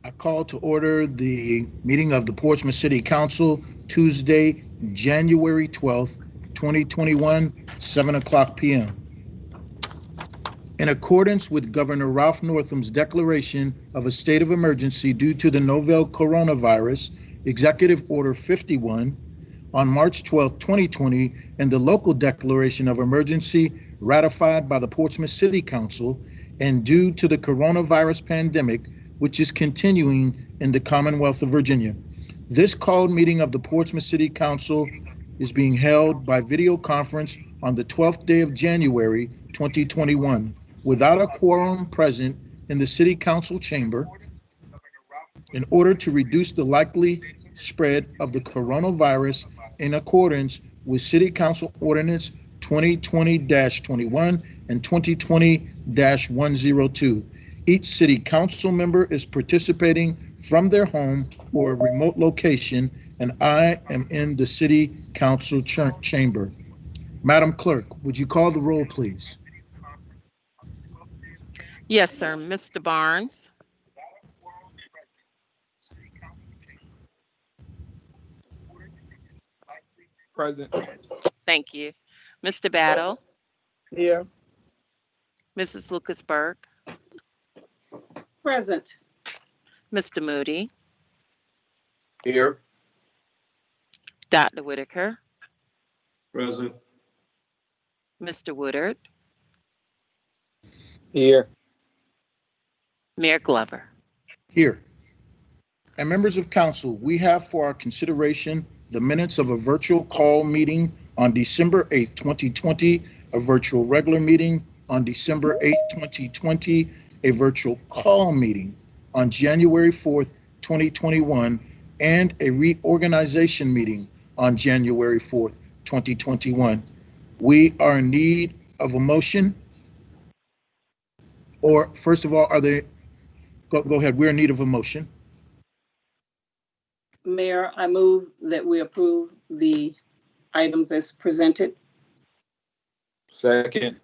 I call to order the meeting of the Portsmouth City Council Tuesday, January 12th, 2021, 7 o'clock p.m. In accordance with Governor Ralph Northam's declaration of a state of emergency due to the novel coronavirus, Executive Order 51, on March 12, 2020, and the local declaration of emergency ratified by the Portsmouth City Council, and due to the coronavirus pandemic, which is continuing in the Commonwealth of Virginia. This called meeting of the Portsmouth City Council is being held by video conference on the 12th day of January, 2021, without a quorum present in the City Council chamber in order to reduce the likely spread of the coronavirus in accordance with City Council Ordinance 2020-21 and 2020-102. Each city council member is participating from their home or a remote location, and I am in the city council chamber. Madam Clerk, would you call the roll, please? Yes, sir. Mr. Barnes. Present. Thank you. Mr. Battle. Here. Mrs. Lucas-Burke. Present. Mr. Moody. Here. Dr. Whitaker. Present. Mr. Woodard. Here. Mayor Glover. Here. And members of council, we have for our consideration the minutes of a virtual call meeting on December 8th, 2020, a virtual regular meeting on December 8th, 2020, a virtual call meeting on January 4th, 2021, and a reorganization meeting on January 4th, 2021. We are in need of a motion. Or first of all, are they, go ahead, we're in need of a motion. Mayor, I move that we approve the items as presented. Second.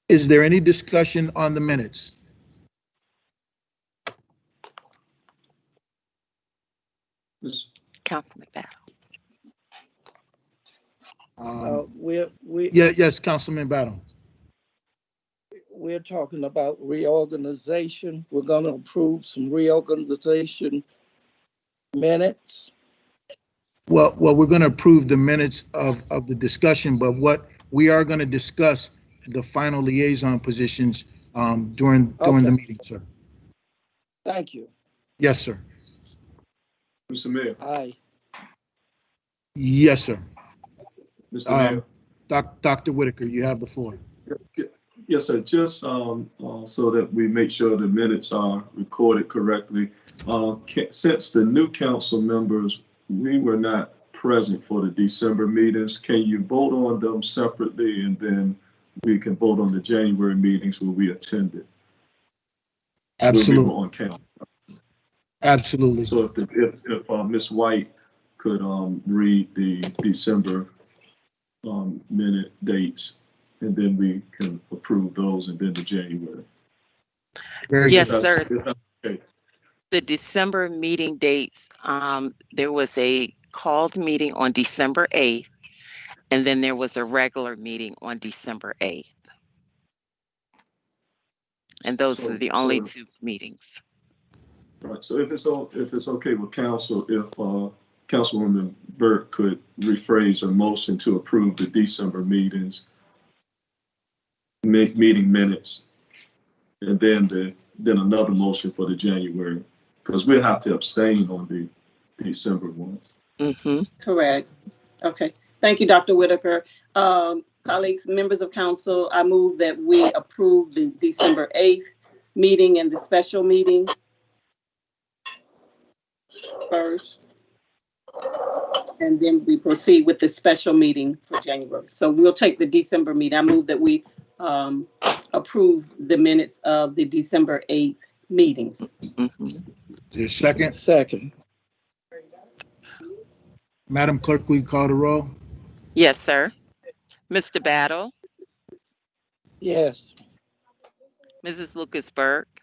Is there any discussion on the minutes? Councilman Battle. Yes, Councilman Battle. We're talking about reorganization. We're going to approve some reorganization minutes. Well, we're going to approve the minutes of the discussion, but what we are going to discuss the final liaison positions during the meeting, sir. Thank you. Yes, sir. Mr. Mayor. Aye. Yes, sir. Mr. Mayor. Dr. Whitaker, you have the floor. Yes, sir. Just so that we make sure the minutes are recorded correctly. Since the new council members, we were not present for the December meetings, can you vote on them separately, and then we can vote on the January meetings where we attended? Absolutely. We were on count. Absolutely. So if Ms. White could read the December minute dates, and then we can approve those, and then the January. Yes, sir. Okay. The December meeting dates, there was a called meeting on December 8th, and then there was a regular meeting on December 8th. And those are the only two meetings. Right. So if it's okay with council, if Councilwoman Burke could rephrase her motion to approve the December meetings, meeting minutes, and then another motion for the January, because we'll have to abstain on the December ones. Mm-hmm. Correct. Okay. Thank you, Dr. Whitaker. Colleagues, members of council, I move that we approve the December 8th meeting and the special meeting first, and then we proceed with the special meeting for January. So we'll take the December meeting. I move that we approve the minutes of the December 8th meetings. Mm-hmm. Your second? Second. Madam Clerk, will you call the roll? Yes, sir. Mr. Battle. Yes. Mrs. Lucas Burke,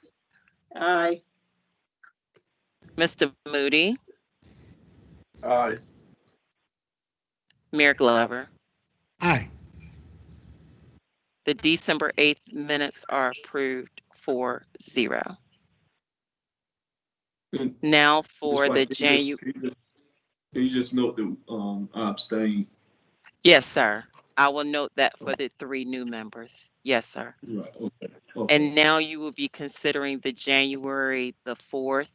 Aye. Mr. Moody, Aye. Mayor Glover. Aye. The December 8th minutes are approved 4-0. And Now Ms. for the White, January. can you just note that I abstained? Yes, sir. I will note that for the 3 new members. Yes, sir. Right, okay. And now you will be considering the January the 4th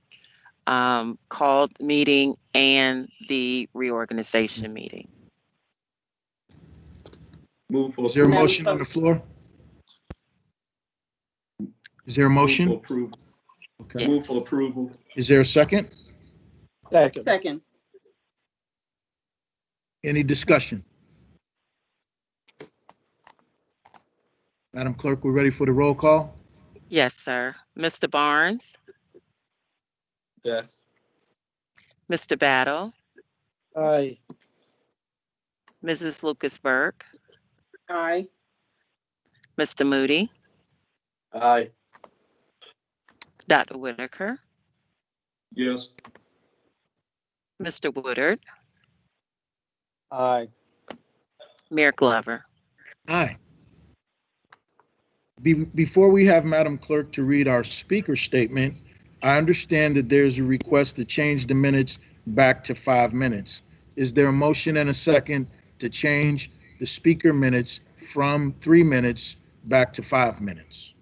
called meeting and the reorganization meeting. Move for Is there a approval. motion on the floor? Is there a Move for motion? approval. Okay. Move for approval. Is there a second? Second. Second. Any discussion? Madam Clerk, we're ready for the roll call? Yes, sir. Mr. Barnes, Yes. Mr. Battle, Aye. Mrs. Lucas Burke, Aye. Mr. Moody, Aye. Dr. Whitaker, Yes. Mr. Woodard, Aye. Mayor Glover. Aye. Before we have Madam Clerk to read our speaker statement, I understand that there's a request to change the minutes back to 5 minutes. Is there a motion and a second to change the speaker minutes from 3 minutes back to 5 minutes?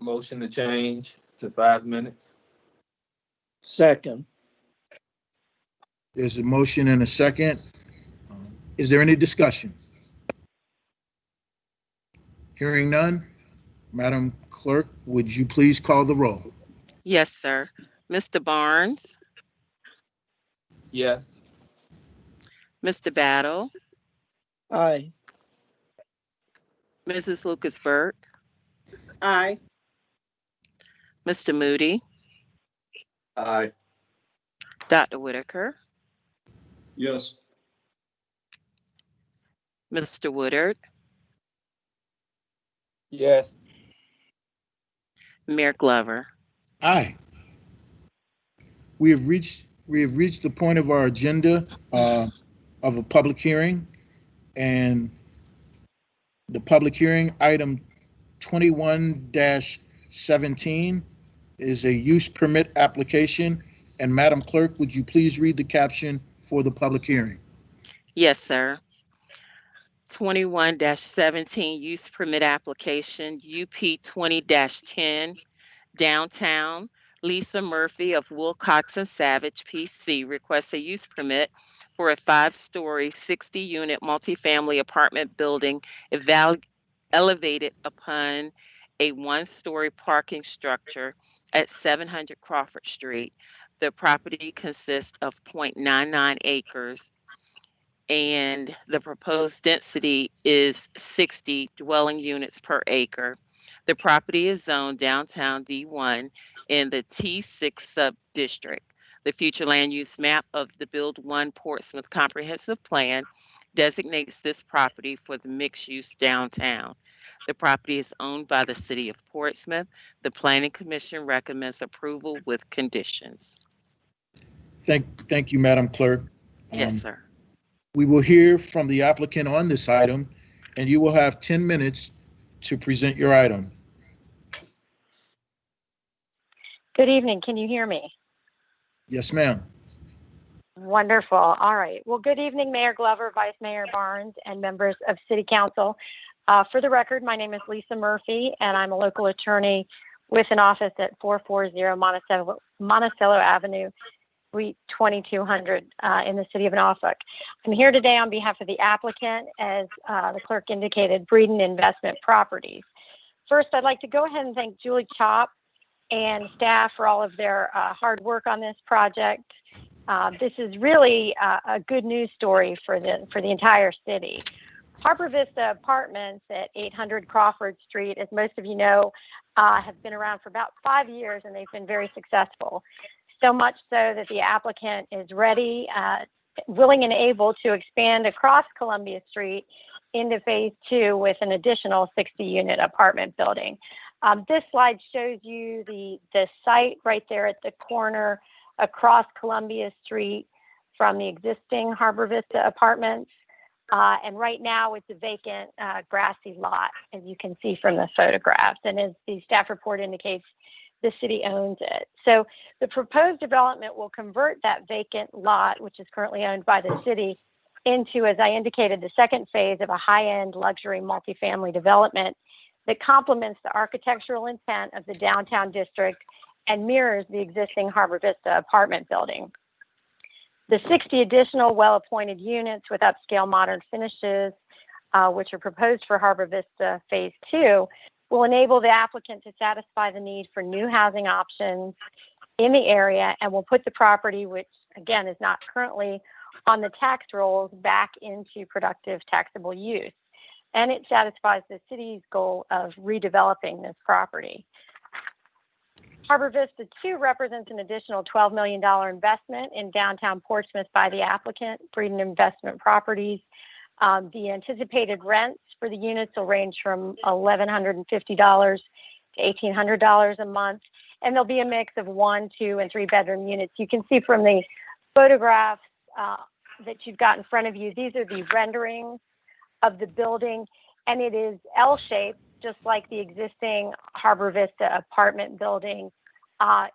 Motion to change to 5 minutes. Second. There's a motion and a second. Is there any discussion? Hearing none, Madam Clerk, would you please call the roll? Yes, sir. Mr. Barnes, Yes. Mr. Battle, Aye. Mrs. Lucas Burke, Aye. Mr. Moody, Aye. Dr. Whitaker, Yes. Mr. Woodard, Yes. Mayor Glover. Aye. We have reached the point of our agenda of a public hearing, and the public hearing item 21-17 is a use permit application. And Madam Clerk, would you please read the caption for the public hearing? Yes, sir. 21-17 use permit application, UP 20-10, downtown. Lisa Murphy of Wilcox and Savage, PC, requests a use permit for a 5-story, 60-unit multifamily apartment building elevated upon a 1-story parking structure at 700 Crawford Street. The property consists of 0.99 acres and the proposed density is 60 dwelling units per acre. The property is zoned downtown D1 in the T6 sub-district. The future land use map of the Build 1 Portsmouth Comprehensive Plan designates this property for the mixed-use downtown. The property is owned by the City of Portsmouth. The Planning Commission recommends approval with conditions. Thank you, Madam Clerk. Yes, sir. We will hear from the applicant on this item, and you will have 10 minutes to present your item. Good evening. Can you hear me? Yes, ma'am. Wonderful. All right. Well, good evening, Mayor Glover, Vice Mayor Barnes, and members of City Council. For the record, my name is Lisa Murphy, and I'm a local attorney with an office at 440 Monticello Avenue, Suite 2200 in the city of Norfolk. I'm here today on behalf of the applicant, as the clerk indicated, Breeden Investment Properties. First, I'd like to go ahead and thank Julie Chop and staff for all of their hard work on this project. This is really a good news story for the entire city. Harbor Vista Apartments at 800 Crawford Street, as most of you know, have been around for about 5 years, and they've been very successful. So much so that the applicant is ready, willing and able to expand across Columbia Street into phase 2 with an additional 60-unit apartment building. This slide shows you the site right there at the corner across Columbia Street from the existing Harbor Vista apartments. And right now it's a vacant grassy lot, as you can see from the photographs. And as the staff report indicates, the city owns it. So the proposed development will convert that vacant lot, which is currently owned by the city, into, as I indicated, the second phase of a high-end luxury multifamily development that complements the architectural intent of the downtown district and mirrors the existing Harbor Vista apartment building. The 60 additional well-appointed units with upscale modern finishes, which are proposed for Harbor Vista Phase 2, will enable the applicant to satisfy the need for new housing options in the area and will put the property, which again is not currently on the tax rolls, back into productive taxable use. And it satisfies the city's goal of redeveloping this property. Harbor Vista 2 represents an additional $12 million investment in downtown Portsmouth by the applicant, Breeden Investment Properties. The anticipated rents for the units will range from $1,150 to $1,800 a month, and there'll be a mix of 1, 2, and 3 bedroom units. You can see from the photographs that you've got in front of you, these are the renderings of the building, and it is L-shaped, just like the existing Harbor Vista apartment building.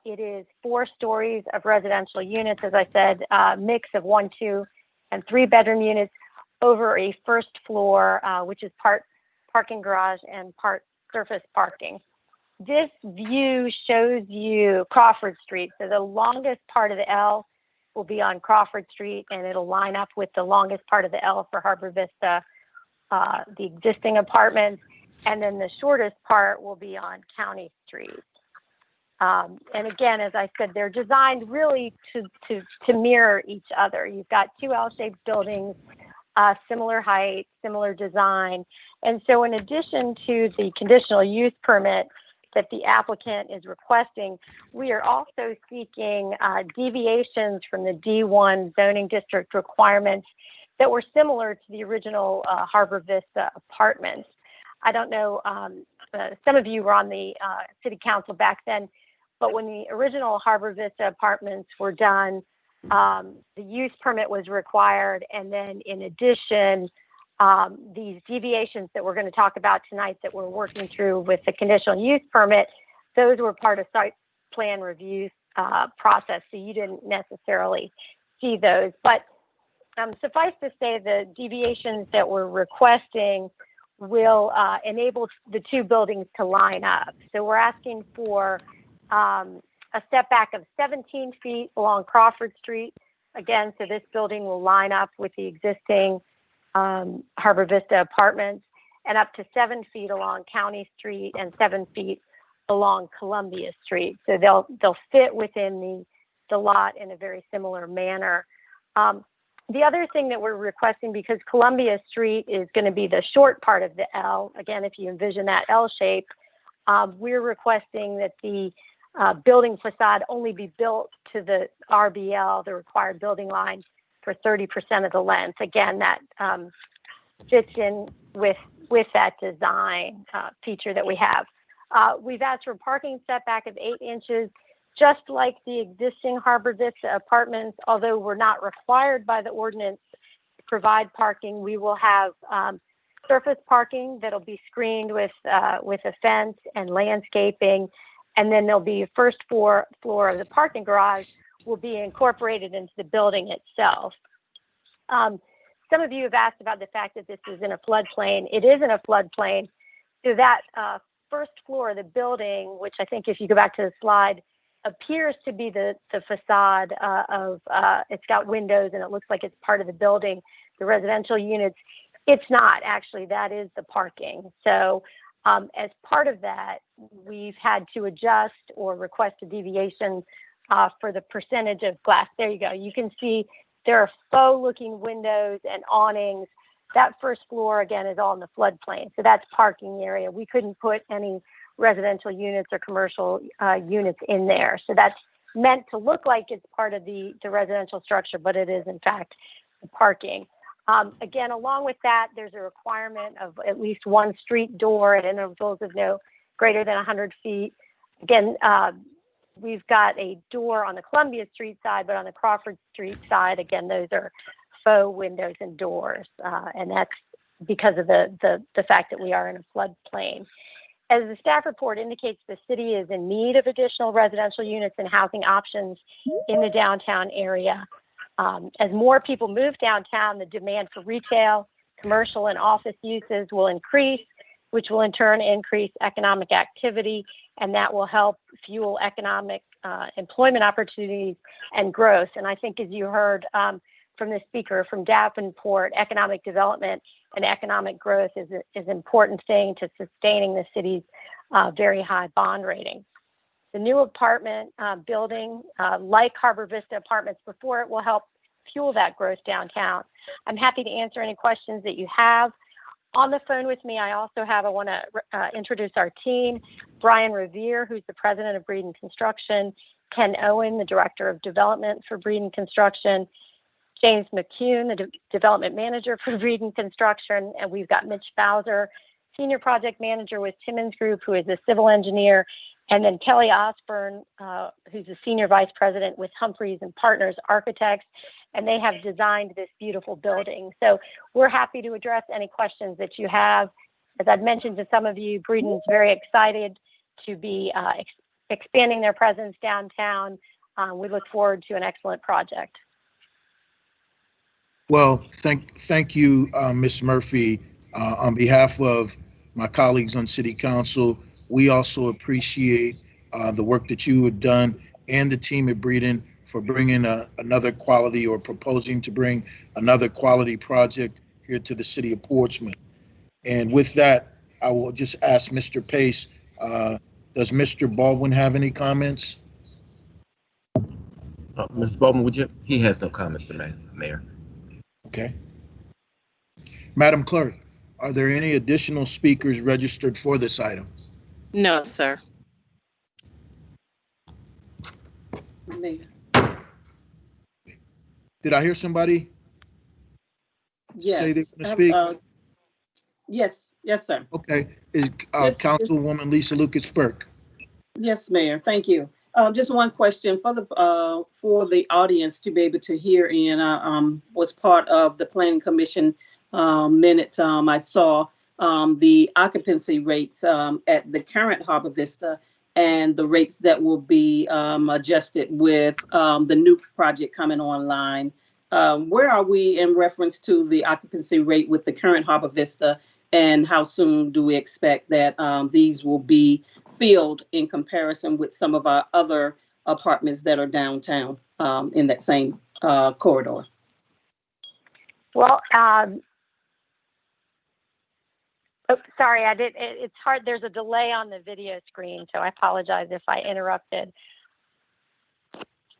It is 4 stories of residential units, as I said, mix of 1, 2, and 3 bedroom units over a first floor, which is part parking garage and part surface parking. This view shows you Crawford Street. So the longest part of the L will be on Crawford Street, and it'll line up with the longest part of the L for Harbor Vista, the existing apartments, and then the shortest part will be on County Street. And again, as I said, they're designed really to mirror each other. You've got 2 L-shaped buildings, similar height, similar design. And so in addition to the conditional use permit that the applicant is requesting, we are also seeking deviations from the D1 zoning district requirements that were similar to the original Harbor Vista apartments. I don't know, some of you were on the city council back then, but when the original Harbor Vista apartments were done, the use permit was required. And then in addition, these deviations that we're going to talk about tonight that we're working through with the conditional use permit, those were part of site plan review process. So you didn't necessarily see those. But suffice to say, the deviations that we're requesting will enable the 2 buildings to line up. So we're asking for a step back of 17 feet along Crawford Street. Again, so this building will line up with the existing Harbor Vista apartments, and up to 7 feet along County Street and 7 feet along Columbia Street. So they'll fit within the lot in a very similar manner. The other thing that we're requesting, because Columbia Street is going to be the short part of the L, again, if you envision that L shape, we're requesting that the building facade only be built to the RBL, the required building line, for 30% of the length. Again, that fits in with that design feature that we have. We've asked for a parking setback of 8 inches, just like the existing Harbor Vista apartments. Although we're not required by the ordinance to provide parking, we will have surface parking that'll be screened with a fence and landscaping. And then there'll be a first floor of the parking garage will be incorporated into the building itself. Some of you have asked about the fact that this is in a floodplain. It is in a floodplain. So that first floor of the building, which I think if you go back to the slide, appears to be the facade of, it's got windows and it looks like it's part of the building, the residential units. It's not actually, that is the parking. So as part of that, we've had to adjust or request a deviation for the percentage of glass. There you go. You can see there are faux looking windows and awnings. That first floor, again, is all in the floodplain. So that's parking area. We couldn't put any residential units or commercial units in there. So that's meant to look like it's part of the residential structure, but it is in fact the parking. Again, along with that, there's a requirement of at least one street door at intervals of no greater than 100 feet. Again, we've got a door on the Columbia Street side, but on the Crawford Street side, again, those are faux windows and doors, and that's because of the fact that we are in a floodplain. As the staff report indicates, the city is in need of additional residential units and housing options in the downtown area. As more people move downtown, the demand for retail, commercial, and office uses will increase, which will in turn increase economic activity, and that will help fuel economic employment opportunities and growth. And I think, as you heard from the speaker from Davenport, economic development and economic growth is an important thing to sustaining the city's very high bond rating. The new apartment building, like Harbor Vista Apartments before it, will help fuel that growth downtown. I'm happy to answer any questions that you have. On the phone with me, I want to introduce our team: Brian Revere, who's the president of Breeden Construction; Ken Owen, the director of development for Breeden Construction; James McCune, the development manager for Breeden Construction; and we've got Mitch Bowser, senior project manager with Timmons Group, who is a civil engineer; and then Kelly Osborne, who's a senior vice president with Humphreys and Partners Architects, and they have designed this beautiful building. So we're happy to address any questions that you have. As I've mentioned to some of you, Breeden's very excited to be expanding their presence downtown. We look forward to an excellent project. Well, thank you, Ms. Murphy. On behalf of my colleagues on City Council, we also appreciate the work that you have done and the team at Breeden for bringing another quality, or proposing to bring another quality project here to the city of Portsmouth. And with that, I will just ask Mr. Pace, does Mr. Baldwin have any comments? Mr. Baldwin, would you? He has no comments tonight, Mayor. Okay. Madam Clerk, are there any additional speakers registered for this item? No, sir. Mayor. Did I hear somebody Yes. say they want to speak? Yes, sir. Okay. Is Yes, Councilwoman Lisa Lucas Burke? Yes, Mayor. Thank you. Just one question for the audience to be able to hear. And was part of the Planning Commission minutes. I saw the occupancy rates at the current Harbor Vista and the rates that will be adjusted with the new project coming online. Where are we in reference to the occupancy rate with the current Harbor Vista, and how soon do we expect that these will be filled in comparison with some of our other apartments that are downtown in that same corridor? Well, sorry, it's hard. There's a delay on the video screen, so I apologize if I interrupted.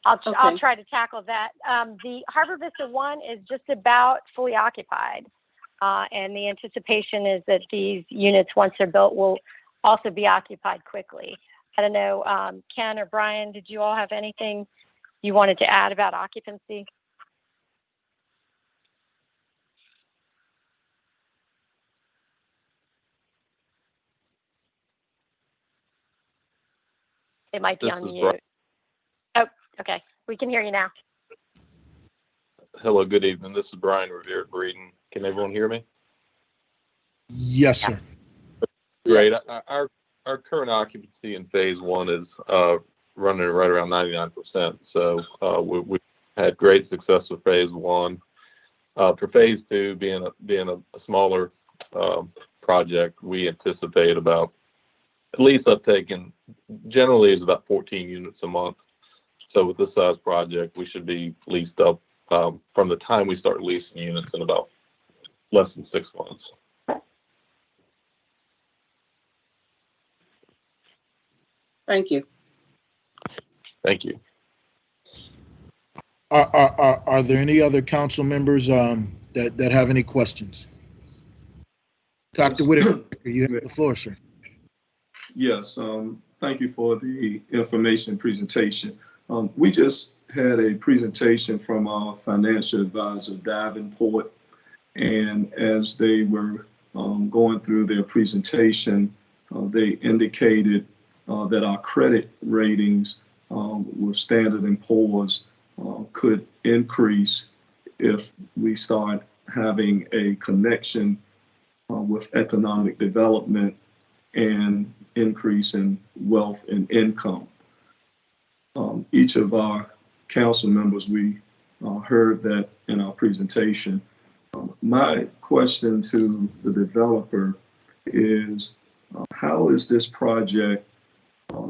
I'll try to tackle that. The Harbor Vista 1 is just about fully occupied, and the anticipation is that these units, once they're built, will also be occupied quickly. I don't know, Ken or Brian, did you all have anything you wanted to add about occupancy? It might be on mute. Oh, okay. We can hear you now. Hello, good evening. This is Brian Revere at Breeden. Can everyone hear me? Yes, sir. Great. Yes. Our current occupancy in phase 1 is running right around 99%. So we had great success with phase 1. For phase 2, being a smaller project, we anticipate about at least uptake in generally is about 14 units a month. So with this size project, we should be leased up from the time we start leasing units in about less than 6 months. Thank you. Thank you. Are there any other council members that have any questions? Dr. Whitaker, you have the floor, sir. Yes, thank you for the information presentation. We just had a presentation from our financial advisor, Davenport, And as they were going through their presentation, they indicated that our credit ratings with Standard and Poor's could increase if we start having a connection with economic development and increase in wealth and income. Each of our council members, we heard that in our presentation. My question to the developer is, how is this project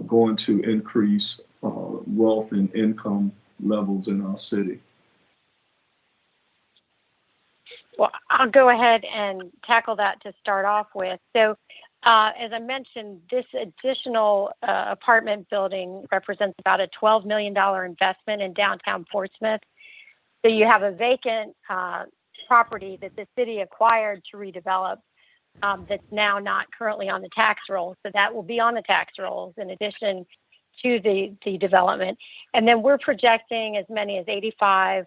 going to increase wealth and income levels in our city? Well, I'll go ahead and tackle that to start off with. So, as I mentioned, this additional apartment building represents about a $12 million investment in downtown Portsmouth. So you have a vacant property that the city acquired to redevelop that's now not currently on the tax roll. So that will be on the tax rolls in addition to the development. And then we're projecting as many as 85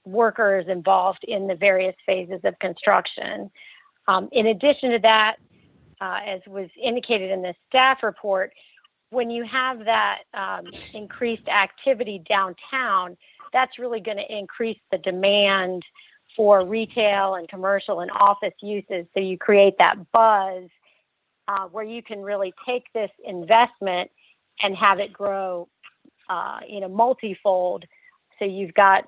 workers involved in the various phases of construction. In addition to that, as was indicated in the staff report, when you have that increased activity downtown, that's really going to increase the demand for retail and commercial and office uses. So you create that buzz where you can really take this investment and have it grow, multifold. So you've got,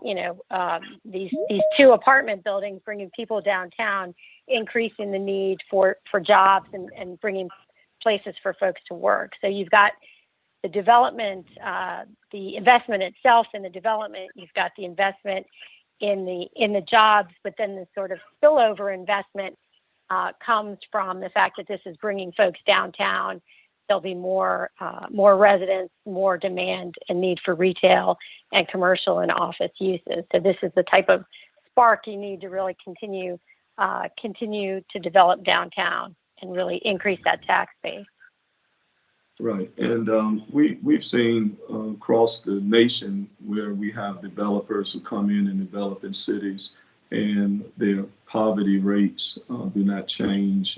these two apartment buildings bringing people downtown, increasing the need for jobs and bringing places for folks to work. So you've got the development, the investment itself in the development. You've got the investment in the jobs, but then the sort of spillover investment comes from the fact that this is bringing folks downtown. There'll be more residents, more demand and need for retail and commercial and office uses. So this is the type of spark you need to really continue to develop downtown and really increase that tax base. Right, and we've seen across the nation where we have developers who come in and develop in cities, and their poverty rates do not change.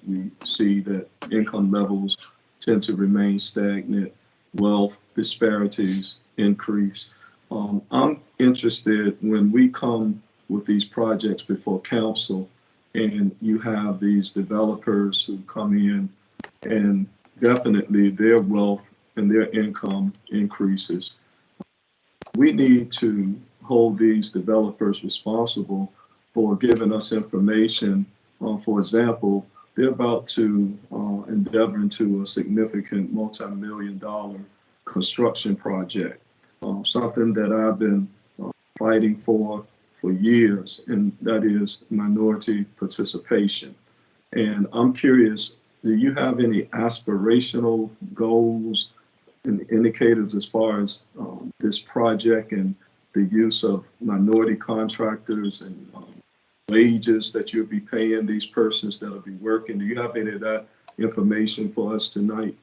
We see that income levels tend to remain stagnant, wealth disparities increase. I'm interested when we come with these projects before council and you have these developers who come in and definitely their wealth and their income increases. We need to hold these developers responsible for giving us information. For example, they're about to endeavor into a significant multi-million-dollar construction project, something that I've been fighting for years, and that is minority participation. And I'm curious, do you have any aspirational goals and indicators as far as this project and the use of minority contractors and wages that you'll be paying these persons that'll be working? Do you have any of that information for us tonight?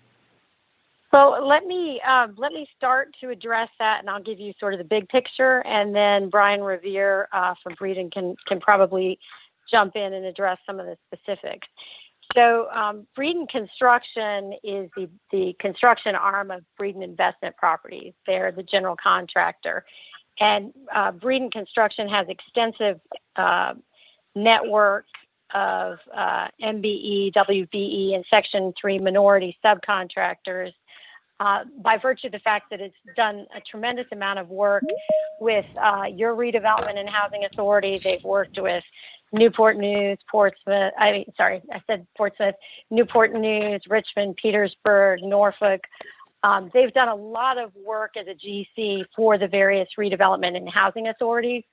So let me start to address that, and I'll give you sort of the big picture, and then Brian Revere from Breeden can probably jump in and address some of the specifics. So Breeden Construction is the construction arm of Breeden Investment Properties. They're the general contractor. And Breeden Construction has extensive network of MBE, WBE, and Section 3 minority subcontractors by virtue of the fact that it's done a tremendous amount of work with your redevelopment and housing authority. They've worked with Newport News, Portsmouth, Newport News, Richmond, Petersburg, Norfolk. They've done a lot of work as a GC for the various redevelopment and housing authorities.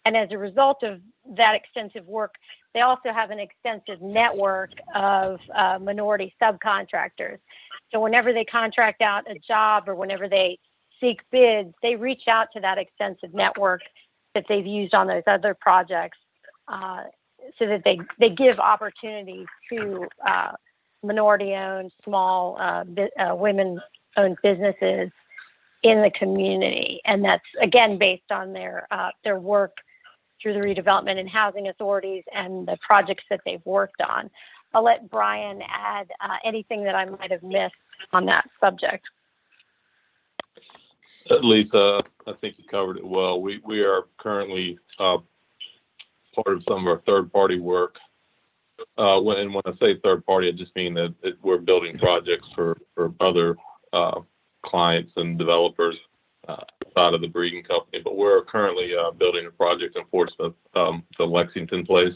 And as a result of that extensive work, they also have an extensive network of minority subcontractors. So whenever they contract out a job or whenever they seek bids, they reach out to that extensive network that they've used on those other projects so that they give opportunities to minority-owned, small, women-owned businesses in the community. And that's, again, based on their work through the redevelopment and housing authorities and the projects that they've worked on. I'll let Brian add anything that I might have missed on that subject. Lisa, I think you covered it well. We are currently part of some of our third-party work. When I say third-party, I just mean that we're building projects for other clients and developers outside of the breeding company. But we're currently building a project in Portsmouth, the Lexington Place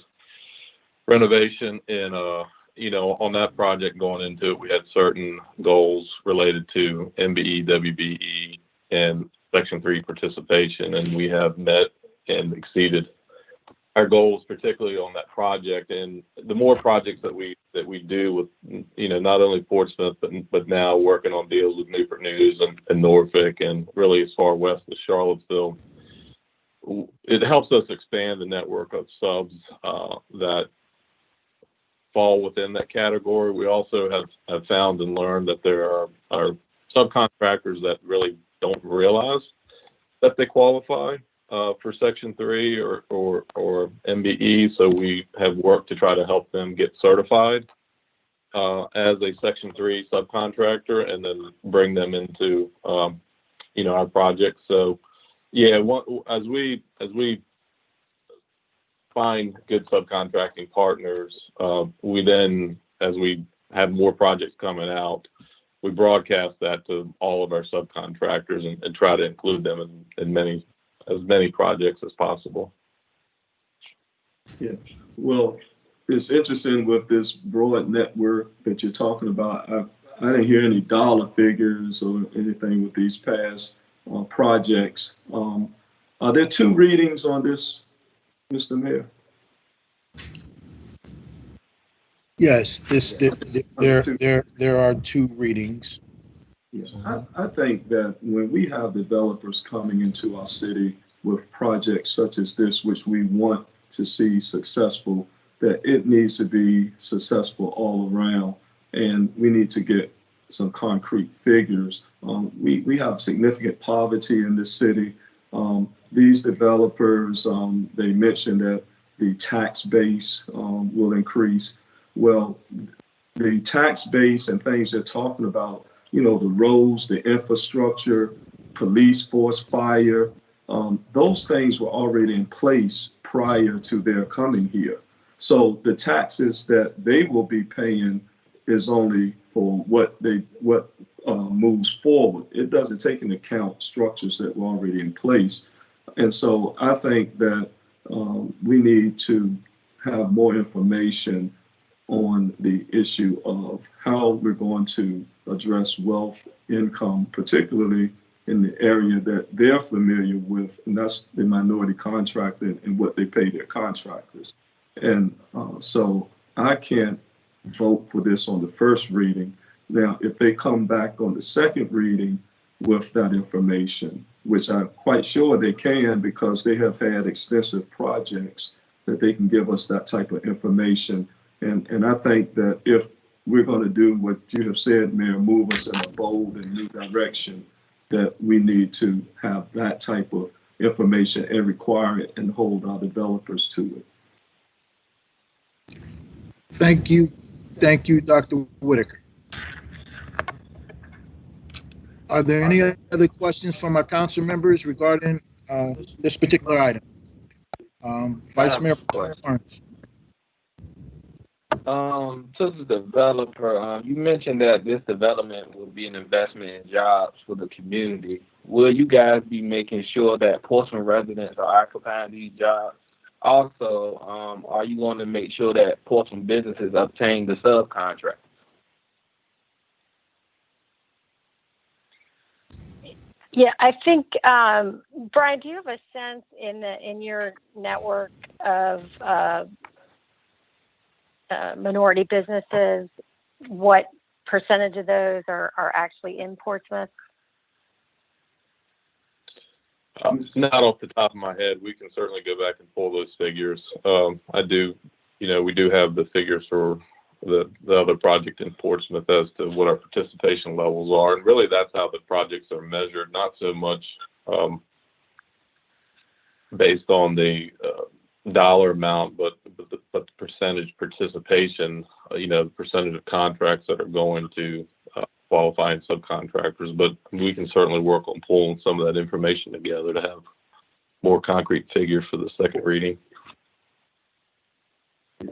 renovation. And, on that project going into it, we had certain goals related to MBE, WBE, and Section 3 participation, and we have met and exceeded our goals, particularly on that project. And the more projects that we do with, not only Portsmouth, but now working on deals with Newport News and Norfolk, and really as far west as Charlottesville, it helps us expand the network of subs that fall within that category. We also have found and learned that there are subcontractors that really don't realize that they qualify for Section 3 or MBE. So we have worked to try to help them get certified as a Section 3 subcontractor, and then bring them into our projects. So yeah, as we find good subcontracting partners, we then, as we have more projects coming out, we broadcast that to all of our subcontractors and try to include them in as many projects as possible. Yeah, well, it's interesting with this broad network that you're talking about. I didn't hear any dollar figures or anything with these past projects. Are there 2 readings on this, Mr. Mayor? Yes, there are 2 readings. Yeah, I think that when we have developers coming into our city with projects such as this, which we want to see successful, that it needs to be successful all around, and we need to get some concrete figures. We have significant poverty in this city. These developers, they mentioned that the tax base will increase. Well, the tax base and things they're talking about, the roads, the infrastructure, police force, fire, those things were already in place prior to their coming here. So the taxes that they will be paying is only for what moves forward. It doesn't take into account structures that were already in place. And so I think that we need to have more information on the issue of how we're going to address wealth, income, particularly in the area that they're familiar with, and that's the minority contractor and what they pay their contractors. And so I can't vote for this on the first reading. Now, if they come back on the second reading with that information, which I'm quite sure they can, because they have had extensive projects, that they can give us that type of information. And I think that if we're going to do what you have said, Mayor, move us in a bold and new direction, that we need to have that type of information and require it and hold our developers to it. Thank you. Thank you, Dr. Whitaker. Are there any other questions from our council members regarding this particular item? Vice Mayor Barnes. To the developer, you mentioned that this development will be an investment in jobs for the community. Will you guys be making sure that Portsmouth residents are occupying these jobs? Also, are you going to make sure that Portsmouth businesses obtain the subcontract? Yeah, I think, Brian, do you have a sense in your network of minority businesses, what percentage of those are actually in Portsmouth? Not off the top of my head. We can certainly go back and pull those figures. I do, we do have the figures for the other project in Portsmouth as to what our participation levels are. And really that's how the projects are measured, not so much based on the dollar amount, but the percentage participation, the percentage of contracts that are going to qualifying subcontractors. But we can certainly work on pulling some of that information together to have more concrete figures for the second reading.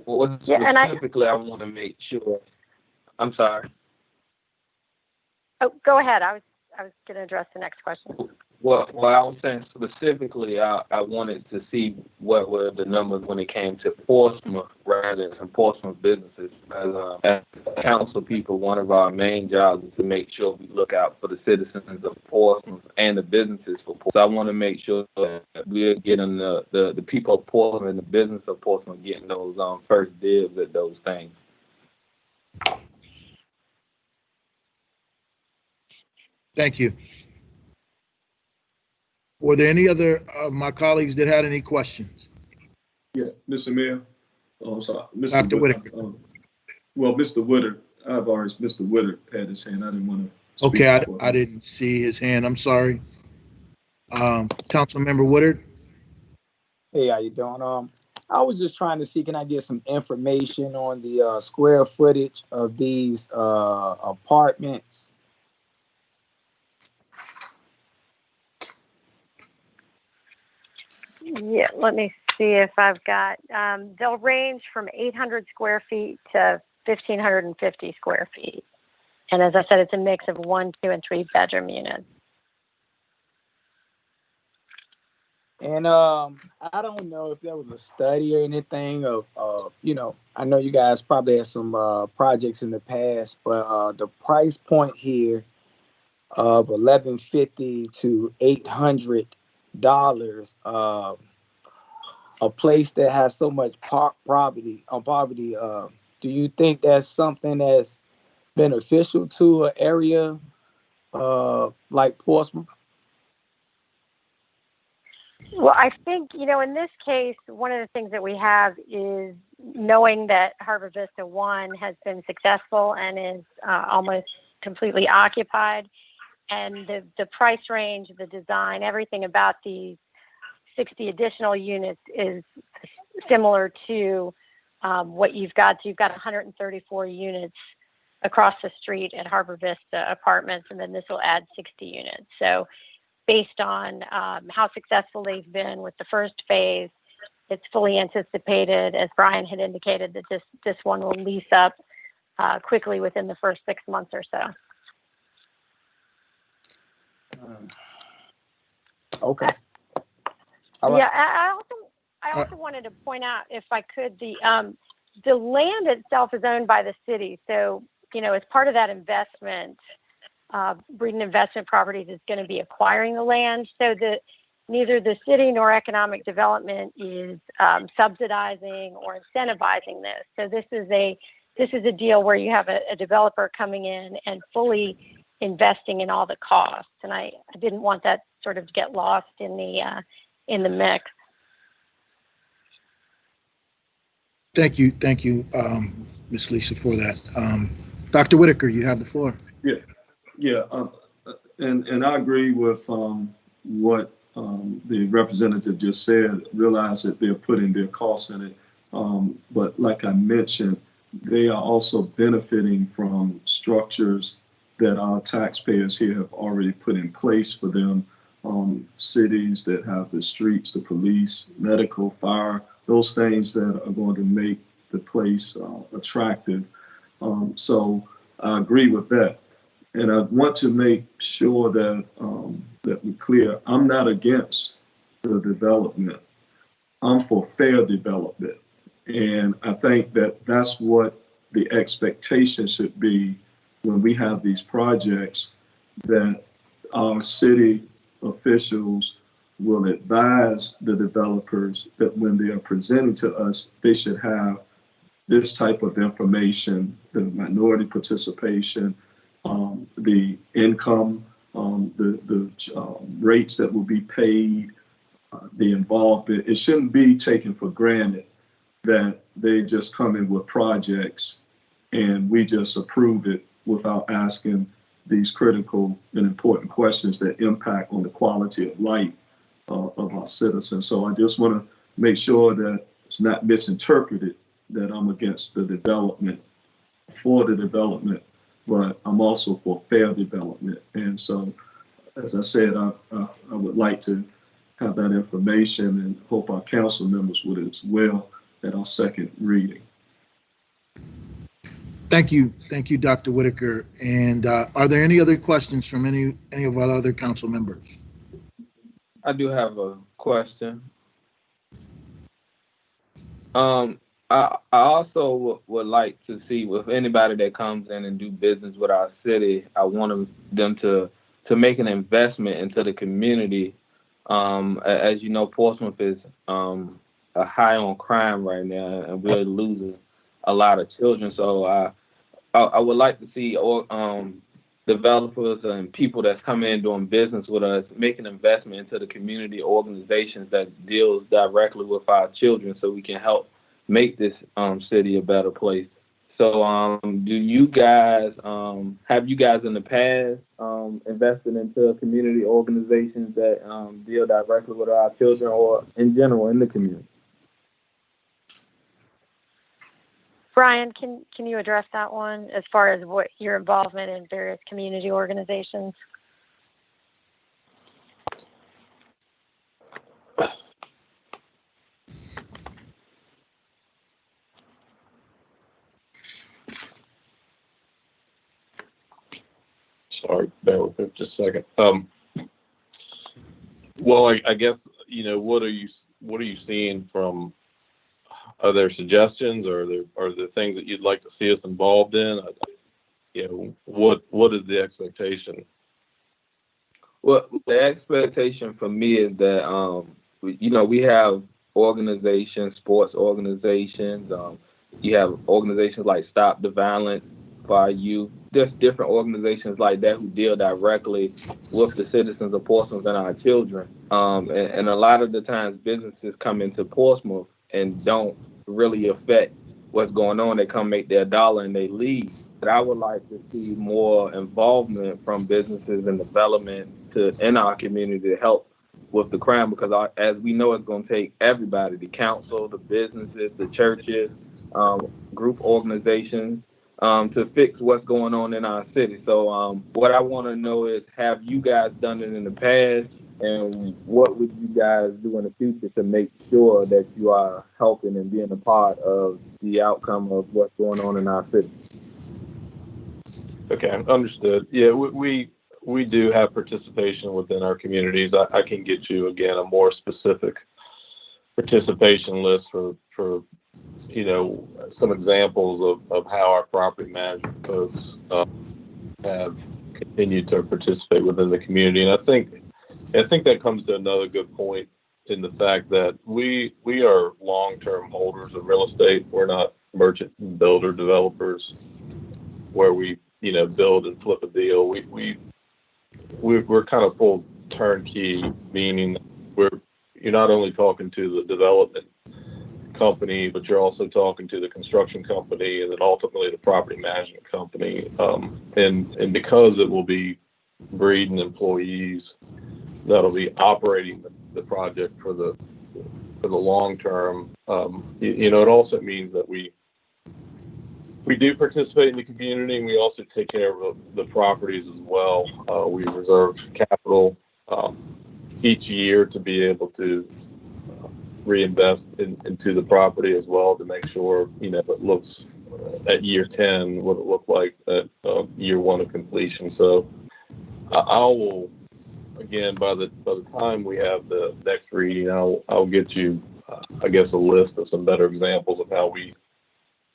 Well, Yeah, and specifically, I want to make sure. I'm sorry. Oh, go ahead. I was going to address the next question. Well, I was saying specifically, I wanted to see what were the numbers when it came to Portsmouth residents and Portsmouth businesses. As council people, one of our main jobs is to make sure we look out for the citizens of Portsmouth and the businesses for Portsmouth. So I want to make sure that we're getting the people of Portsmouth and the business of Portsmouth getting those first dibs at those things. Thank you. Were there any other of my colleagues that had any questions? Yeah, Mr. Mayor. Oh, I'm sorry. Dr. Whitaker. Well, Mr. Woodard, Mr. Woodard had his hand. I didn't want to. Okay, I didn't see his hand. I'm sorry. Councilmember Woodard. Hey, how you doing? I was just trying to see, can I get some information on the square footage of these apartments? Yeah, let me see if I've got, they'll range from 800 square feet to 1,550 square feet. And as I said, it's a mix of 1, 2, and 3 bedroom units. And I don't know if there was a study or anything of, I know you guys probably had some projects in the past, but the price point here of $1,150 to $800, a place that has so much poverty, do you think that's something that's beneficial to an area like Portsmouth? Well, I think, in this case, one of the things that we have is knowing that Harbor Vista 1 has been successful and is almost completely occupied. And the price range, the design, everything about these 60 additional units is similar to what you've got. So you've got 134 units across the street at Harbor Vista Apartments, and then this will add 60 units. So based on how successful they've been with the first phase, it's fully anticipated, as Brian had indicated, that this one will lease up quickly within the first 6 months or so. Okay. Yeah, I also wanted to point out, if I could, the land itself is owned by the city. So, as part of that investment, Breeden Investment Properties is going to be acquiring the land, so that neither the city nor economic development is subsidizing or incentivizing this. So this is a deal where you have a developer coming in and fully investing in all the costs, and I didn't want that sort of to get lost in the mix. Thank you, Ms. Lisa, for that. Dr. Whitaker, you have the floor. Yeah, and I agree with what the representative just said. Realize that they're putting their costs in it, but like I mentioned, they are also benefiting from structures that our taxpayers here have already put in place for them. Cities that have the streets, the police, medical, fire, those things that are going to make the place attractive. So I agree with that. And I want to make sure that that we're clear. I'm not against the development. I'm for fair development. And I think that that's what the expectation should be when we have these projects, that our city officials will advise the developers that when they are presenting to us, they should have this type of information, the minority participation, the income, the rates that will be paid, the involvement. It shouldn't be taken for granted that they just come in with projects and we just approve it without asking these critical and important questions that impact on the quality of life of our citizens. So I just want to make sure that it's not misinterpreted that I'm against the development, for the development, but I'm also for fair development. And so, as I said, I would like to have that information and hope our council members would as well at our second reading. Thank you, Dr. Whitaker. And are there any other questions from any of our other council members? I do have a question. I also would like to see with anybody that comes in and do business with our city, I want them to make an investment into the community. As you know, Portsmouth is a high on crime right now, and we're losing a lot of children. So I would like to see developers and people that's coming in doing business with us make an investment into the community organizations that deals directly with our children, so we can help make this city a better place. So do you guys have you guys in the past invested into community organizations that deal directly with our children, or in general in the community? Brian, can you address that one as far as what your involvement in various community organizations? Sorry, bear with me just a second. Well, I guess, what are you seeing from? Are there suggestions, or are there things that you'd like to see us involved in? What is the expectation? Well, the expectation for me is that we have organizations, sports organizations. You have organizations like Stop the Violence for our youth. There's different organizations like that who deal directly with the citizens of Portsmouth and our children. And a lot of the times businesses come into Portsmouth and don't really affect what's going on. They come make their dollar and they leave. But I would like to see more involvement from businesses and development in our community to help with the crime, because as we know, it's going to take everybody, the council, the businesses, the churches, group organizations, to fix what's going on in our city. So what I want to know is, have you guys done it in the past, and what would you guys do in the future to make sure that you are helping and being a part of the outcome of what's going on in our city? Okay, understood. Yeah, we do have participation within our communities. I can get you, again, a more specific participation list for some examples of how our property management folks have continued to participate within the community. And I think that comes to another good point in the fact that we are long-term holders of real estate. We're not merchant builder developers where we build and flip a deal. We're kind of full turnkey, meaning you're not only talking to the development company, but you're also talking to the construction company and then ultimately the property management company. And because it will be breeding employees that'll be operating the project for the long term, it also means that we do participate in the community, and we also take care of the properties as well. We reserve capital each year to be able to reinvest into the property as well, to make sure it looks at year 10 what it looked like at year 1 of completion. So I will, again, by the time we have the next reading, I'll get you a list of some better examples of how we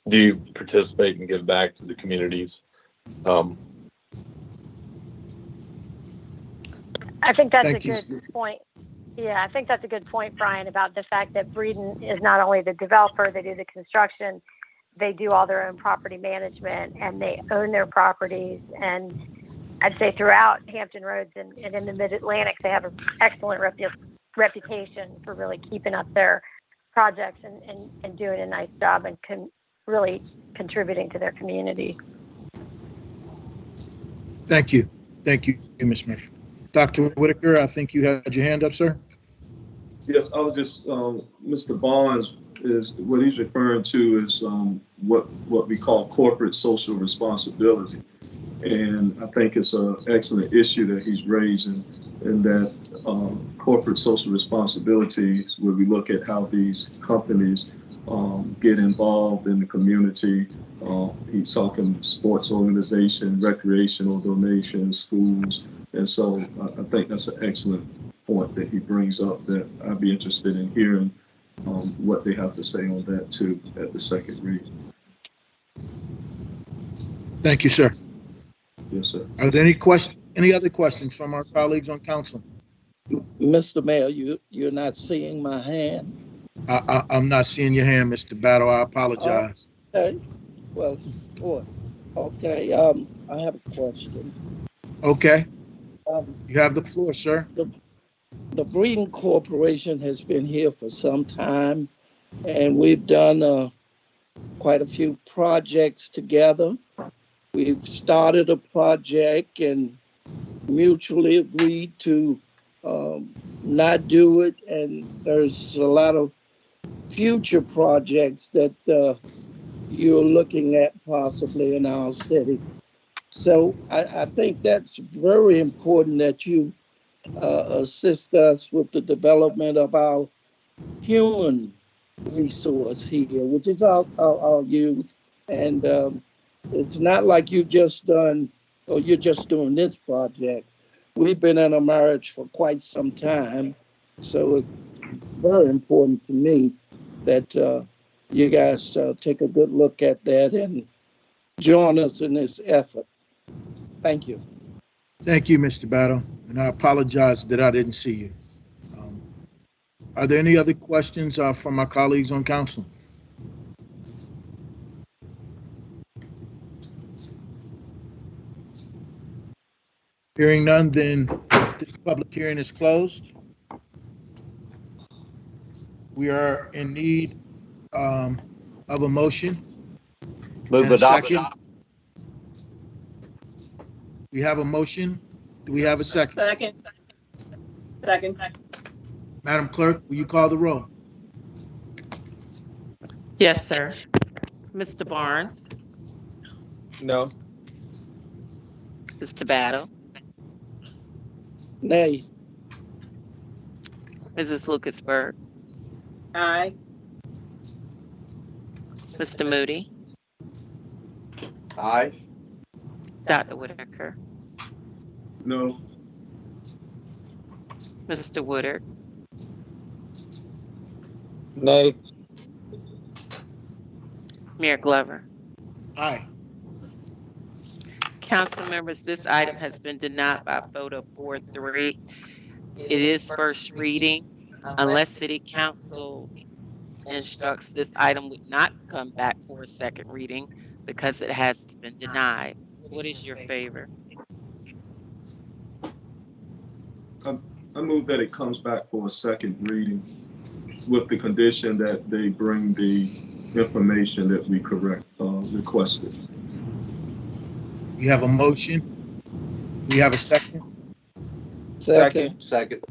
do participate and give back to the communities. I think that's Thank a you. good point. Yeah, I think that's a good point, Brian, about the fact that Breeden is not only the developer, they do the construction, they do all their own property management, and they own their properties. And I'd say throughout Hampton Roads and in the Mid-Atlantic, they have an excellent reputation for really keeping up their projects and doing a nice job and really contributing to their community. Thank you, Ms. Murphy. Dr. Whitaker, I think you had your hand up, sir. Yes, I was just, Mr. Barnes is, what he's referring to is what we call corporate social responsibility. And I think it's an excellent issue that he's raising, in that corporate social responsibilities, where we look at how these companies get involved in the community. He's talking sports organization, recreational donations, schools. And so I think that's an excellent point that he brings up, that I'd be interested in hearing what they have to say on that too at the second read. Thank you, sir. Yes, sir. Are there any other questions from our colleagues on council? Mr. Mayor, you're not seeing my hand? I'm not seeing your hand, Mr. Battle. I apologize. Okay. Well, sure. Okay, I have a question. Okay, Um, you have the floor, sir. the Breeding Corporation has been here for some time, and we've done quite a few projects together. We've started a project and mutually agreed to not do it, and there's a lot of future projects that you're looking at possibly in our city. So I think that's very important that you assist us with the development of our human resource here, which is our youth. And it's not like you've just done, or you're just doing this project. We've been in a marriage for quite some time. So it's very important to me that you guys take a good look at that and join us in this effort. Thank you. Thank you, Mr. Battle, and I apologize that I didn't see you. Are there any other questions from my colleagues on council? Hearing none, then this public hearing is closed. We are in need of a motion. Move and a adoption. second. We have a motion. Do we have a second? Second. Madam Clerk, will you call the roll? Yes, sir. Mr. Barnes, No. Mr. Battle, Nay. Mrs. Lucasberg, Aye. Mr. Moody, Aye. Dr. Whitaker, No. Mr. Woodard, Nay. Mayor Glover. Aye. Council members, this item has been denied by a vote of 4-3. It is first reading. Unless City Council instructs, this item would not come back for a second reading because it has been denied. What is your favor? I move that it comes back for a second reading with the condition that they bring the information that we requested. You have a motion. We have a second. Second. Second.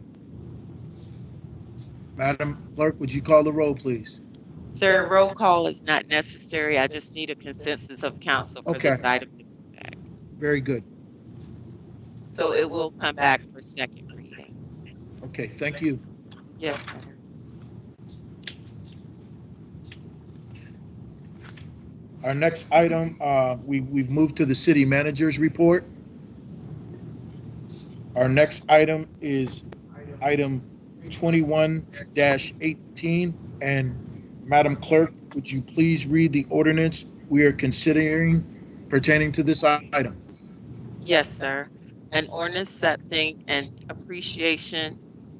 Madam Clerk, would you call the roll, please? Sir, roll call is not necessary. I just need a consensus of council for this item to come back. Very good. So it will come back for second reading. Okay, thank you. Yes, sir. Our next item, we've moved to the city manager's report. Our next item is item 21-18. And Madam Clerk, would you please read the ordinance we are considering pertaining to this item? Yes, sir. An ordinance accepting an appreciation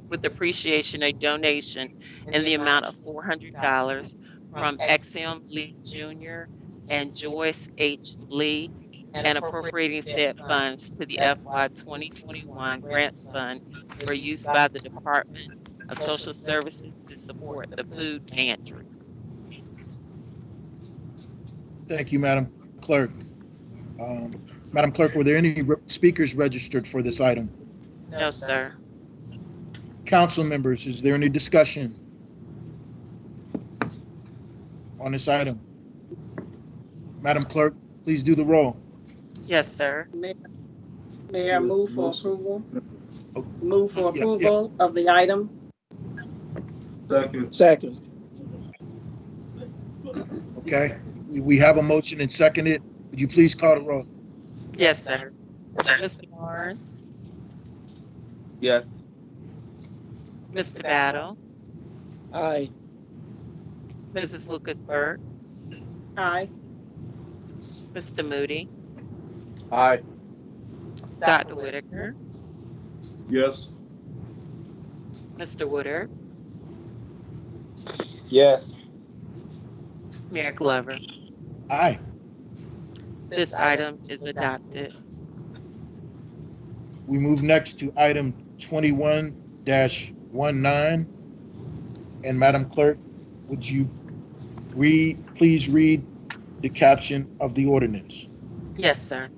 a donation in the amount of $400 from Exium Lee Jr. and Joyce H. Lee, and appropriating said funds to the FY 2021 Grants Fund for use by the Department of Social Services to support the food pantry. Thank you, Madam Clerk. Madam Clerk, were there any speakers registered for this item? No, sir. Council members, is there any discussion on this item? Madam Clerk, please do the roll. Yes, sir. Mayor, move for approval. Move for approval of the item. Second. Second. Okay, we have a motion and seconded. Would you please call the roll? Yes, sir. Mr. Barnes, Yes. Mr. Battle, Aye. Mrs. Lucas-Burt, Aye. Mr. Moody, Aye. Dr. Whitaker, Yes. Mr. Woodard, Yes. Mayor Glover. Aye. This item is adopted. We move next to item 21-19. And Madam Clerk, would you please read the caption of the ordinance? Yes, sir.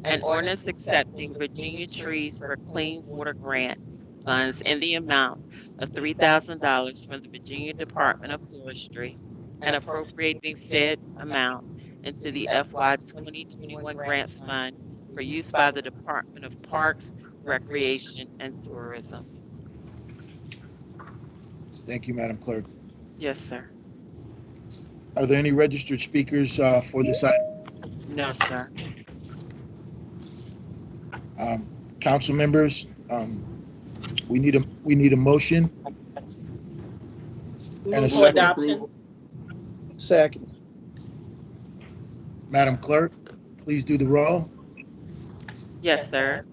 An ordinance accepting Virginia Trees for Clean Water Grant funds in the amount of $3,000 from the Virginia Department of Forestry and appropriating said amount into the FY 2021 Grants Fund for use by the Department of Parks, Recreation, and Tourism. Thank you, Madam Clerk. Yes, sir. Are there any registered speakers for this item? No, sir. Council members, we need a motion and a Move for second. adoption. Second. Madam Clerk, please do the roll. Yes, sir.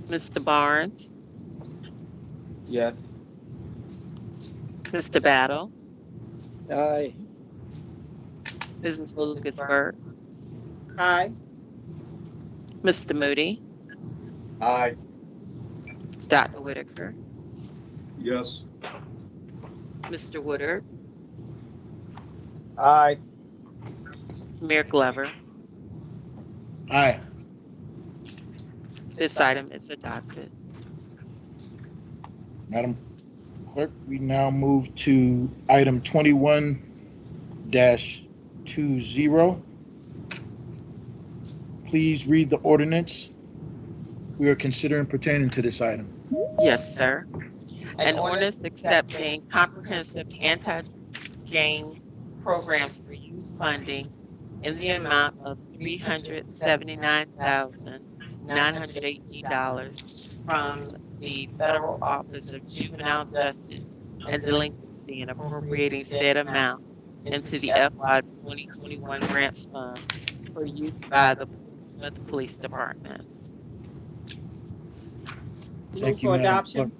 Mr. Barnes, Yes. Mr. Battle, Aye. Mrs. Lucas-Burt, Aye. Mr. Moody, Aye. Dr. Whitaker, Yes. Mr. Woodard, Aye. Mayor Glover. Aye. This item is adopted. Madam Clerk, we now move to item 21-20. Please read the ordinance we are considering pertaining to this item. Yes, sir. An ordinance accepting comprehensive anti-gang programs for youth funding in the amount of $379,918 from the Federal Office of Juvenile Justice and Delinquency and appropriating said amount into the FY 2021 Grants Fund for use by the Portsmouth Police Department. Thank Move you, for Madam adoption.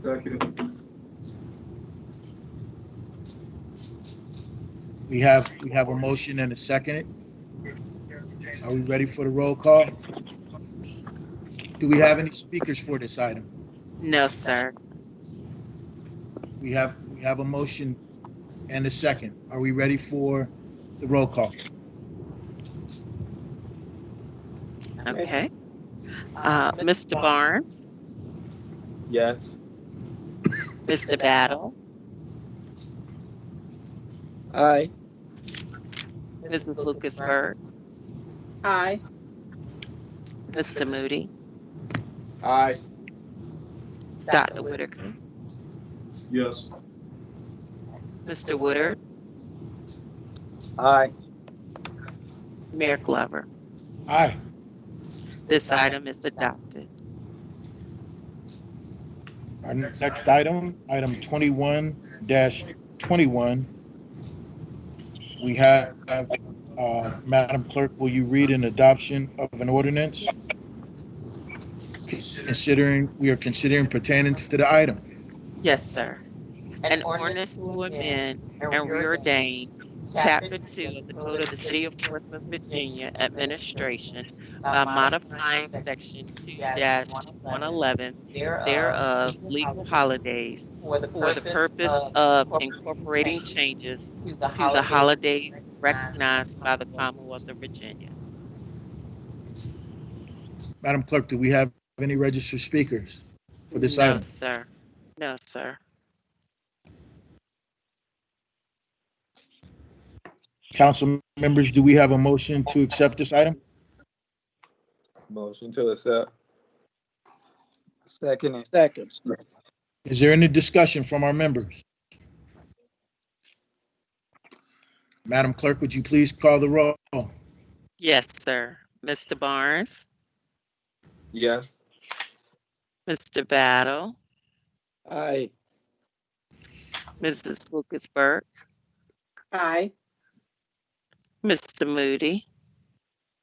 Clerk. Second. We have a motion and a second. Are we ready for the roll call? Do we have any speakers for this item? No, sir. We have a motion and a second. Are we ready for the roll call? Okay. Mr. Barnes, Yes. Mr. Battle, Aye. Mrs. Lucas-Burt, Aye. Mr. Moody, Aye. Dr. Whitaker, Yes. Mr. Woodard, Aye. Mayor Glover. Aye. This item is adopted. Our next item 21-21. We have, Madam Clerk, will you read an adoption of an ordinance we are considering pertaining to the item? Yes, sir. An ordinance to amend and reordain Chapter 2 of the Code of the City of Portsmouth, Virginia, Administration by modifying Section 2-111 thereof, legal holidays, for the purpose of incorporating changes to the holidays recognized by the Commonwealth of Virginia. Madam Clerk, do we have any registered speakers? for this No, item? sir. No, sir. Council members, do we have a motion to accept this item? Motion to accept. Second it. Second. Is there any discussion from our members? Madam Clerk, would you please call the roll? Yes, sir. Mr. Barnes, Yes. Mr. Battle, Aye. Mrs. Lucas Burke, Aye. Mr. Moody,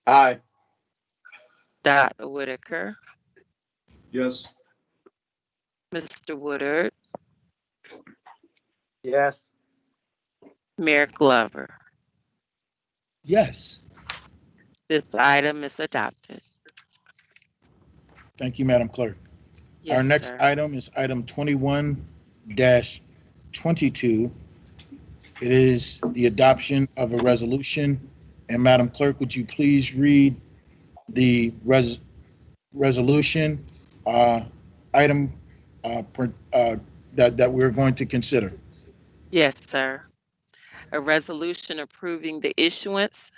Aye. Dr. Whitaker, Yes. Mr. Woodard, Yes. Mayor Glover. Yes. This item is adopted. Thank you, Madam Clerk. Yes, Our next sir. item is item 21-22. It is the adoption of a resolution. And Madam Clerk, would you please read the resolution item that we're going to consider? Yes, sir. A resolution approving the issuance,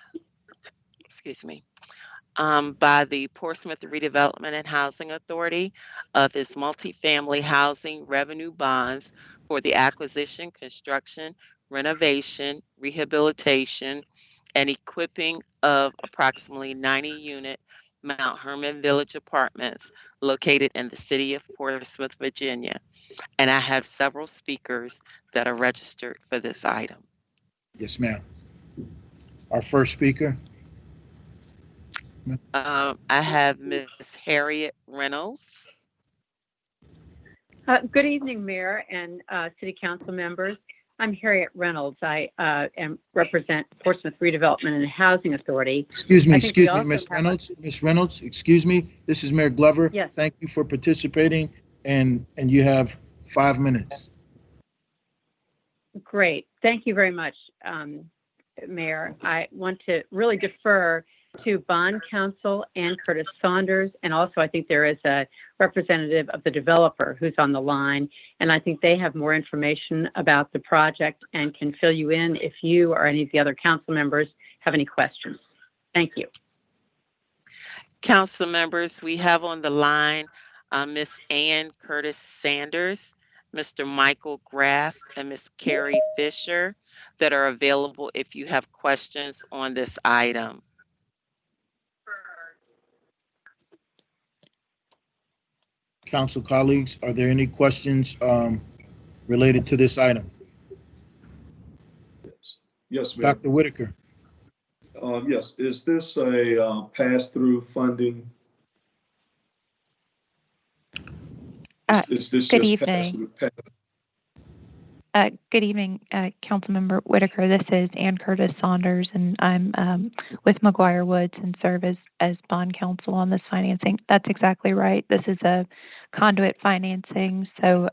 by the Portsmouth Redevelopment and Housing Authority of its multifamily housing revenue bonds for the acquisition, construction, renovation, rehabilitation, and equipping of approximately 90-unit Mount Hermon Village apartments located in the city of Portsmouth, Virginia. And I have several speakers that are registered for this item. Yes, ma'am. Our first speaker. I have Miss Harriet Reynolds. Good evening, Mayor and City Council members. I'm Harriet Reynolds. I represent Portsmouth Redevelopment and Housing Authority. Excuse me, Miss Reynolds. Miss Reynolds, excuse me. This is Mayor Glover. Yes. Thank you for participating, and you have 5 minutes. Great. Thank you very much, Mayor. I want to really defer to Bond Counsel and Curtis Saunders, and also I think there is a representative of the developer who's on the line, and I think they have more information about the project and can fill you in if you or any of the other council members have any questions. Thank you. Council members, we have on the line Miss Ann Curtis Sanders, Mr. Michael Graff, and Miss Carrie Fisher that are available if you have questions on this item. Council colleagues, are there any questions related to this item? Yes. Yes, ma'am. Dr. Whitaker. Yes. Is this a pass-through funding? Is this Good just evening. pass-through? Good evening, Councilmember Whitaker. This is Ann Curtis Saunders, and I'm with McGuire Woods and serve as bond counsel on this financing. That's exactly right. This is a conduit financing, so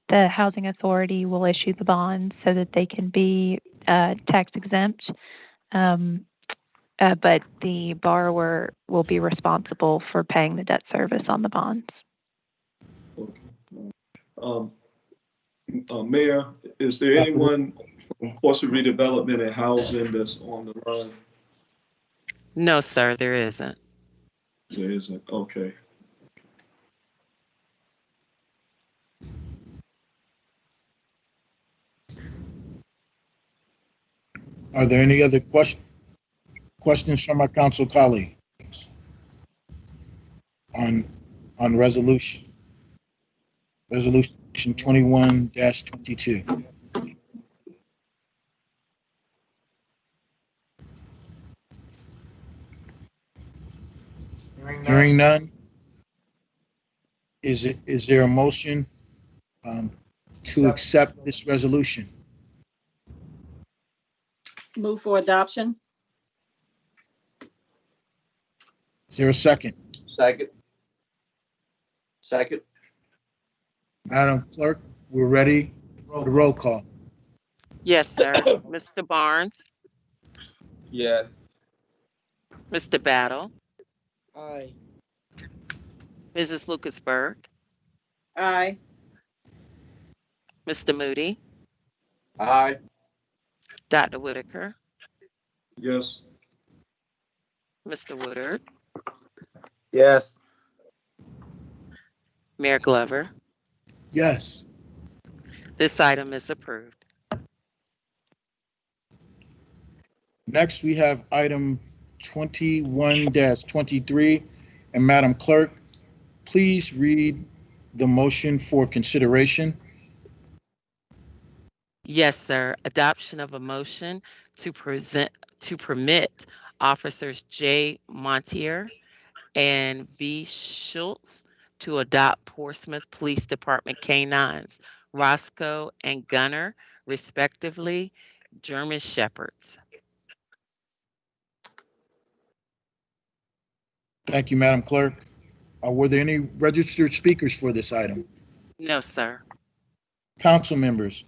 the Housing Authority will issue the bonds so that they can be tax exempt, but the borrower will be responsible for paying the debt service on the bonds. Okay. Mayor, is there anyone from Portsmouth Redevelopment and Housing that's on the line? No, sir, there isn't. There isn't. Okay. Are there any other questions from our council colleagues on resolution 21-22? Hearing none, is there a motion to accept this resolution? Move for adoption. Is there a second? Second. Madam Clerk, we're ready for the roll call. Yes, sir. Mr. Barnes, Yes. Mr. Battle, Aye. Mrs. Lucas Burke, Aye. Mr. Moody, Aye. Dr. Whitaker, Yes. Mr. Woodard, Yes. Mayor Glover. Yes. This item is approved. Next, we have item 21-23. And Madam Clerk, please read the motion for consideration. Yes, sir. Adoption of a motion to permit officers J. Montier and V. Schultz to adopt Portsmouth Police Department canines, Roscoe and Gunner, respectively, German Shepherds. Thank you, Madam Clerk. Were there any registered speakers for this item? No, sir. Council members,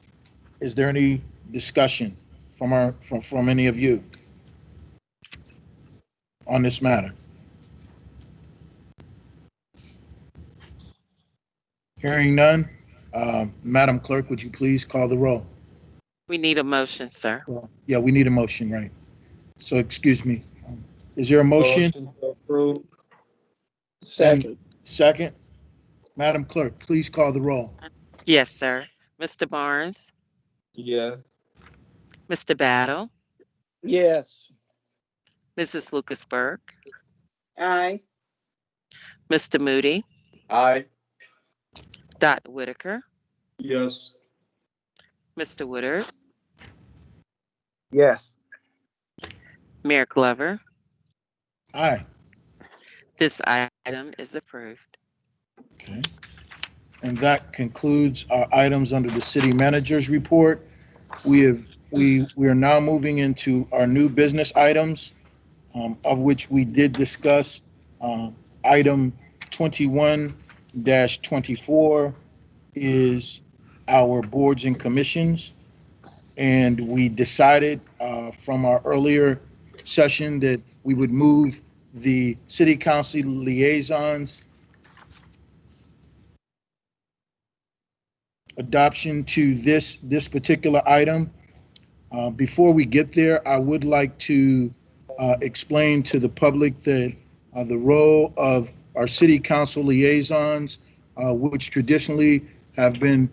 is there any discussion from any of you on this matter? Hearing none, Madam Clerk, would you please call the roll? We need a motion, sir. Yeah, we need a motion, right? So, excuse me. Is there a motion? Motion to approve. Second. Second. Madam Clerk, please call the roll. Yes, sir. Mr. Barnes, Yes. Mr. Battle, Yes. Mrs. Lucasberg, Aye. Mr. Moody, Aye. Dr. Whitaker, Yes. Mr. Woodard, Yes. Mayor Glover. Aye. This item is approved. Okay. And that concludes our items under the city manager's report. We are now moving into our new business items, of which we did discuss. Item 21-24 is our boards and commissions. And we decided from our earlier session that we would move the city council liaisons adoption to this particular item. Before we get there, I would like to explain to the public that the role of our city council liaisons, which traditionally have been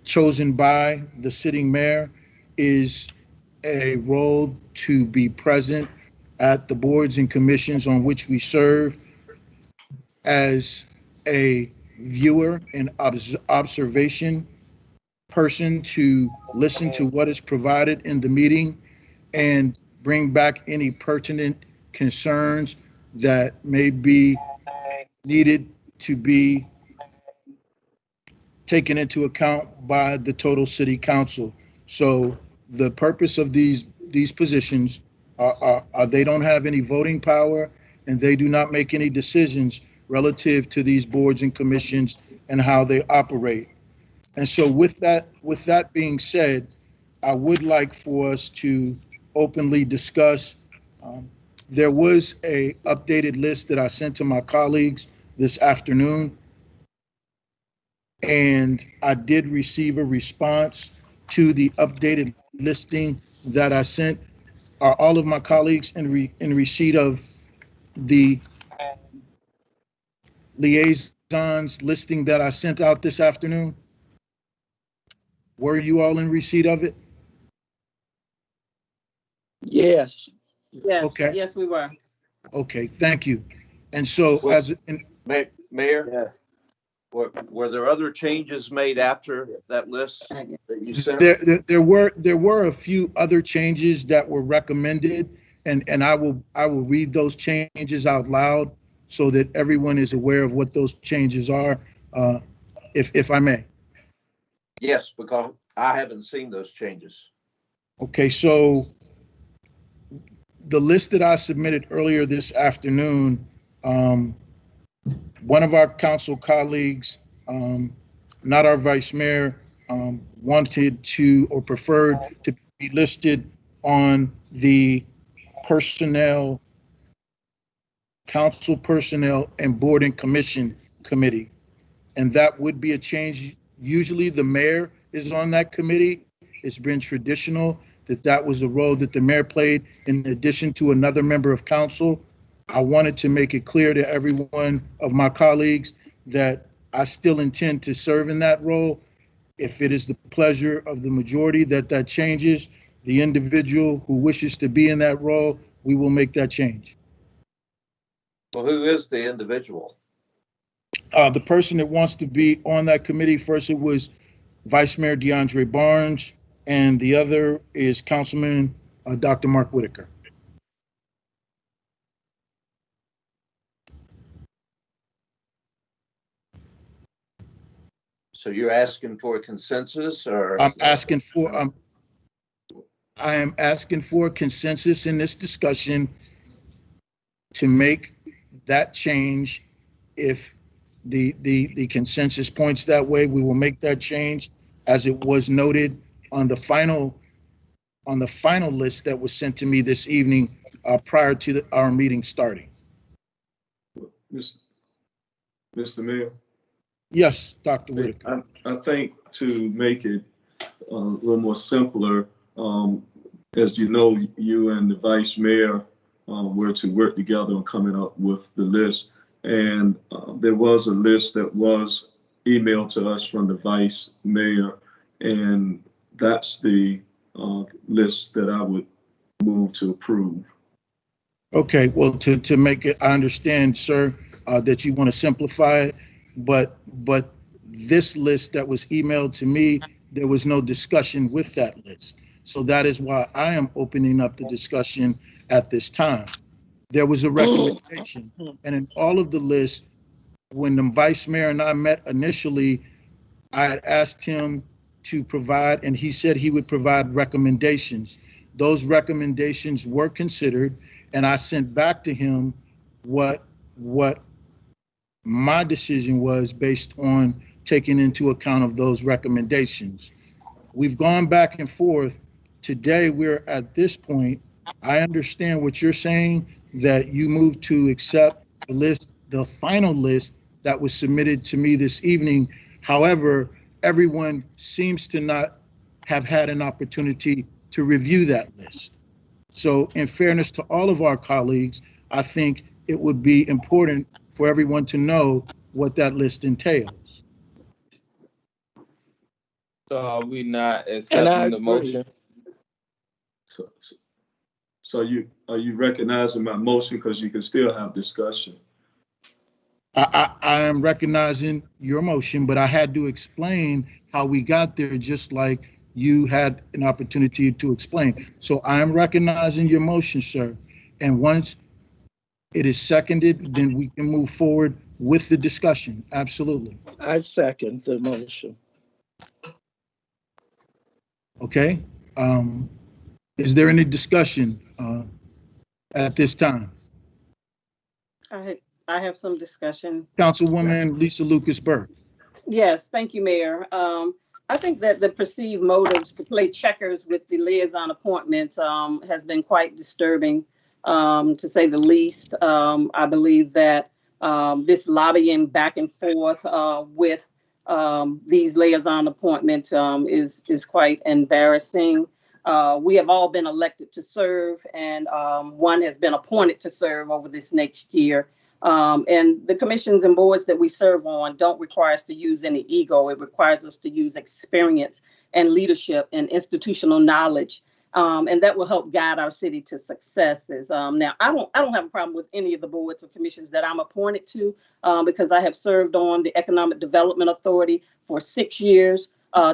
chosen by the sitting mayor, is a role to be present at the boards and commissions on which we serve as a viewer and observation person to listen to what is provided in the meeting and bring back any pertinent concerns that may be needed to be taken into account by the total city council. So the purpose of these positions are they don't have any voting power and they do not make any decisions relative to these boards and commissions and how they operate. And so with that being said, I would like for us to openly discuss. There was a updated list that I sent to my colleagues this afternoon, and I did receive a response to the updated listing that I sent. Are all of my colleagues in receipt of the liaisons listing that I sent out this afternoon? Were you all in receipt of it? Yes. Yes. Okay. Yes, we were. Okay, thank you. And so Well, as Mayor, Yes. were there other changes made after that list that you sent? there were a few other changes that were recommended, and I will read those changes out loud so that everyone is aware of what those changes are, if I may. Yes, because I haven't seen those changes. Okay, so the list that I submitted earlier this afternoon, one of our council colleagues, not our vice mayor, wanted to or preferred to be listed on the personnel, council personnel and board and commission committee. And that would be a change. Usually the mayor is on that committee. It's been traditional that that was a role that the mayor played in addition to another member of council. I wanted to make it clear to every one of my colleagues that I still intend to serve in that role. If it is the pleasure of the majority that that changes, the individual who wishes to be in that role, we will make that change. Well, who is the individual? The person that wants to be on that committee, first it was Vice Mayor DeAndre Barnes, and the other is Councilman Dr. Mark Whitaker. So you're asking for a consensus, or? I am asking for a consensus in this discussion to make that change. If the consensus points that way, we will make that change as it was noted on the final list that was sent to me this evening prior to our meeting starting. Mr. Mayor? Yes, Dr. Whitaker. I think to make it a little more simpler, as you know, you and the vice mayor were to work together on coming up with the list. And there was a list that was emailed to us from the vice mayor, and that's the list that I would move to approve. Okay, well, to make it, I understand, sir, that you want to simplify it, but this list that was emailed to me, there was no discussion with that list. So that is why I am opening up the discussion at this time. There was a recommendation, and in all of the lists, when the vice mayor and I met initially, I had asked him to provide, and he said he would provide recommendations. Those recommendations were considered, and I sent back to him what my decision was based on taking into account of those recommendations. We've gone back and forth. Today, we're at this point. I understand what you're saying, that you moved to accept the list, the final list that was submitted to me this evening. However, everyone seems to not have had an opportunity to review that list. So in fairness to all of our colleagues, I think it would be important for everyone to know what that list entails. So are we not And I accepting the agree. motion? So are you recognizing my motion, because you can still have discussion? I am recognizing your motion, but I had to explain how we got there, just like you had an opportunity to explain. So I am recognizing your motion, sir. And once it is seconded, then we can move forward with the discussion. Absolutely. I second the motion. Okay. Is there any discussion at this time? I have some discussion. Councilwoman Lisa Lucas Burke. Yes, thank you, Mayor. I think that the perceived motives to play checkers with the liaison appointments has been quite disturbing, to say the least. I believe that this lobbying back and forth with these liaison appointments is quite embarrassing. We have all been elected to serve, and one has been appointed to serve over this next year. And the commissions and boards that we serve on don't require us to use any ego. It requires us to use experience and leadership and institutional knowledge. And that will help guide our city to successes. Now, I don't have a problem with any of the boards or commissions that I'm appointed to, because I have served on the Economic Development Authority for 6 years,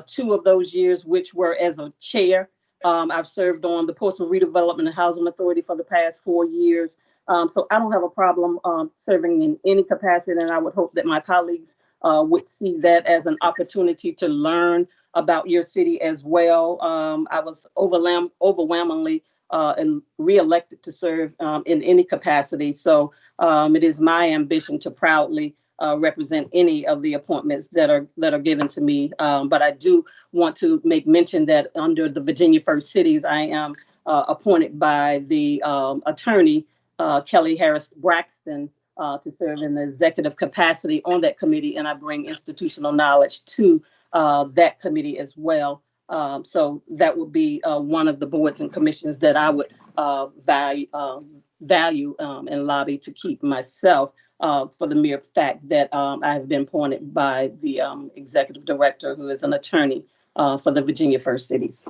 2 of those years, which were as a chair. I've served on the Portsmouth Redevelopment and Housing Authority for the past 4 years. So I don't have a problem serving in any capacity, and I would hope that my colleagues would see that as an opportunity to learn about your city as well. I was overwhelmingly and re-elected to serve in any capacity. So it is my ambition to proudly represent any of the appointments that are given to me. But I do want to make mention that under the Virginia First Cities, I am appointed by the attorney Kelly Harris Braxton, to serve in the executive capacity on that committee, and I bring institutional knowledge to that committee as well. So that would be one of the boards and commissions that I would value and lobby to keep myself, for the mere fact that I have been appointed by the executive director, who is an attorney for the Virginia First Cities.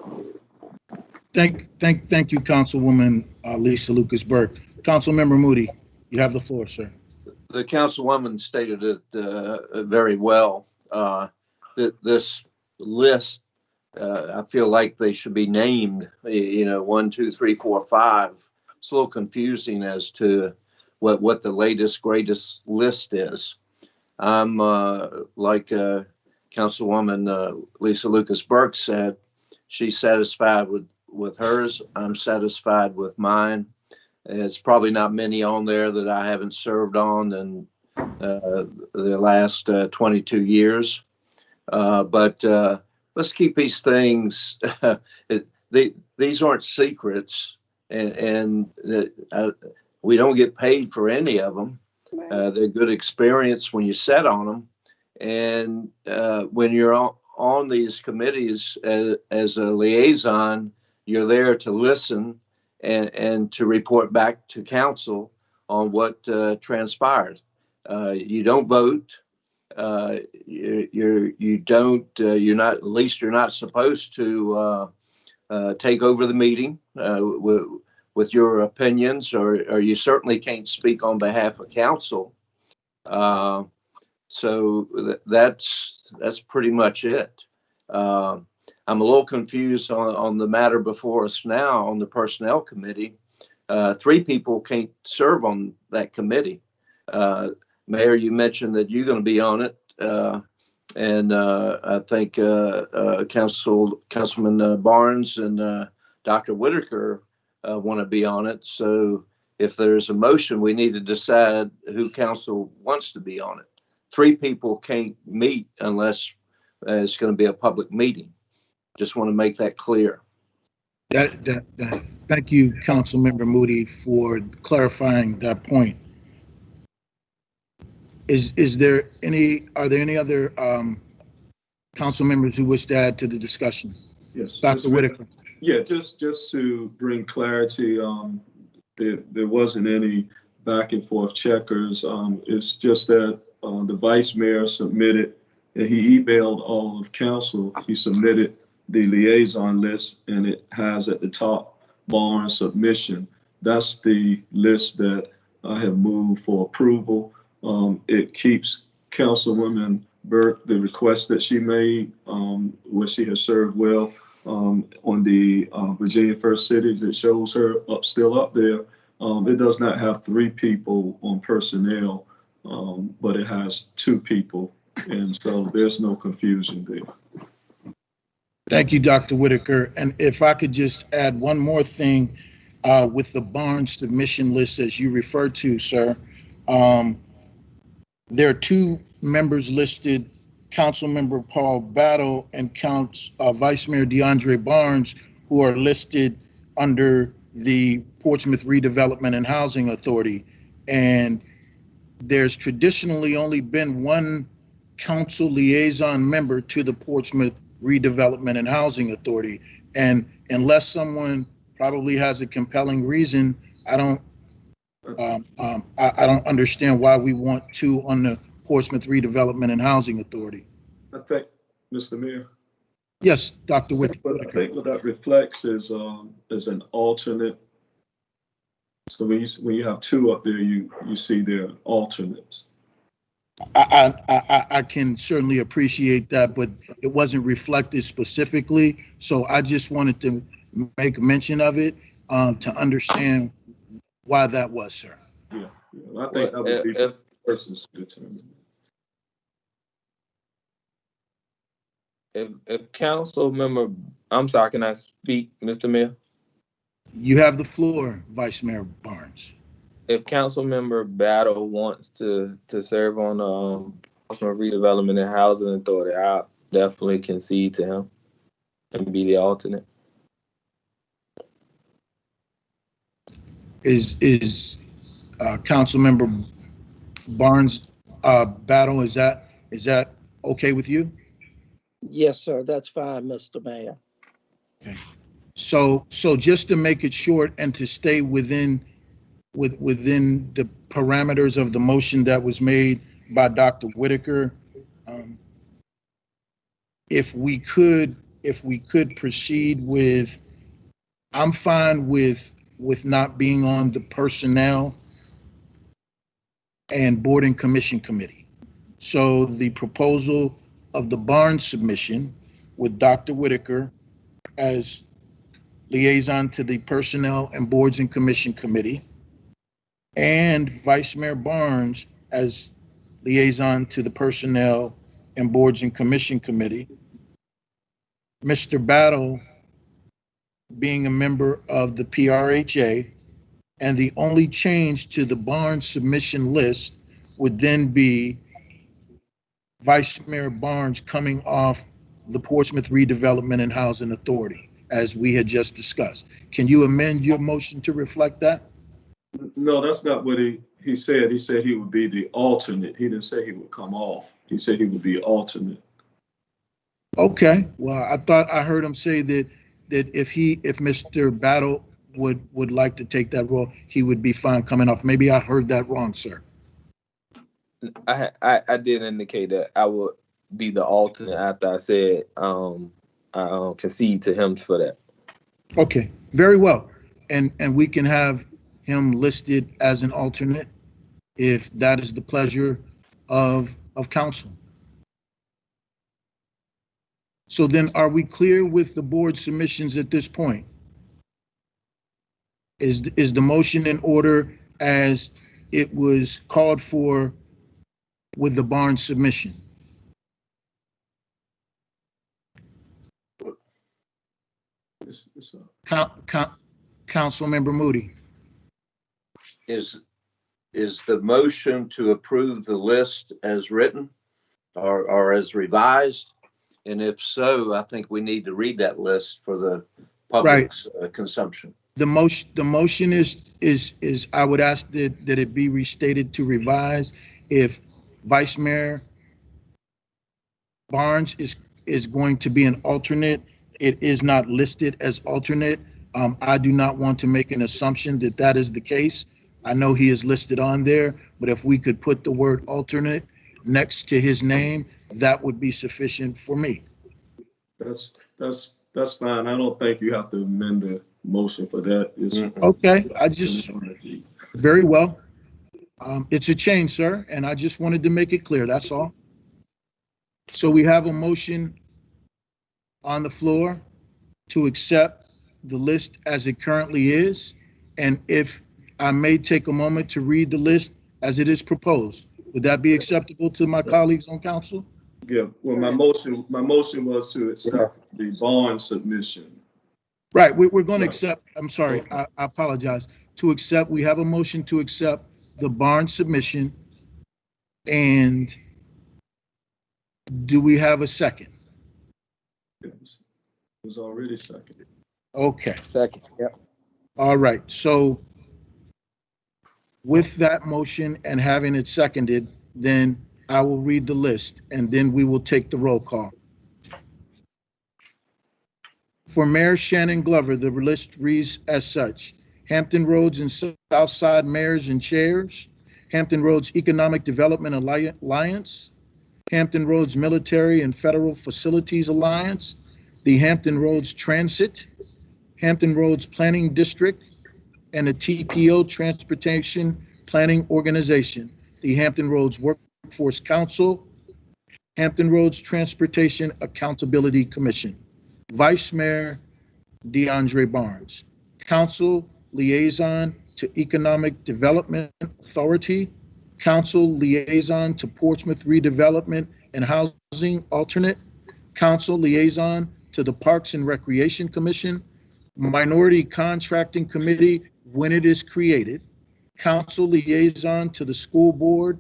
Thank you, Councilwoman Lisa Lucas Burke. Councilmember Moody, you have the floor, sir. The councilwoman stated it very well. This list, I feel like they should be named, 1, 2, 3, 4, 5. It's a little confusing as to what the latest, greatest list is. I'm like Councilwoman Lisa Lucas Burke said, she's satisfied with hers. I'm satisfied with mine. It's probably not many on there that I haven't served on in the last 22 years. But let's keep these things, these aren't secrets, and we don't get paid for any of them. They're good experience when you sit on them. And when you're on these committees as a liaison, you're there to listen and to report back to council on what transpired. You don't vote. You're not, at least you're not supposed to take over the meeting with your opinions, or you certainly can't speak on behalf of council. So that's pretty much it. I'm a little confused on the matter before us now on the personnel committee. 3 people can't serve on that committee. Mayor, you mentioned that you're going to be on it, and I think Councilman Barnes and Dr. Whitaker want to be on it. So if there's a motion, we need to decide who council wants to be on it. 3 people can't meet unless it's going to be a public meeting. Just want to make that clear. Thank you, Councilmember Moody, for clarifying that point. Are there any other council members who wish to add to the discussion? Yes, Dr. Whitaker. Yeah, just to bring clarity, there wasn't any back and forth checkers. It's just that the vice mayor submitted, and he emailed all of council. He submitted the liaison list, and it has at the top Barnes submission. That's the list that I have moved for approval. It keeps Councilwoman Burke, the request that she made, where she has served well on the Virginia First Cities. It shows her still up there. It does not have 3 people on personnel, but it has 2 people. And so there's no confusion there. Thank you, Dr. Whitaker. And if I could just add one more thing with the Barnes submission list, as you referred to, sir. There are 2 members listed, Councilmember Paul Battle and Vice Mayor DeAndre Barnes, who are listed under the Portsmouth Redevelopment and Housing Authority. And there's traditionally only been 1 council liaison member to the Portsmouth Redevelopment and Housing Authority. And unless someone probably has a compelling reason, I don't understand why we want 2 on the Portsmouth Redevelopment and Housing Authority. I think, Mr. Mayor. Yes, Dr. Whitaker. I think what that reflects is an alternate. So when you have 2 up there, you see they're alternates. I can certainly appreciate that, but it wasn't reflected specifically. So I just wanted to make mention of it to understand why that was, sir. Yeah, I think that would be the person's determined. If council member, I'm sorry, can I speak, Mr. Mayor? You have the floor, Vice Mayor Barnes. If council member Battle wants to serve on Portsmouth Redevelopment and Housing Authority, I definitely concede to him and be the alternate. Is Councilmember Barnes, Battle, is that okay with you? Yes, sir. That's fine, Mr. Mayor. Okay. So just to make it short and to stay within the parameters of the motion that was made by Dr. Whitaker, if we could proceed with, I'm fine with not being on the Personnel and Board and Commission Committee. So the proposal of the Barnes submission with Dr. Whitaker as liaison to the Personnel and Boards and Commission Committee, and Vice Mayor Barnes as liaison to the Personnel and Boards and Commission Committee. Mr. Battle being a member of the PRHA, and the only change to the Barnes submission list would then be Vice Mayor Barnes coming off the Portsmouth Redevelopment and Housing Authority, as we had just discussed. Can you amend your motion to reflect that? No, that's not what he said. He said he would be the alternate. He didn't say he would come off. He said he would be alternate. Okay, well, I thought I heard him say that if Mr. Battle would like to take that role, he would be fine coming off. Maybe I heard that wrong, sir. I did indicate that I would be the alternate after I said I concede to him for that. Okay, very well. And we can have him listed as an alternate if that is the pleasure of council. So then, are we clear with the board submissions at this point? Is the motion in order as it was called for with the Barnes submission? Councilmember Moody. Is the motion to approve the list as written or as revised? And if so, I think we need to read that list for the public's consumption. The motion is I would ask that it be restated to revise. If Vice Mayor Barnes is going to be an alternate, it is not listed as alternate. I do not want to make an assumption that that is the case. I know he is listed on there, but if we could put the word alternate next to his name, that would be sufficient for me. That's fine. I don't think you have to amend the motion for that. Okay, very well. It's a change, sir, and I just wanted to make it clear, that's all. So we have a motion on the floor to accept the list as it currently is, and if I may take a moment to read the list as it is proposed. Would that be acceptable to my colleagues on council? Yeah, well, my motion was to accept the Barnes submission. Right, we're going to accept, I'm sorry, I apologize. To accept, we have a motion to accept the Barnes submission. And do we have a second? It was already seconded. Okay. Second, yep. All right, so with that motion and having it seconded, then I will read the list and then we will take the roll call. For Mayor Shannon Glover, the list reads as such: Hampton Roads and Southside Mayors and Chairs, Hampton Roads Economic Development Alliance, Hampton Roads Military and Federal Facilities Alliance, the Hampton Roads Transit, Hampton Roads Planning District, and the TPO Transportation Planning Organization, the Hampton Roads Workforce Council, Hampton Roads Transportation Accountability Commission. Vice Mayor DeAndre Barnes. Council Liaison to Economic Development Authority, Council Liaison to Portsmouth Redevelopment and Housing Alternate, Council Liaison to the Parks and Recreation Commission, Minority Contracting Committee when it is created, Council Liaison to the School Board,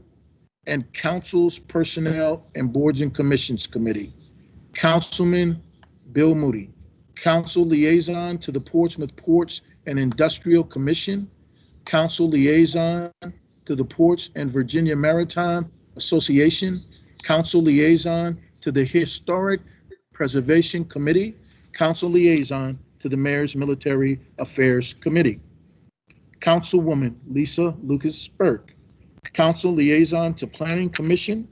and Council's Personnel and Boards and Commissions Committee. Councilman Bill Moody. Council Liaison to the Portsmouth Ports and Industrial Commission, Council Liaison to the Ports and Virginia Maritime Association, council liaison to the Historic Preservation Committee, council liaison to the Mayor's Military Affairs Committee. Councilwoman Lisa Lucas Burke, council liaison to Planning Commission,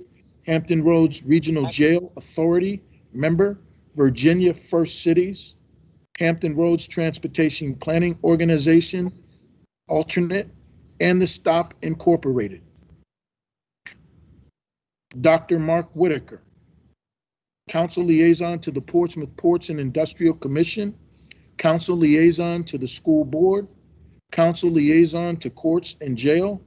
Hampton Roads Regional Jail Authority member, Virginia First Cities, Hampton Roads Transportation Planning Organization alternate, and the Stop Incorporated. Dr. Mark Whitaker, council liaison to the Portsmouth Ports and Industrial Commission, council liaison to the school board, council liaison to courts and jail,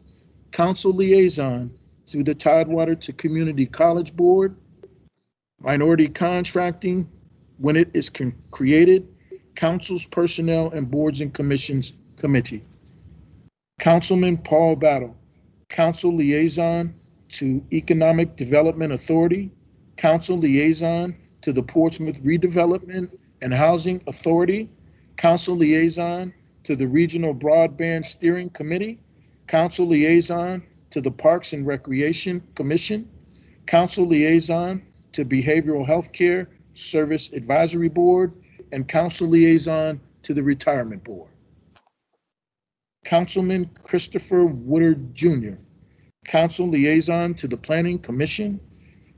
council liaison to the Tidewater to Community College Board, minority contracting when it is created, council's personnel and boards and commissions committee. Councilman Paul Battle, council liaison to Economic Development Authority, council liaison to the Portsmouth Redevelopment and Housing Authority, council liaison to the Regional Broadband Steering Committee, council liaison to the Parks and Recreation Commission, council liaison to Behavioral Health Care Service Advisory Board, and council liaison to the Retirement Board. Councilman Christopher Woodard Jr., council liaison to the Planning Commission,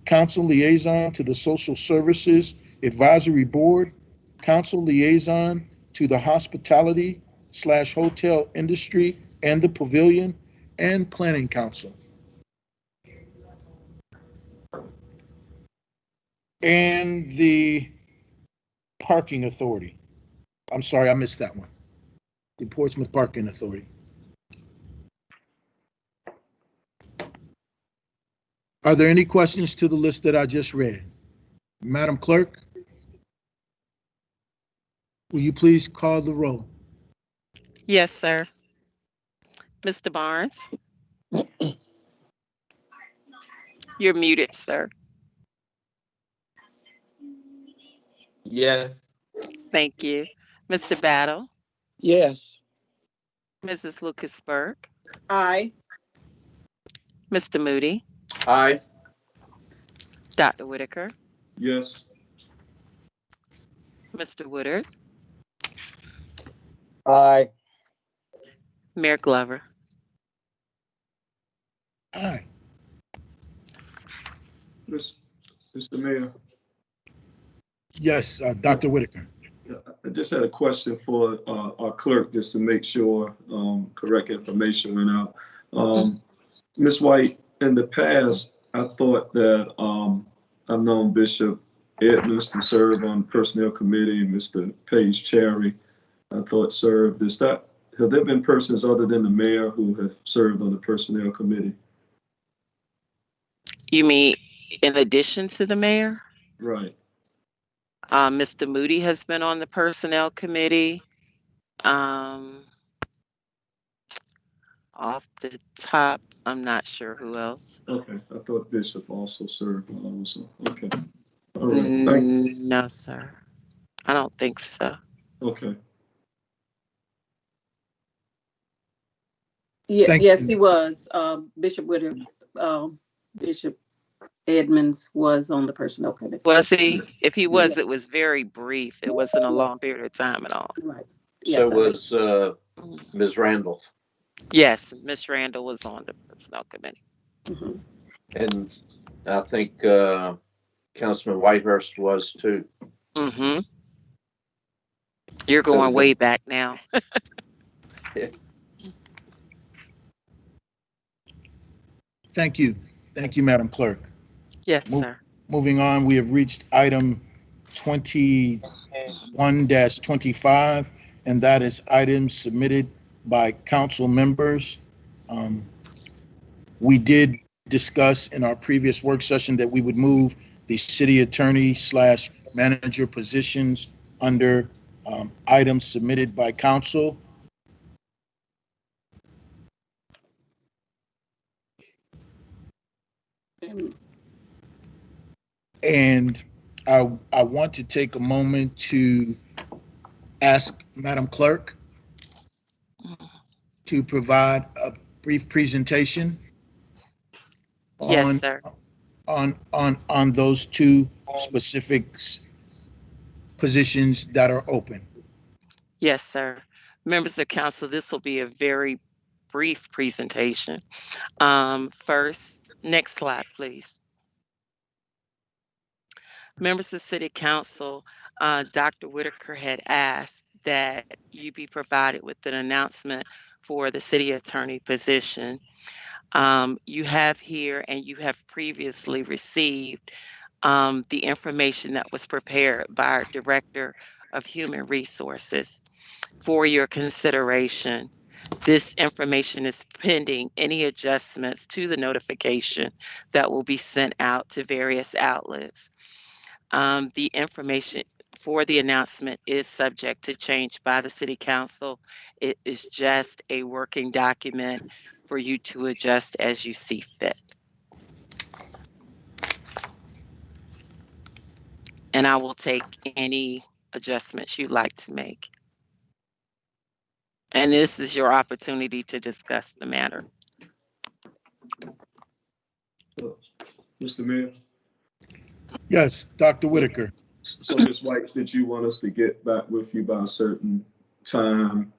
council liaison to the Social Services Advisory Board, council liaison to the Hospitality/Hotel Industry and the Pavilion, and Planning Council. And the Parking Authority. I'm sorry, I missed that one. The Portsmouth Parking Authority. Are there any questions to the list that I just read? Madam Clerk, will you please call the roll? Yes, sir. Mr. Barnes? You're muted, sir. Yes. Thank you. Mr. Battle? Yes. Mrs. Lucas Burke? Aye. Mr. Moody? Aye. Dr. Whitaker? Yes. Mr. Woodard? Aye. Mayor Glover? Aye. Mr. Mayor, Yes, Dr. Whitaker. I just had a question for our clerk, just to make sure correct information went out. Ms. White, in the past, I thought that I've known Bishop Edmonds to serve on the Personnel Committee, and Mr. Page Cherry, I thought served. Have there been persons other than the mayor who have served on the Personnel Committee? You mean in addition to the mayor? Right. Mr. Moody has been on the Personnel Committee. Off the top, I'm not sure who else. Okay, I thought Bishop also served also. Okay. All right. Thank you. No, sir. I don't think so. Okay. Yeah, Thank yes, you. he was. Bishop Woodard, Bishop Edmonds was on the personnel committee. Was he? If he was, Yeah. it was very brief. It wasn't a long period of time at all. Right. So Yes, was Ms. Randall. Yes, Miss Randall was on the Personnel Committee. Mhm. And I think Councilman Whitehurst was too. Mm-hmm. You're going way back now. Thank you. Thank you, Madam Clerk. Yes, sir. Moving on, we have reached item 21-25, and that is items submitted by council members. We did discuss in our previous work session that we would move the city attorney/manager positions under items submitted by council. And I want to take a moment to ask Madam Clerk to provide a brief presentation Yes, on sir. on those two specific positions that are open. Yes, sir. Members of council, this will be a very brief presentation. First, next slide, please. Members of City Council, Dr. Whitaker had asked that you be provided with an announcement for the city attorney position. You have here and you have previously received the information that was prepared by our Director of Human Resources for your consideration. This information is pending any adjustments to the notification that will be sent out to various outlets. The information for the announcement is subject to change by the City Council. It is just a working document for you to adjust as you see fit. And I will take any adjustments you'd like to make. And this is your opportunity to discuss the matter. Mr. Mayor? Yes, Dr. Whitaker. So, Ms. White, did you want us to get back with you by a certain time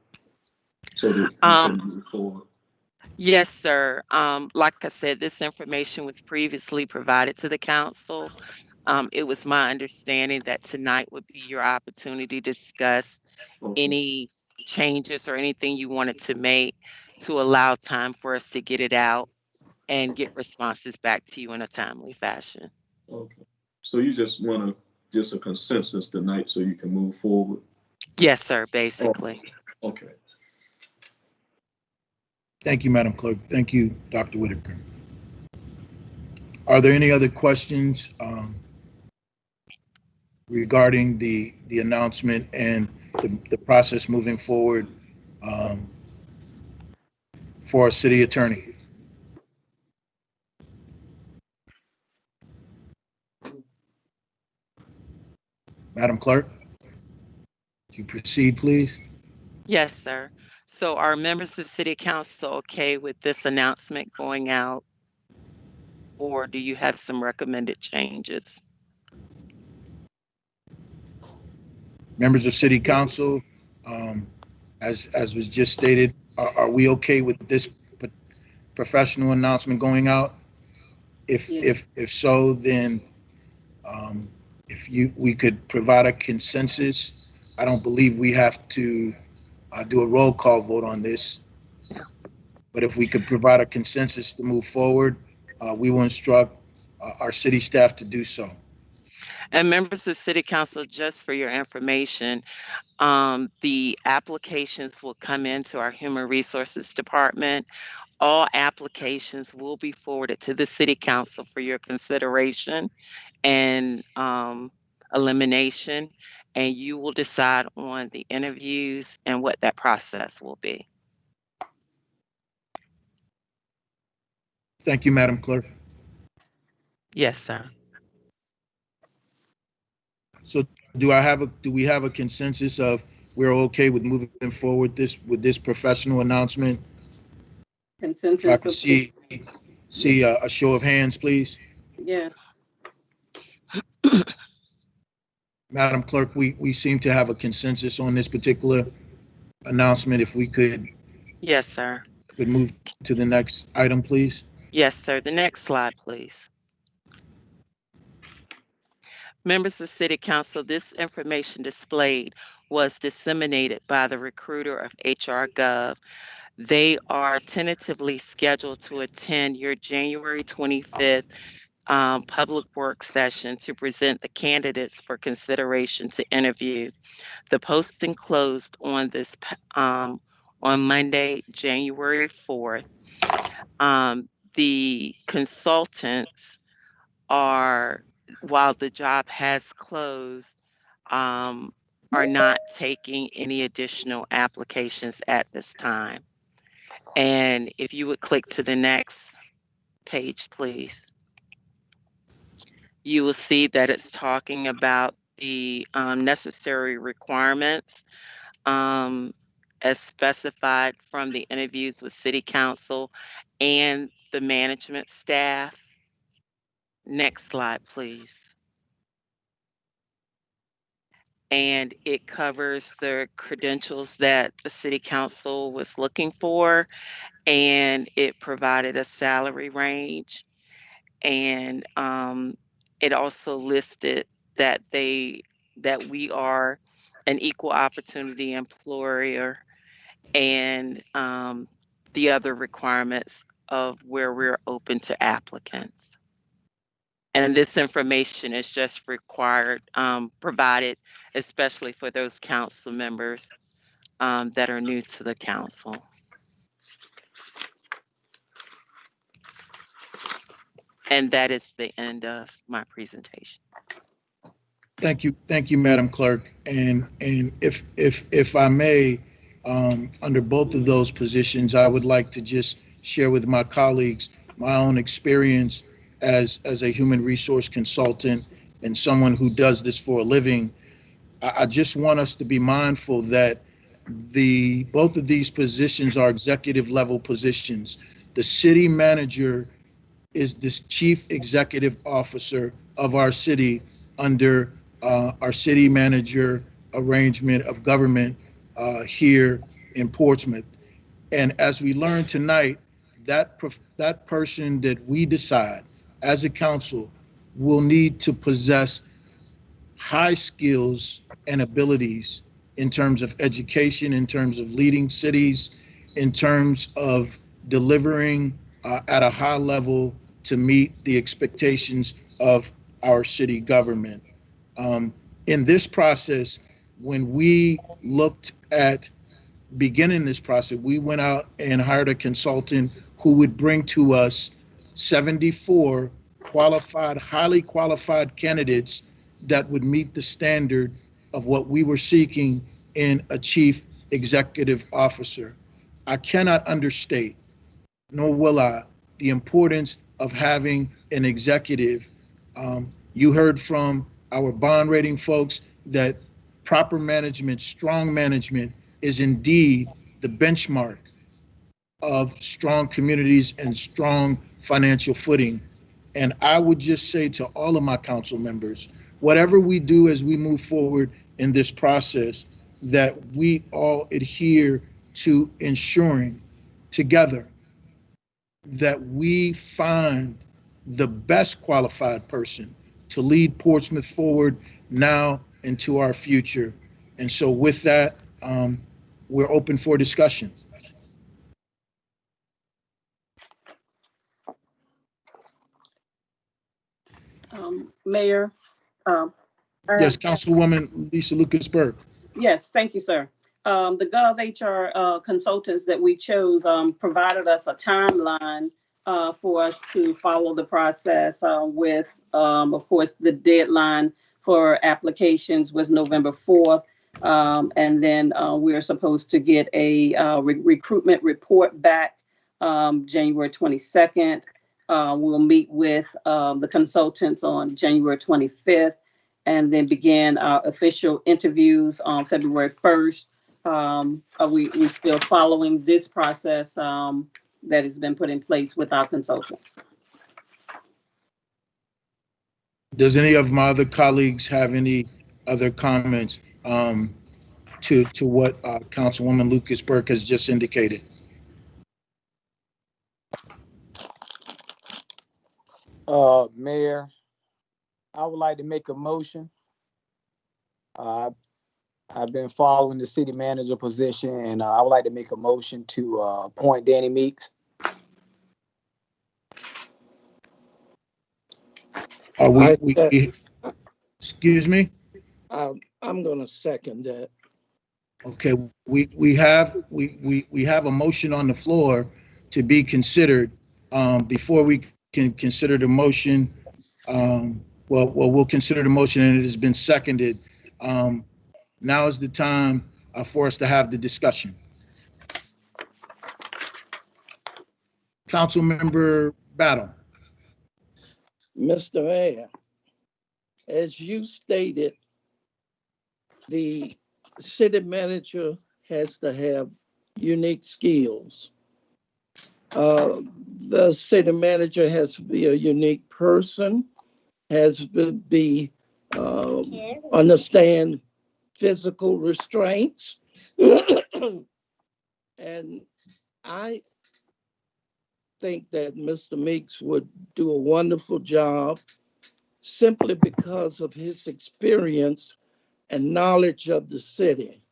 so that we can move forward? Yes, sir. Like I said, this information was previously provided to the council. It was my understanding that tonight would be your opportunity to discuss any changes or anything you wanted to make to allow time for us to get it out and get responses back to you in a timely fashion. Okay. So you just want just a consensus tonight so you can move forward? Yes, sir, basically. Okay. Thank you, Madam Clerk. Thank you, Dr. Whitaker. Are there any other questions regarding the announcement and the process moving forward for our city attorney? Madam Clerk, would you proceed, please? Yes, sir. So are members of City Council okay with this announcement going out? Or do you have some recommended changes? Members of City Council, as was just stated, are we okay with this professional announcement going out? If so, then if we could provide a consensus. I don't believe we have to do a roll call vote on this, but if we could provide a consensus to move forward, we will instruct our city staff to do so. And members of City Council, just for your information, the applications will come into our Human Resources Department. All applications will be forwarded to the City Council for your consideration and elimination, and you will decide on the interviews and what that process will be. Thank you, Madam Clerk. Yes, sir. So do we have a consensus of we're okay with moving forward with this professional announcement? Consensus. If I could see a show of hands, please. Yes. Madam Clerk, we seem to have a consensus on this particular announcement. If we could. Yes, sir. Could move to the next item, please. Yes, sir. The next slide, please. Members of City Council, this information displayed was disseminated by the recruiter of HR Gov. They are tentatively scheduled to attend your January 25th public work session to present the candidates for consideration to interview. The posting closed on on Monday, January 4th. The consultants are, while the job has closed, are not taking any additional applications at this time. And if you would click to the next page, please, you will see that it's talking about the necessary requirements. as specified from the interviews with City Council and the management staff. Next slide, please. And it covers the credentials that the City Council was looking for, and it provided a salary range, and it also listed that we are an equal opportunity employer, and the other requirements of where we're open to applicants. And this information is just provided, especially for those council members that are new to the council. And that is the end of my presentation. Thank you, Madam Clerk. And if I may, under both of those positions, I would like to just share with my colleagues my own experience as a human resource consultant and someone who does this for a living. I just want us to be mindful that both of these positions are executive level positions. The city manager is this chief executive officer of our city under our city manager arrangement of government here in Portsmouth. And as we learned tonight, that person that we decide as a council will need to possess high skills and abilities in terms of education, in terms of leading cities, in terms of delivering at a high level to meet the expectations of our city government. In this process, when we looked at beginning this process, we went out and hired a consultant who would bring to us 74 highly qualified candidates that would meet the standard of what we were seeking in a chief executive officer. I cannot understate, nor will I, the importance of having an executive. You heard from our bond rating folks that proper management, strong management is indeed the benchmark of strong communities and strong financial footing. And I would just say to all of my council members, whatever we do as we move forward in this process, that we all adhere to ensuring together that we find the best qualified person to lead Portsmouth forward now into our future. And so with that, we're open for discussion. Mayor. Yes, Councilwoman Lisa Lucas-Burke. Yes, thank you, sir. The GovHR consultants that we chose provided us a timeline for us to follow the process with, of course, the deadline for applications was November 4th. And then we're supposed to get a recruitment report back January 22nd. We'll meet with the consultants on January 25th. And then begin our official interviews on February 1st. We still following this process that has been put in place with our consultants. Does any of my other colleagues have any other comments to what Councilwoman Lucas-Burke has just indicated? Mayor, I would like to make a motion. I've been following the city manager position, and I would like to make a motion to appoint Danny Meeks. Excuse me? I'm going to second that. Okay, we have a motion on the floor to be considered. Before we can consider the motion, we'll consider the motion, and it has been seconded. Now is the time for us to have the discussion. Councilmember Battle. Mr. Mayor, as you stated, the city manager has to have unique skills. The city manager has to be a unique person, has to be understand physical restraints. And I think that Mr. Meeks would do a wonderful job simply because of his experience and knowledge of the city.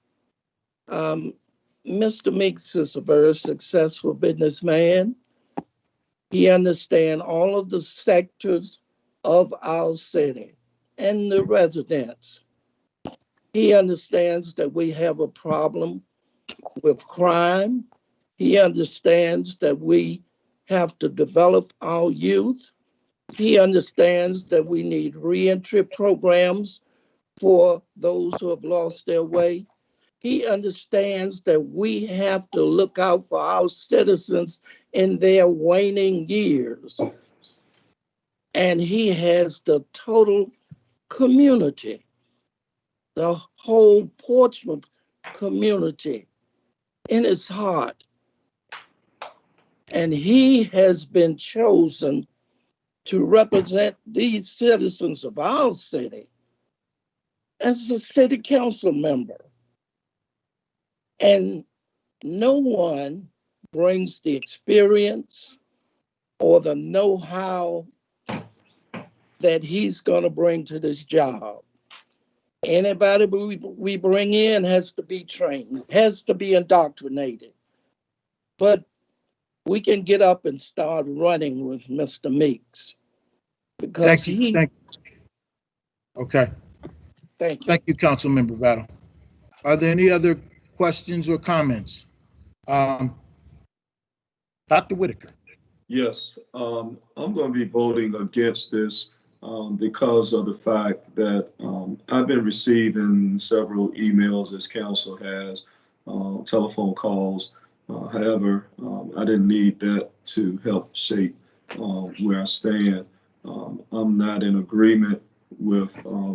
Mr. Meeks is a very successful businessman. He understands all of the sectors of our city and the residents. He understands that we have a problem with crime. He understands that we have to develop our youth. He understands that we need reentry programs for those who have lost their way. He understands that we have to look out for our citizens in their waning years. And he has the total community, the whole Portsmouth community in his heart. And he has been chosen to represent these citizens of our city as a city council member. And no one brings the experience or the know-how that he's going to bring to this job. Anybody we bring in has to be trained, has to be indoctrinated. But we can get up and start running with Mr. Meeks. Because Thank you. Okay. Thank you. Thank you, Councilmember Battle. Are there any other questions or comments? Dr. Whitaker. Yes, I'm going to be voting against this because of the fact that I've been receiving several emails, as council has, telephone calls. However, I didn't need that to help shape where I stand. I'm not in agreement with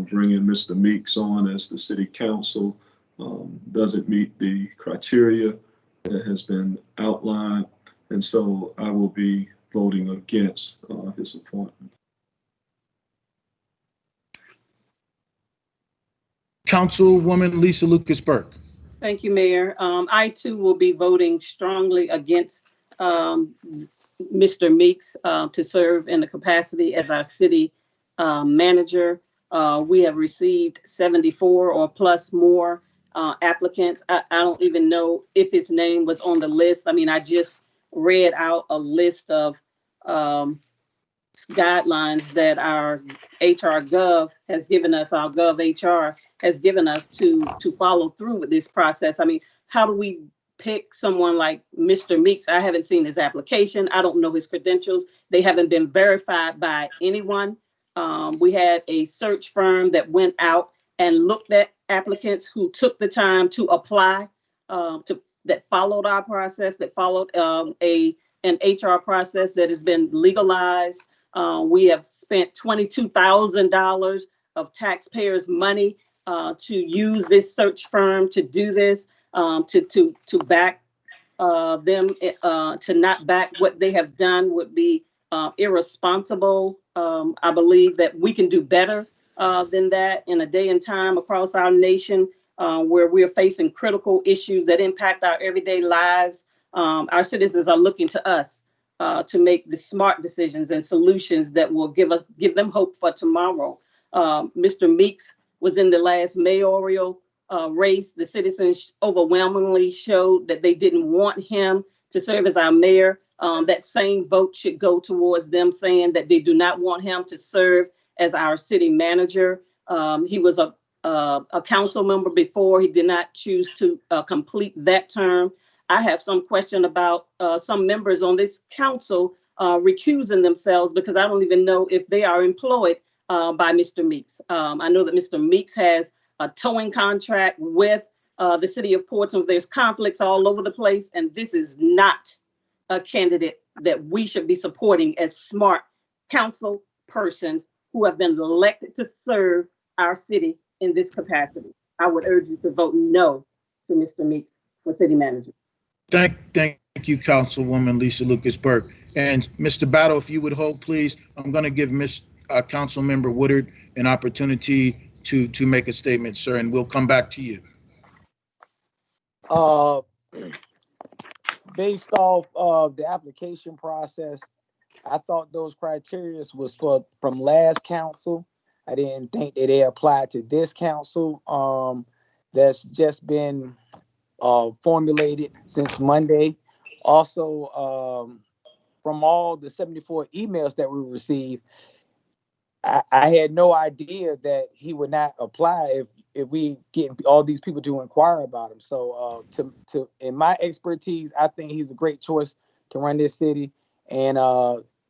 bringing Mr. Meeks on as the city council. Doesn't meet the criteria that has been outlined. And so I will be voting against his appointment. Councilwoman Lisa Lucas-Burke. Thank you, Mayor. I too will be voting strongly against Mr. Meeks to serve in the capacity as our city manager. We have received 74 or plus more applicants. I don't even know if his name was on the list. I mean, I just read out a list of guidelines that our HR Gov has given us, our Gov HR has given us to follow through with this process. I mean, how do we pick someone like Mr. Meeks? I haven't seen his application. I don't know his credentials. They haven't been verified by anyone. We had a search firm that went out and looked at applicants who took the time to apply, that followed our process, that followed an HR process that has been legalized. We have spent $22,000 of taxpayers' money to use this search firm to do this, to back them, to not back what they have done would be irresponsible. I believe that we can do better than that in a day and time across our nation where we're facing critical issues that impact our everyday lives. Our citizens are looking to us to make the smart decisions and solutions that will give them hope for tomorrow. Mr. Meeks was in the last mayoral race. The citizens overwhelmingly showed that they didn't want him to serve as our mayor. That same vote should go towards them saying that they do not want him to serve as our city manager. He was a council member before. He did not choose to complete that term. I have some question about some members on this council recusing themselves because I don't even know if they are employed by Mr. Meeks. I know that Mr. Meeks has a towing contract with the city of Portsmouth. There's conflicts all over the place, and this is not a candidate that we should be supporting as smart council persons who have been elected to serve our city in this capacity. I would urge you to vote no to Mr. Meeks for city manager. Thank you, Councilwoman Lisa Lucas Burke. And Mr. Battle, if you would hold, please, I'm going to give Councilmember Woodard an opportunity to make a statement, sir, and we'll come back to you. Based off of the application process, I thought those criteria was from last council. I didn't think that they applied to this council. That's just been formulated since Monday. Also, from all the 74 emails that we received, I had no idea that he would not apply if we get all these people to inquire about him. So to in my expertise, I think he's a great choice to run this city, and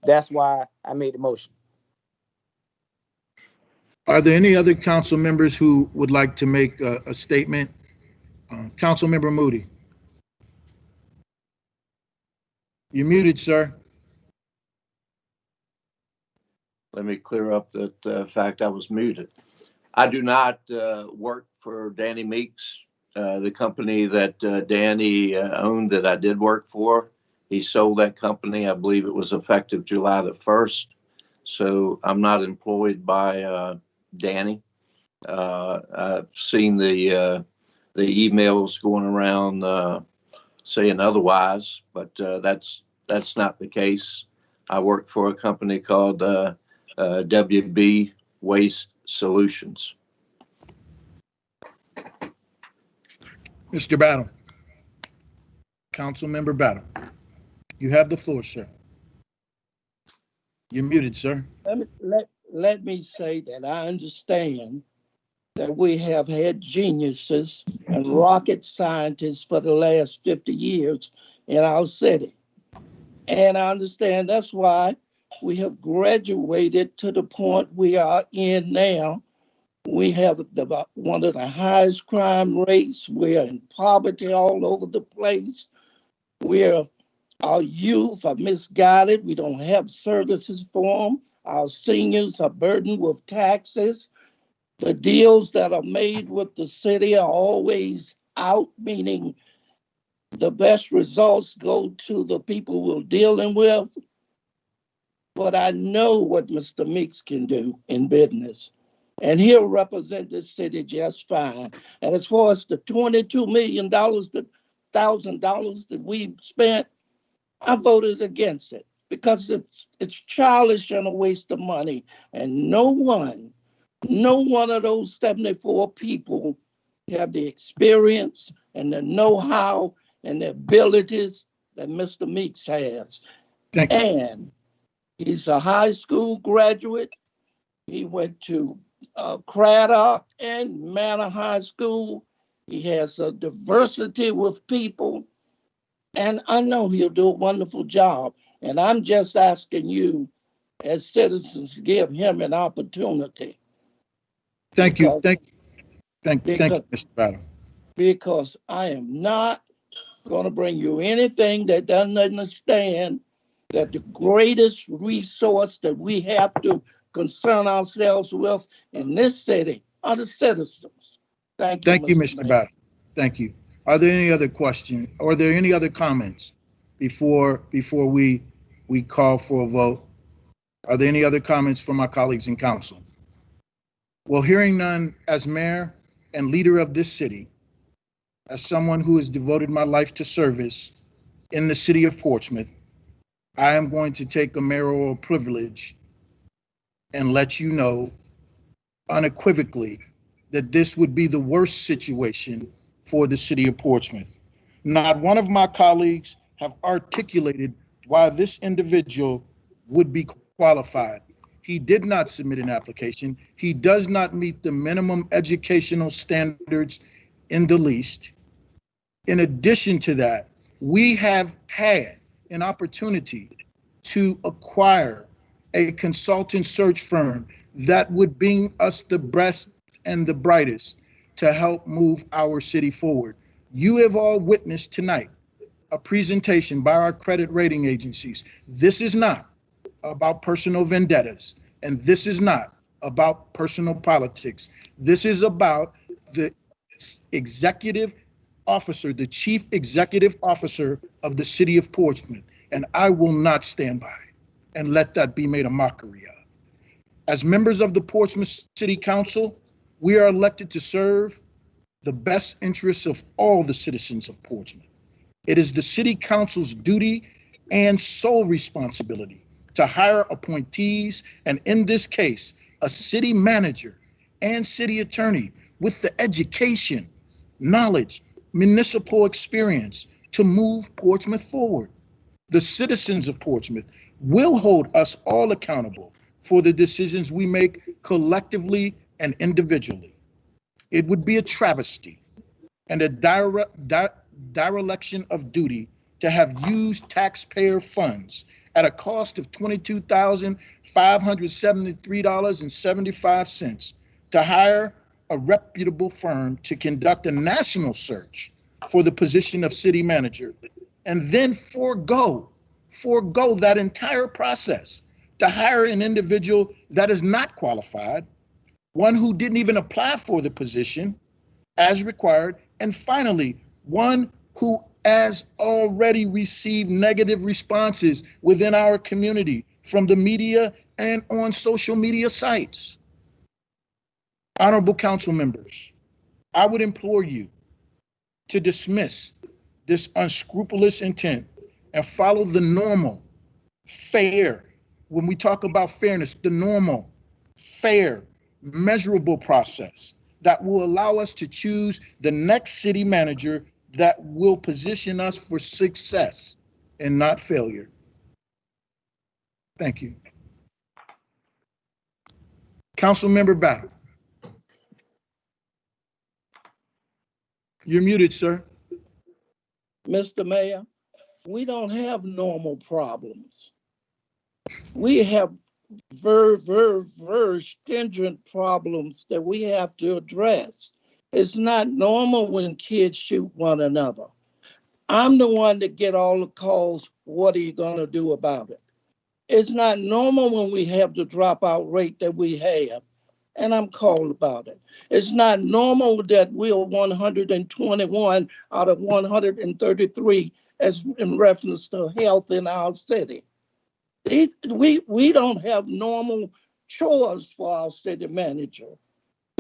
that's why I made the motion. Are there any other council members who would like to make a statement? Councilmember Moody. You're muted, sir. Let me clear up that fact I was muted. I do not work for Danny Meeks, the company that Danny owned that I did work for. He sold that company. I believe it was effective July the 1st. So I'm not employed by Danny. I've seen the emails going around saying otherwise, but that's not the case. I work for a company called WB Waste Solutions. Mr. Battle. Councilmember Battle. You have the floor, sir. You're muted, sir. Let me say that I understand that we have had geniuses and rocket scientists for the last 50 years in our city. And I understand that's why we have graduated to the point we are in now. We have one of the highest crime rates. We're in poverty all over the place. Our youth are misguided. We don't have services for them. Our seniors are burdened with taxes. The deals that are made with the city are always out, meaning the best results go to the people we're dealing with. But I know what Mr. Meeks can do in business, and he'll represent this city just fine. And as far as the $22 million, $1,000 that we spent, I voted against it because it's childish and a waste of money. And no one of those 74 people have the experience and the know-how and the abilities that Mr. Meeks has. And he's a high school graduate. He went to Craddock and Manor High School. He has a diversity with people. And I know he'll do a wonderful job. And I'm just asking you, as citizens, to give him an opportunity. Thank you, Mr. Battle. Because I am not going to bring you anything that doesn't understand that the greatest resource that we have to concern ourselves with in this city are the citizens. Thank you, Mr. Battle. Thank you. Are there any other questions? Are there any other comments before we call for a vote? Are there any other comments from my colleagues in council? Well, hearing none, as mayor and leader of this city, as someone who has devoted my life to service in the city of Portsmouth, I am going to take a mayoral privilege and let you know unequivocally that this would be the worst situation for the city of Portsmouth. Not one of my colleagues have articulated why this individual would be qualified. He did not submit an application. He does not meet the minimum educational standards in the least. In addition to that, we have had an opportunity to acquire a consultant search firm that would bring us the best and the brightest to help move our city forward. You have all witnessed tonight a presentation by our credit rating agencies. This is not about personal vendettas, and this is not about personal politics. This is about the executive officer, the chief executive officer of the city of Portsmouth, and I will not stand by and let that be made a mockery of. As members of the Portsmouth City Council, we are elected to serve the best interests of all the citizens of Portsmouth. It is the City Council's duty and sole responsibility to hire appointees, and in this case, a city manager and city attorney with the education, knowledge, municipal experience to move Portsmouth forward. The citizens of Portsmouth will hold us all accountable for the decisions we make collectively and individually. It would be a travesty and a dereliction of duty to have used taxpayer funds at a cost of $22,573.75 to hire a reputable firm to conduct a national search for the position of city manager, and then forego that entire process to hire an individual that is not qualified, one who didn't even apply for the position as required, and finally, one who has already received negative responses within our community from the media and on social media sites. Honorable council members, I would implore you to dismiss this unscrupulous intent and follow the normal, fair, when we talk about fairness, the normal, fair, measurable process that will allow us to choose the next city manager that will position us for success and not failure. Thank you. Councilmember Battle. You're muted, sir. Mr. Mayor, we don't have normal problems. We have very stringent problems that we have to address. It's not normal when kids shoot one another. I'm the one that get all the calls, what are you gonna do about it? It's not normal when we have the dropout rate that we have, and I'm called about it. It's not normal that we are 121 out of 133 as in reference to health in our city. We don't have normal chores for our city manager.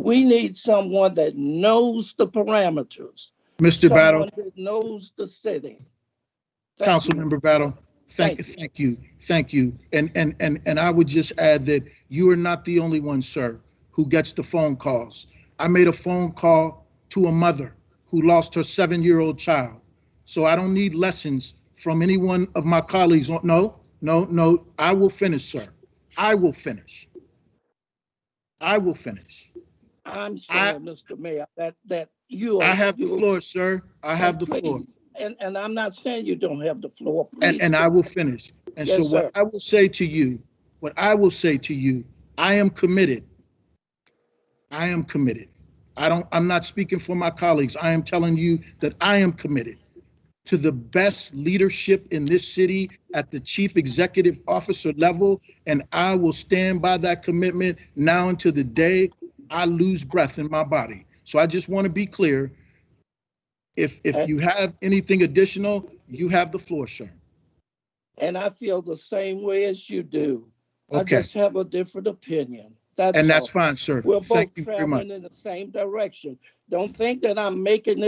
We need someone that knows the parameters. Mr. Battle. Someone that knows the city. Councilmember Battle, thank you. And I would just add that you are not the only one, sir, who gets the phone calls. I made a phone call to a mother who lost her 7-year-old child. So I don't need lessons from any one of my colleagues. No, I will finish, sir. I will finish. I'm sorry, Mr. Mayor, that you are. I have the floor, sir. I have the floor. And I'm not saying you don't have the floor. Please. And I will finish. And yes, so what sir. I will say to you, I am committed. I'm not speaking for my colleagues. I am telling you that I am committed to the best leadership in this city at the chief executive officer level, and I will stand by that commitment now until the day I lose breath in my body. So I just want to be clear. If you have anything additional, you have the floor, sir. And I feel the same way as you do. Okay. I just have a different opinion. That's fine, sir. We're both traveling in the same direction. Don't think that I'm making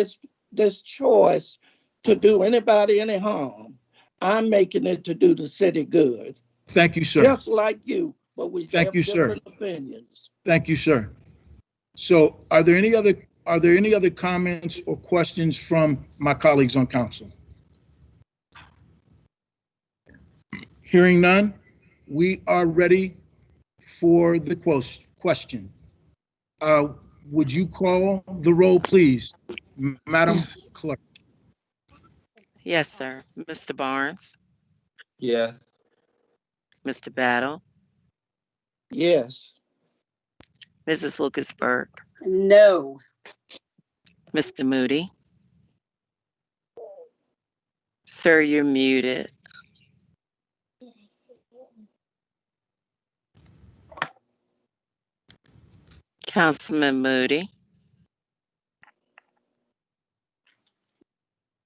this choice to do anybody any harm. I'm making it to do the city good. Thank you, sir. Just like you, but we have different opinions. Thank you, sir. So are there any other comments or questions from my colleagues on council? Hearing none, we are ready for the question. Would you call the roll, please, Madam Clerk? Yes, sir. Mr. Barnes? Yes. Mr. Battle? Yes. Mrs. Lucasberg? No. Mr. Moody? Sir, you're muted. Councilman Moody?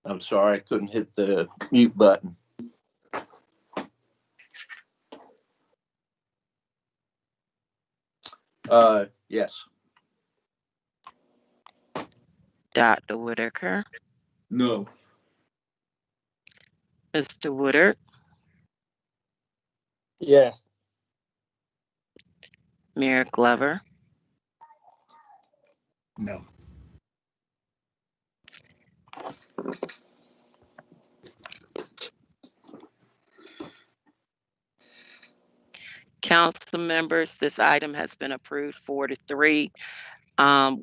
I'm sorry, I couldn't hit the mute button. Yes. Dr. Whitaker, No. Mr. Woodard, Yes. Mayor Glover, No. council members, this item has been approved 4-3.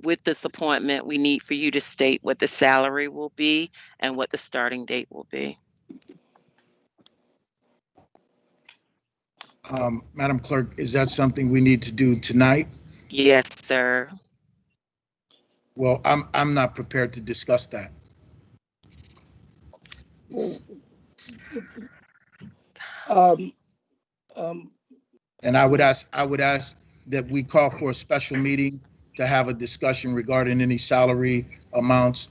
With this appointment, we need for you to state what the salary will be and what the starting date will be. Madam Clerk, is that something we need to do tonight? Yes, sir. Well, I'm not prepared to discuss that. Um, um, And I would ask that we call for a special meeting to have a discussion regarding any salary amounts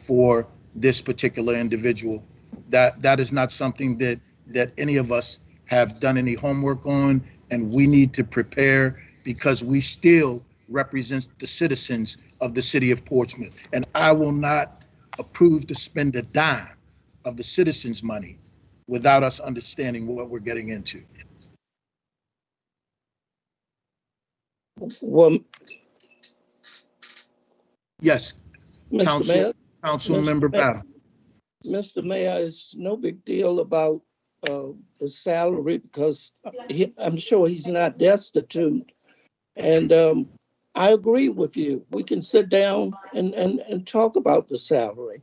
for this particular individual. That is not something that any of us have done any homework on, and we need to prepare because we still represent the citizens of the city of Portsmouth. And I will not approve to spend a dime of the citizens' money without us understanding what we're getting into. well, Yes, Mr. Mayor, Council Mr. Member Mayor, Battle. Mr. Mayor, it's no big deal about the salary because I'm sure he's not destitute. And I agree with you. We can sit down and talk about the salary.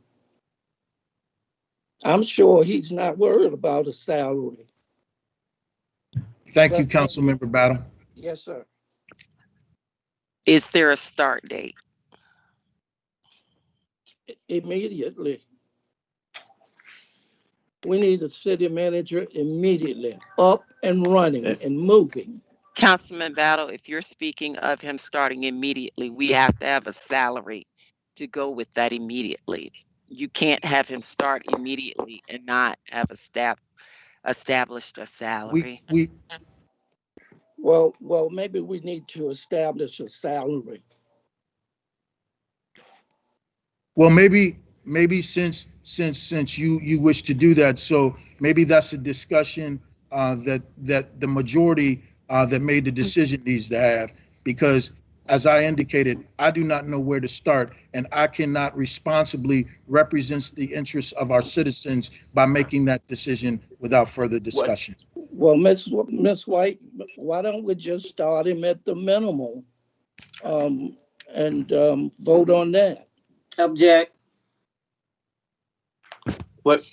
I'm sure he's not worried about a salary. Thank you, Council Member Battle. Yes, sir. Is there a start date? Immediately. We need a city manager immediately, up and running and moving. Councilman Battle, if you're speaking of him starting immediately, we have to have a salary to go with that immediately. You can't have him start immediately and not have established a salary. Well, maybe we need to establish a salary. Well, maybe since you wish to do that, so maybe that's a discussion that the majority that made the decision needs to have, because as I indicated, I do not know where to start, and I cannot responsibly represent the interests of our citizens by making that decision without further discussion. Well, Miss White, why don't we just start him at the minimum and vote on that? Object. What?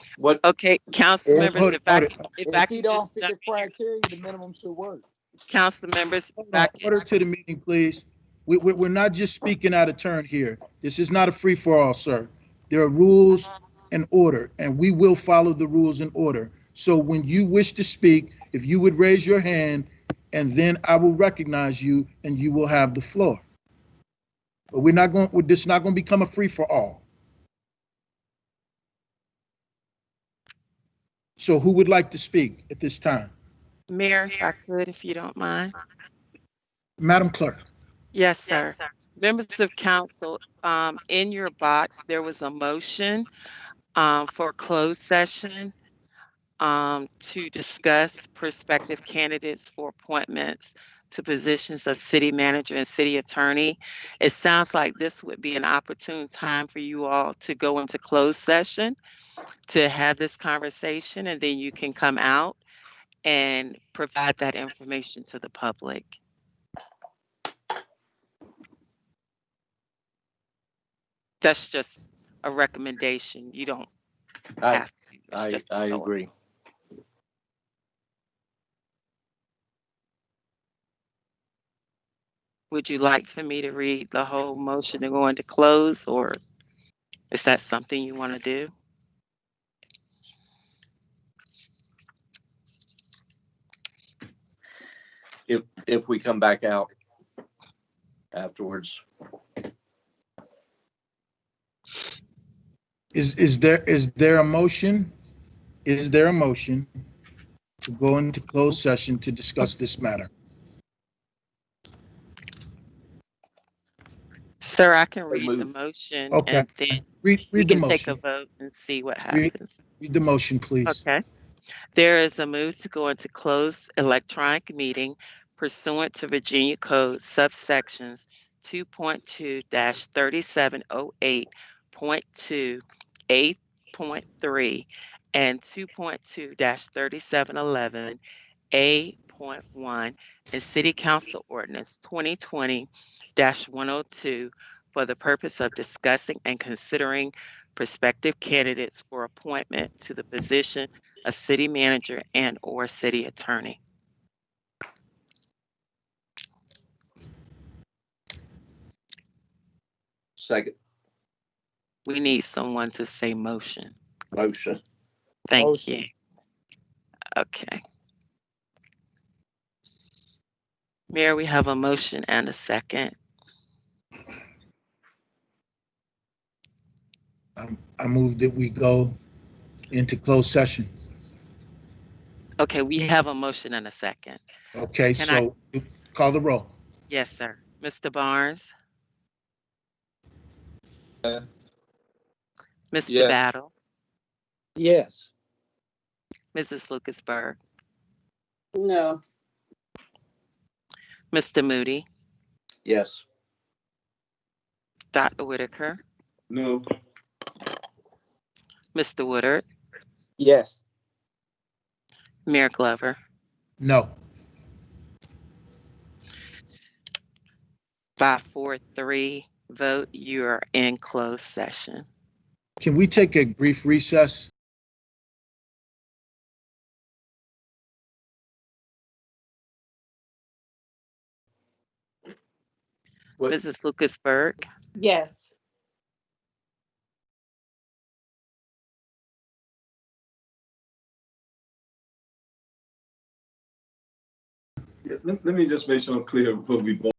Okay, council members, if I If he can don't just fit the criteria, the minimum should work. council members, if I can, Order to the meeting, please. We're not just speaking out of turn here. This is not a free-for-all, sir. There are rules and order, and we will follow the rules and order. So when you wish to speak, if you would raise your hand, and then I will recognize you, and you will have the floor. But this is not going to become a free-for-all. So who would like to speak at this time? Mayor, if I could, if you don't mind. Madam Clerk. Yes, sir. Members of council, in your box, there was a motion for closed session to discuss prospective candidates for appointments to positions of city manager and city attorney. It sounds like this would be an opportune time for you all to go into closed session to have this conversation, and then you can come out and provide that information to the public. That's just a recommendation. You don't have to. It's just a I thought. agree. Would you like for me to read the whole motion to go into close, or is that something you want to do? If we come back out afterwards. Is there a motion? Is there a motion to go into closed session to discuss this matter? Sir, I can So read the moved. motion Okay, and then read we the can take a motion. vote and see what Read, happens. read the motion, please. Okay. There is a move to go into closed electronic meeting pursuant to Virginia Code subsections 2.2-3708.2, 8.3, and 2.2-3711, A.1, and City Council Ordinance 2020-102 for the purpose of discussing and considering prospective candidates for appointment to the position of city manager and/or city attorney. Second. We need someone to say motion. Motion. Thank Motion. you. Okay. Mayor, we have a motion and a second. I move that we go into closed session. Okay, we have a motion and a second. Okay, Can so call the roll. Yes, sir. Mr. Barnes, Yes. Mr. Yes. Battle, Yes. Mrs. Lucasberg, No. Mr. Moody, Yes. Dr. Whitaker, No. Mr. Woodard, Yes. Mayor Glover. No. 5-4-3 vote, you are in closed session. Can we take a brief recess? What? Mrs. Lucasberg, Yes. Yeah, let me just make sure I'm clear what we vote.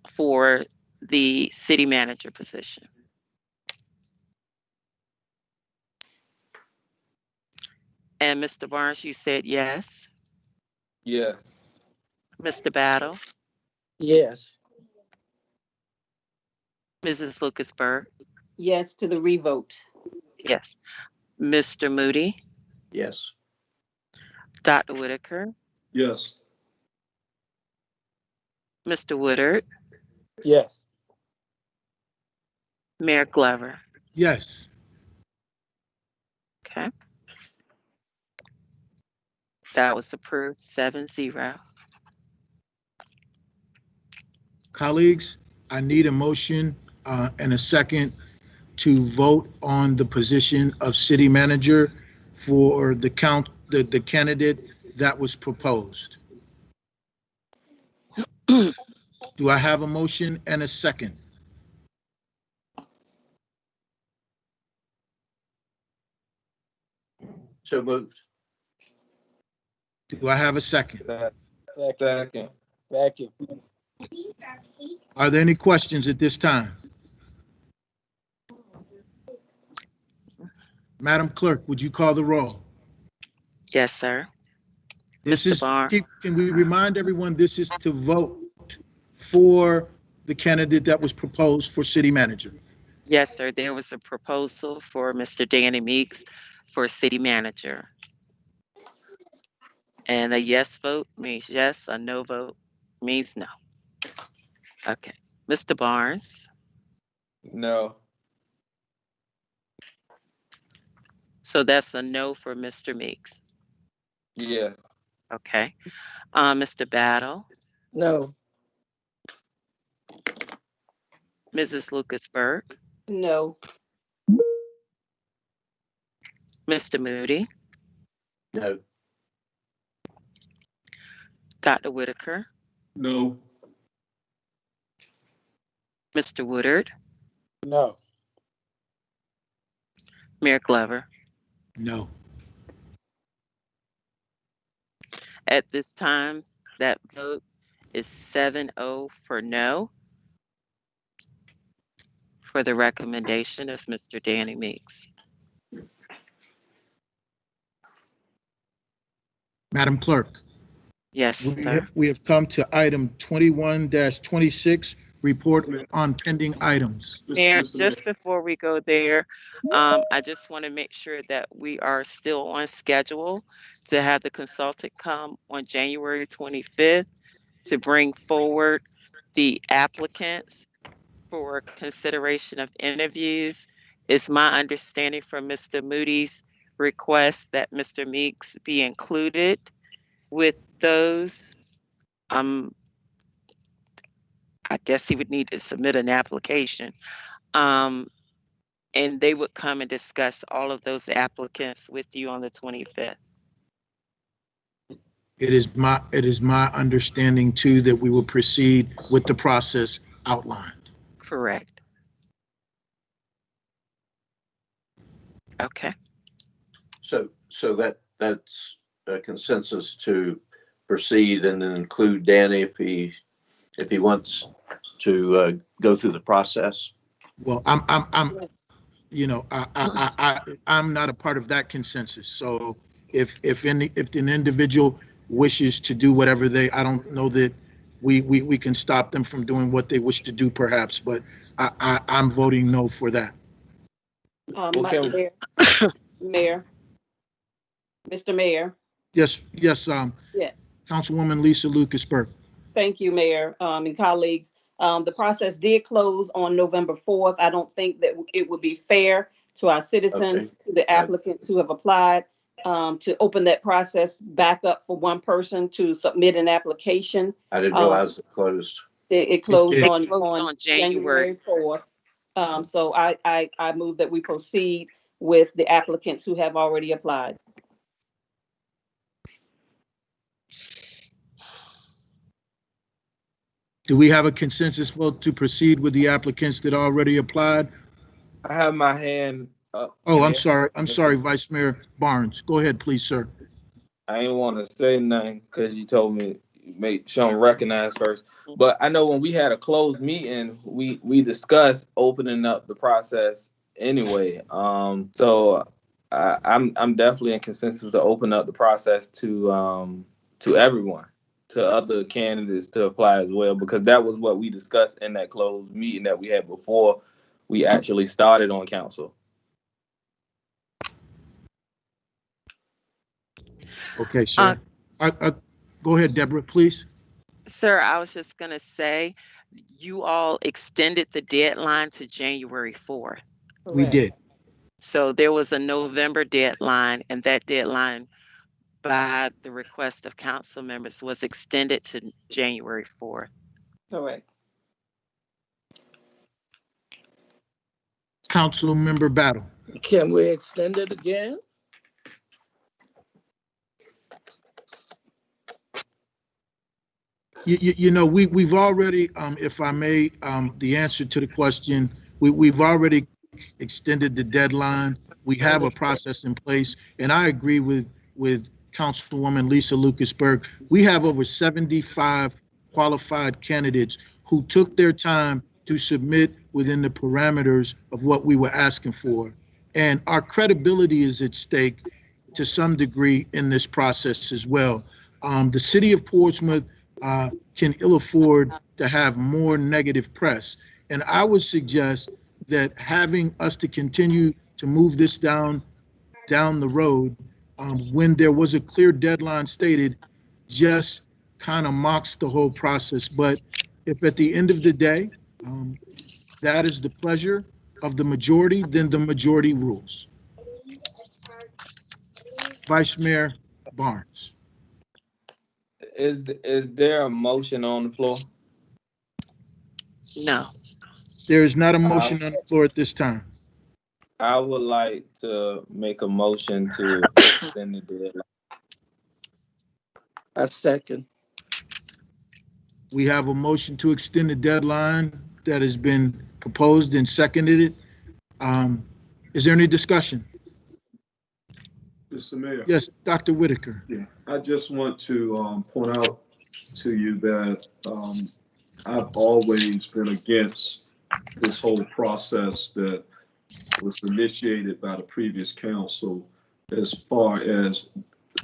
for the city manager position. And Mr. Barnes, you said yes. Yes. Mr. Battle, Yes. Mrs. Lucasberg, Yes to the revote. yes. Mr. Moody, Yes. Dr. Whitaker, Yes. Mr. Woodard, Yes. Mayor Glover. Yes. Okay. That was approved 7-0. Colleagues, I need a motion and a second to vote on the position of city manager for the candidate that was proposed. Do I have a motion and a second? So moved. Do I have a second? Second. Second. Are there any questions at this time? Madam Clerk, would you call the roll? Yes, sir. This Mr. is, Barnes. can we remind everyone, this is to vote for the candidate that was proposed for city manager? Yes, sir. There was a proposal for Mr. Danny Meeks for city manager. And a yes vote means yes, a no vote means no. Okay. Mr. Barnes, No. so that's a no for Mr. Meeks. Yes. Okay. Mr. Battle, No. Mrs. Lucasberg, No. Mr. Moody, No. Dr. Whitaker, No. Mr. Woodard, No. Mayor Glover. No. At this time, that vote is 7-0 for no for the recommendation of Mr. Danny Meeks. Madam Clerk, Yes, sir. we have come to item 21-26, report on pending items. Mayor, Mr. Mayor. just before we go there, I just want to make sure that we are still on schedule to have the consultant come on January 25th to bring forward the applicants for consideration of interviews. It's my understanding from Mr. Moody's request that Mr. Meeks be included with those. I guess he would need to submit an application. And they would come and discuss all of those applicants with you on the 25th. It is my understanding too that we will proceed with the process outlined. Correct. Okay. So that's a consensus to proceed and then include Danny if he wants to go through the process. Well, I'm not a part of that consensus. So if an individual wishes to do whatever I don't know that we can stop them from doing what they wish to do perhaps, but I'm voting no for that. Mayor, Mayor, Mr. Mayor. Yes, Yeah. Councilwoman Lisa Lucasberg. Thank you, Mayor, and colleagues. The process did close on November 4th. I don't think that it would be fair to our citizens, to the applicants who have applied, to open that process back up for one person to submit an application. I didn't realize it closed. It closed It on January 4th. So I move that we proceed with the applicants who have already applied. Do we have a consensus vote to proceed with the applicants that already applied? I have my hand up. Oh, I'm sorry, Vice Mayor Barnes. Go ahead, please, sir. I didn't want to say nothing because you told me make sure I'm recognized first. But I know when we had a closed meeting, we discussed opening up the process anyway. So I'm definitely in consensus to open up the process to everyone, to other candidates to apply as well, because that was what we discussed in that closed meeting that we had before we actually started on council. Okay, sir. Go ahead, Deborah, please. Sir, I was just going to say, you all extended the deadline to January 4th. We did. So there was a November deadline, and that deadline, by the request of council members, was extended to January 4th. Correct. Council Member Battle. Can we extend it again? You know, we've already, if I may, the answer to the question, we've already extended the deadline. We have a process in place, and I agree with Councilwoman Lisa Lucasberg. We have over 75 qualified candidates who took their time to submit within the parameters of what we were asking for. And our credibility is at stake to some degree in this process as well. The city of Portsmouth can ill afford to have more negative press. And I would suggest that having us to continue to move this down the road when there was a clear deadline stated just kind of mocks the whole process. But if at the end of the day, that is the pleasure of the majority, then the majority rules. Vice Mayor Barnes. Is there a motion on the floor? No. There is not a motion on the floor at this time. I would like to make a motion to extend the deadline. I second. We have a motion to extend the deadline that has been proposed and seconded. Is there any discussion? Mr. Mayor. Yes, Dr. Whitaker. Yeah, I just want to point out to you that I've always been against this whole process that was initiated by the previous council as far as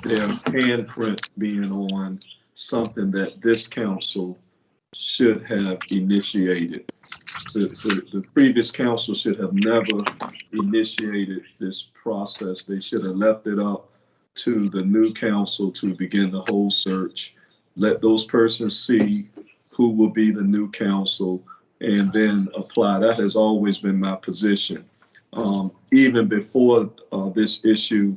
their handprint being on something that this council should have initiated. The previous council should have never initiated this process. They should have left it up to the new council to begin the whole search. Let those persons see who will be the new council and then apply. That has always been my position. Even before this issue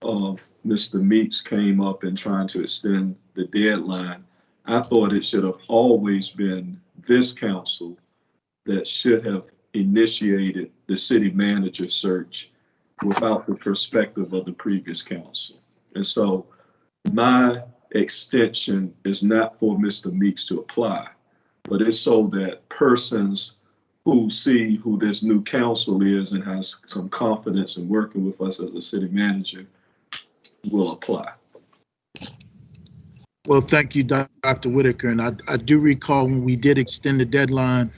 of Mr. Meeks came up and trying to extend the deadline, I thought it should have always been this council that should have initiated the city manager search without the perspective of the previous council. And so my extension is not for Mr. Meeks to apply, but it's so that persons who see who this new council is and has some confidence in working with us as a city manager will apply. Well, thank you, Dr. Whitaker. And I do recall when we did extend the deadline,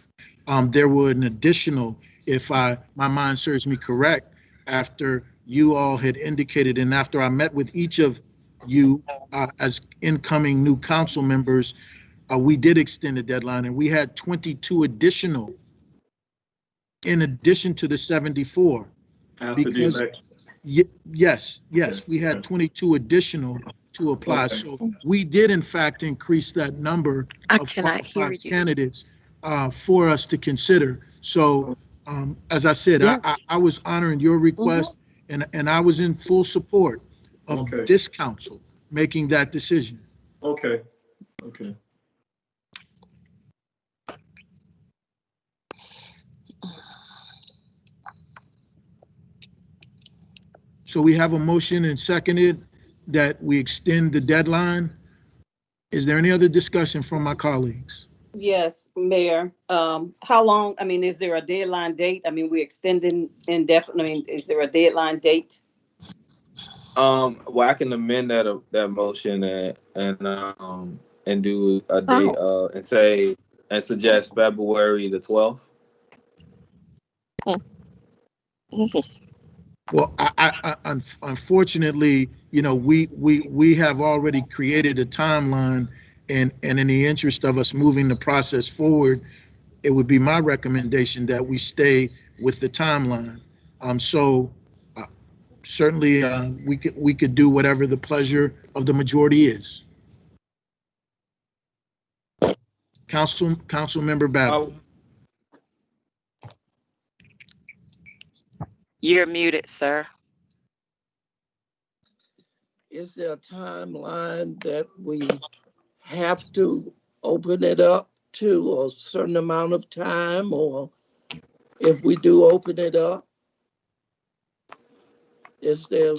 there were an additional, if my mind serves me correct, after you all had indicated and after I met with each of you as incoming new council members, we did extend the deadline and we had 22 additional in addition to the 74. After because, the election. Yes, we had 22 additional to apply. Okay. So we did in fact increase that number of qualified candidates for us to consider. So as I said, yes. I was honoring your request and I was in full support of this council making that decision. Okay. So we have a motion and seconded that we extend the deadline. Is there any other discussion from my colleagues? Yes, Mayor. How long? I mean, is there a deadline date? I mean, we're extending indefinitely. I mean, is there a deadline date? Well, I can amend that motion and do a date and suggest February the 12th. Well, I unfortunately, we have already created a timeline, and in the interest of us moving the process forward, it would be my recommendation that we stay with the timeline. Certainly, we could do whatever the pleasure of the majority is. Councilmember Babbitt. You're muted, sir. Is there a timeline that we have to open it up to a certain amount of time, or if we do open it up, is there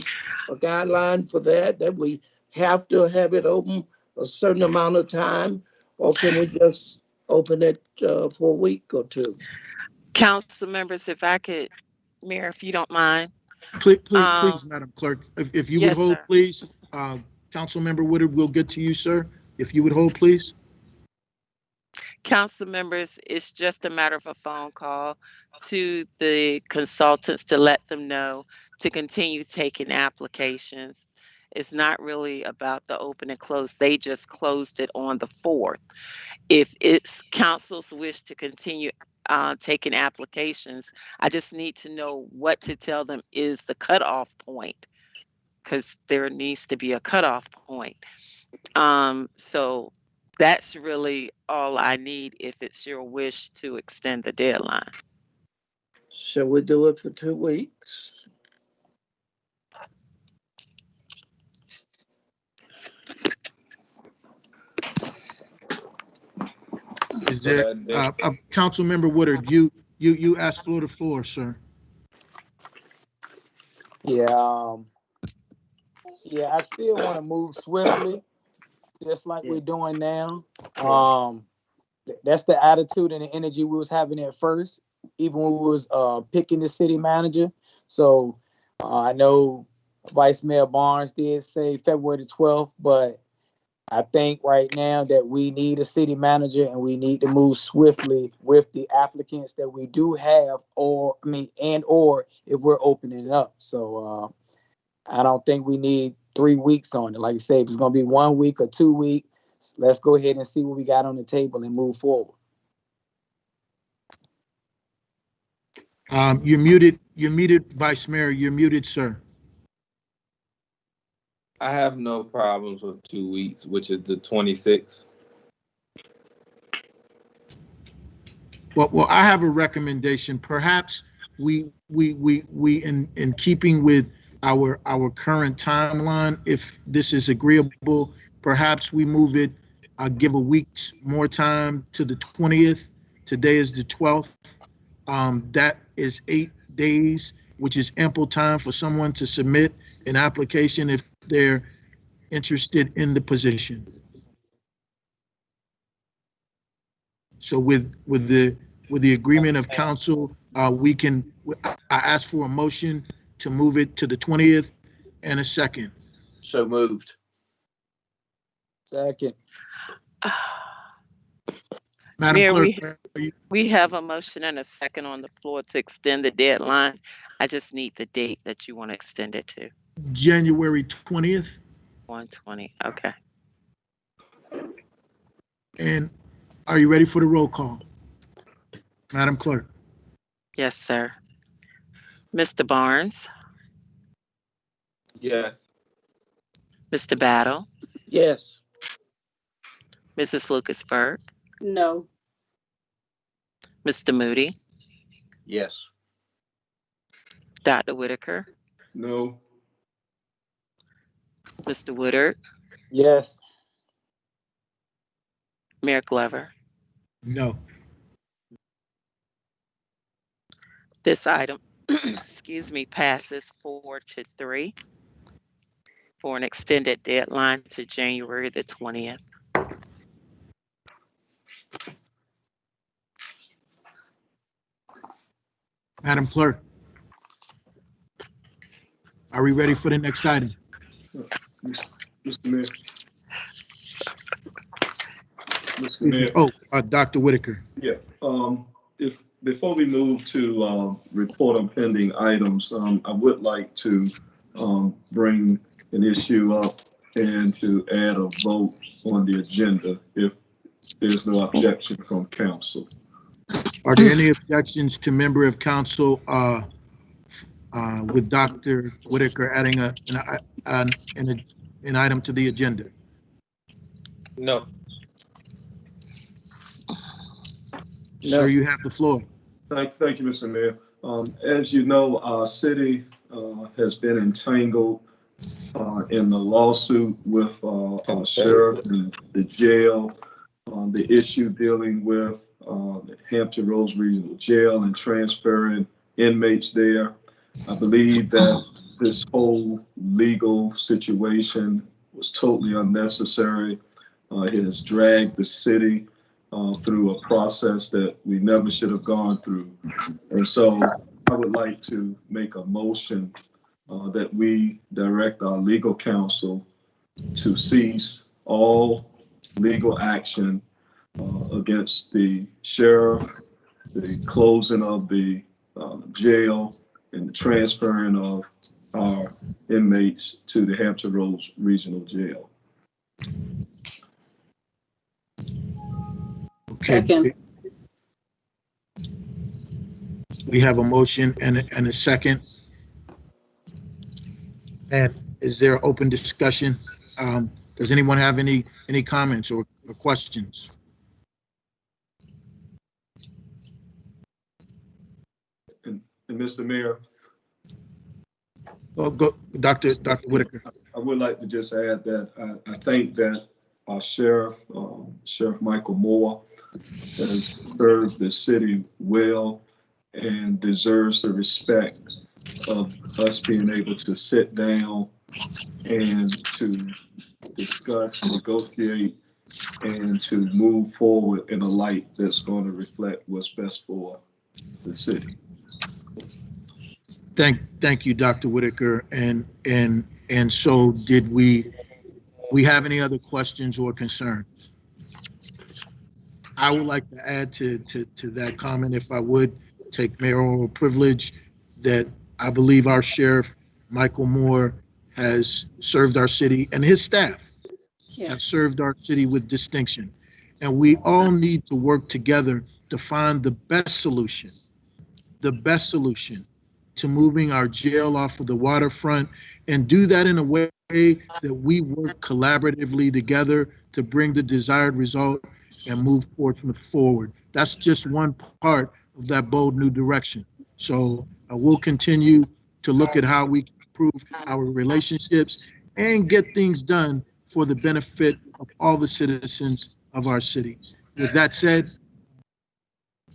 a guideline for that we have to have it open a certain amount of time, or can we just open it for a week or two? Council members, if I could, Mayor, if you don't mind. Please, Madam Clerk, if you would hold, sir. Please. Councilmember Woodard, we'll get to you, sir. If you would hold, please. Council members, it's just a matter of a phone call to the consultants to let them know to continue taking applications. It's not really about the open and close. They just closed it on the 4th. If it's council's wish to continue taking applications, I just need to know what to tell them is the cutoff point, because there needs to be a cutoff point. So that's really all I need if it's your wish to extend the deadline. Shall we do it for 2 weeks? Is there, Councilmember Woodard, You asked for the floor, sir. Yeah, yeah, I still want to move swiftly, just like we're doing now. That's the attitude and the energy we was having at first, even when we was picking the city manager. So I know Vice Mayor Barnes did say February the 12th, but I think right now that we need a city manager and we need to move swiftly with the applicants that we do have, or if we're opening it up. So I don't think we need 3 weeks on it. Like you say, if it's going to be 1 week or 2 weeks, let's go ahead and see what we got on the table and move forward. You're muted, Vice Mayor. You're muted, sir. I have no problems with 2 weeks, which is the 26th. Well, I have a recommendation. Perhaps we in keeping with our current timeline, if this is agreeable, perhaps we move it, give a week's more time to the 20th. Today is the 12th. That is 8 days, which is ample time for someone to submit an application if they're interested in the position. So with the agreement of council, I ask for a motion to move it to the 20th and a second. So moved. Second. Madam Mayor, Clerk, we have a motion and a second on the floor to extend the deadline. I just need the date that you want to extend it to. January 20th. 1/20. Okay. And are you ready for the roll call? Madam Clerk. Yes, sir. Mr. Barnes, Yes. Mr. Battle, Yes. Mrs. Lucasberg, No. Mr. Moody, Yes. Dr. Whitaker, No. Mr. Woodard, Yes. Mayor Glover. No. This item, excuse me, passes 4-3 for an extended deadline to January the 20th. Madam Clerk, are we ready for the next item? Mr. Mayor. Mr. Mayor. Oh, Dr. Whitaker. Yeah. If before we move to report on pending items, I would like to bring an issue up and to add a vote on the agenda if there's no objection from council. Are there any objections to member of council with Dr. Whitaker adding an item to the agenda? No. Sir, you have the floor. Thank you, Mr. Mayor. As you know, our city has been entangled in the lawsuit with our sheriff and the jail, the issue dealing with the Hampton Roads Regional Jail and transferring inmates there. I believe that this whole legal situation was totally unnecessary. It has dragged the city through a process that we never should have gone through. And so I would like to make a motion that we direct our legal counsel to cease all legal action against the sheriff, the closing of the jail, and the transferring of our inmates to the Hampton Roads Regional Jail. Okay. Second. We have a motion and a second. And is there open discussion? Does anyone have any comments or questions? And Mr. Mayor, Oh, go, Dr. Whitaker. I would like to just add that I think that our sheriff, Sheriff Michael Moore, has served the city well. and deserves the respect of us being able to sit down and to discuss, negotiate, and to move forward in a light that's going to reflect what's best for the city. Thank you, Dr. Whitaker. And so did we have any other questions or concerns? I would like to add to that comment, if I would take mayoral privilege, that I believe our sheriff, Michael Moore, has served our city, and his staff have served our city with distinction. And we all need to work together to find the best solution to moving our jail off of the waterfront, and do that in a way that we work collaboratively together to bring the desired result and move Portsmouth forward. That's just one part of that bold new direction. So we'll continue to look at how we can improve our relationships and get things done for the benefit of all the citizens of our city. With that said,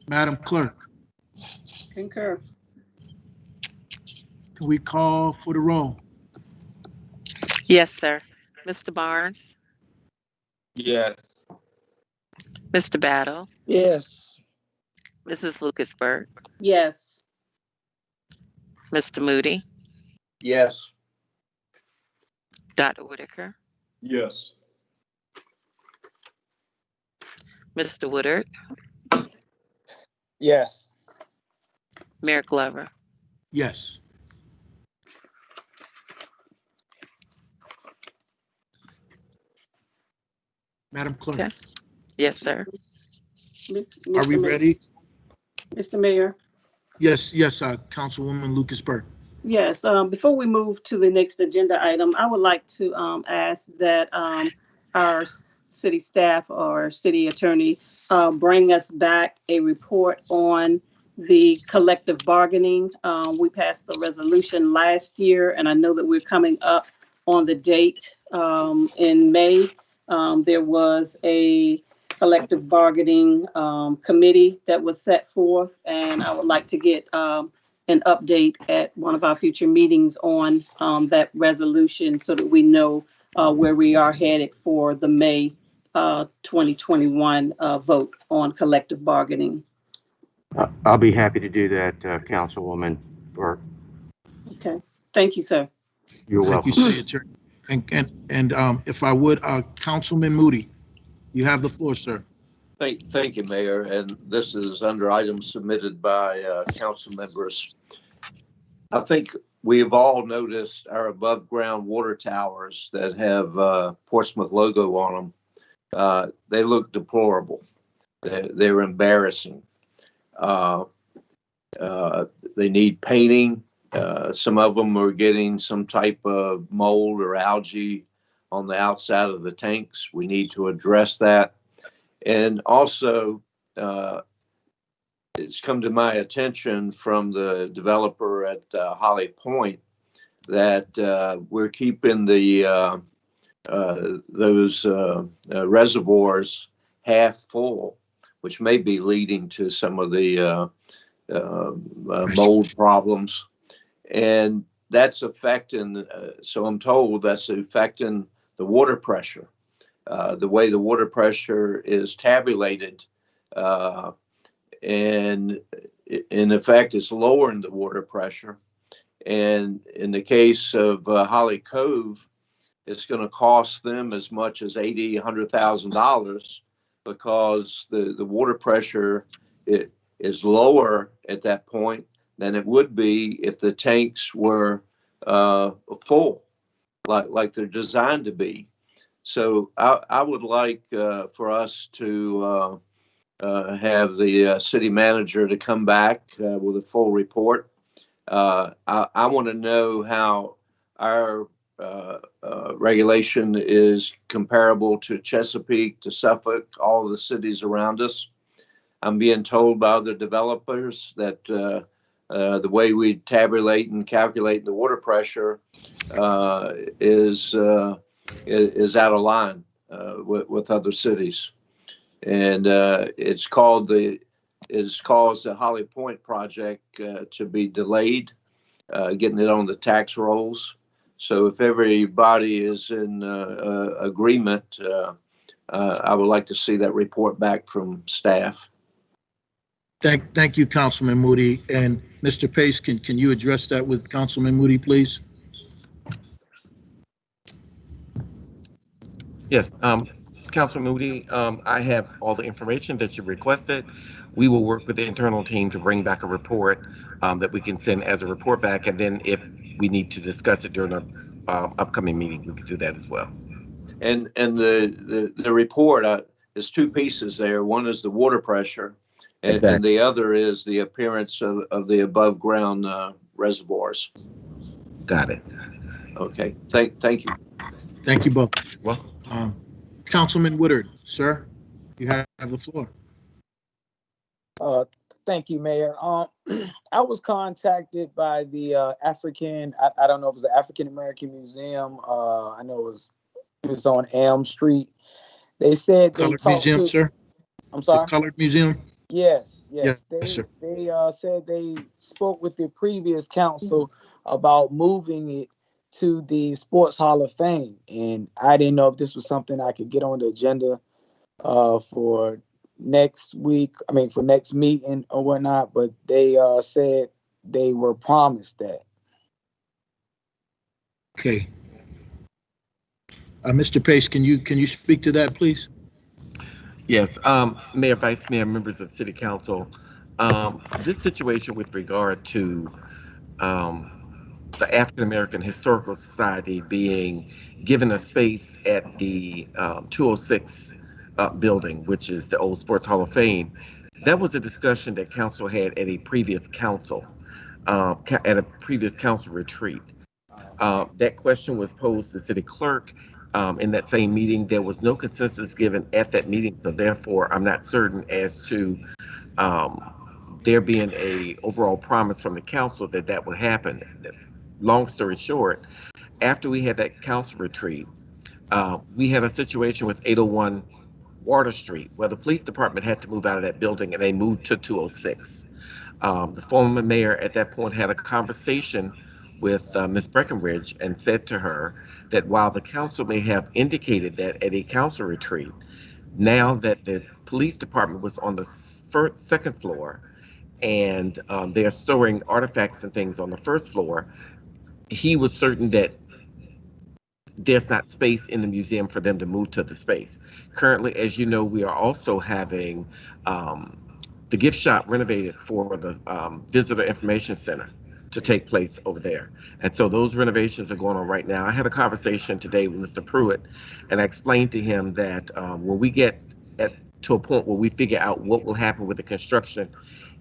Madam Clerk, Concur. can we call for the roll? Yes, sir. Mr. Barnes, Yes. Mr. Battle, Yes. Mrs. Lucasberg, Yes. Mr. Moody, Yes. Dr. Whitaker, Yes. Mr. Woodard, Yes. Mayor Glover. Yes. Madam Clerk, Okay. Yes, sir. are we ready? Mr. Mayor? Yes, Councilwoman Lucasberg. Yes, before we move to the next agenda item, I would like to ask that our city staff or city attorney bring us back a report on the collective bargaining. We passed the resolution last year, and I know that we're coming up on the date in May. There was a collective bargaining committee that was set forth, and I would like to get an update at one of our future meetings on that resolution so that we know where we are headed for the May 2021 vote on collective bargaining. I'll be happy to do that, Councilwoman Burke. Okay, thank you, sir. You're welcome. Thank you, City Attorney. And if I would, Councilman Moody, you have the floor, sir. Thank you, Mayor. And this is under items submitted by council members. I think we've all noticed our above ground water towers that have Portsmouth logo on them. They look deplorable. They're embarrassing. They need painting. Some of them are getting some type of mold or algae on the outside of the tanks. We need to address that. And also, it's come to my attention from the developer at Holly Point that we're keeping the those reservoirs half full, which may be leading to some of the mold problems. And that's affecting, so I'm told that's affecting the water pressure. The way the water pressure is tabulated, and in effect, it's lowering the water pressure. And in the case of Holly Cove, it's going to cost them as much as $100,000 because the water pressure is lower at that point than it would be if the tanks were full, like they're designed to be. So I would like for us to have the city manager to come back with a full report. I want to know how our regulation is comparable to Chesapeake, to Suffolk, all the cities around us. I'm being told by other developers that the way we tabulate and calculate the water pressure is out of line with other cities. And it's called the has caused the Holly Point project to be delayed, getting it on the tax rolls. So if everybody is in agreement, I would like to see that report back from staff. Thank you, Councilman Moody. And Mr. Pace, can you address that with Councilman Moody, please? Yes, Councilman Moody, I have all the information that you requested. We will work with the internal team to bring back a report that we can send as a report back, and then if we need to discuss it during a upcoming meeting, we can do that as well. And the report is two pieces there. One is the water pressure, and the other is the appearance of the above ground reservoirs. Got it. Okay. Thank you. Thank you both. Well, Councilman Woodard, sir, you have the floor. Thank you, Mayor. I was contacted by the African, I don't know if it was the African American Museum. I know it was on Elm Street. They said they Colored talked Museum, to. sir? I'm sorry? The Colored Museum? Yes. Yes, They sir. said they spoke with the previous council about moving it to the Sports Hall of Fame. And I didn't know if this was something I could get on the agenda for next week, for next meeting or whatnot, but they said they were promised that. Okay. Mr. Pace, can you speak to that, please? yes, Mayor, Vice Mayor, members of City Council, this situation with regard to the African American Historical Society being given a space at the 206 building, which is the old Sports Hall of Fame, that was a discussion that council had at a previous council, retreat. That question was posed to city clerk in that same meeting. There was no consensus given at that meeting, so therefore I'm not certain as to there being a overall promise from the council that that would happen. Long story short, after we had that council retreat, we had a situation with 801 Water Street where the police department had to move out of that building and they moved to 206. The former mayor at that point had a conversation with Ms. Breckenridge and said to her that while the council may have indicated that at a council retreat, now that the police department was on the second floor and they're storing artifacts and things on the first floor, he was certain that there's not space in the museum for them to move to the space. Currently, as you know, we are also having the gift shop renovated for the Visitor Information Center to take place over there. And so those renovations are going on right now. I had a conversation today with Mr. Pruitt, and I explained to him that when we get to a point where we figure out what will happen with the construction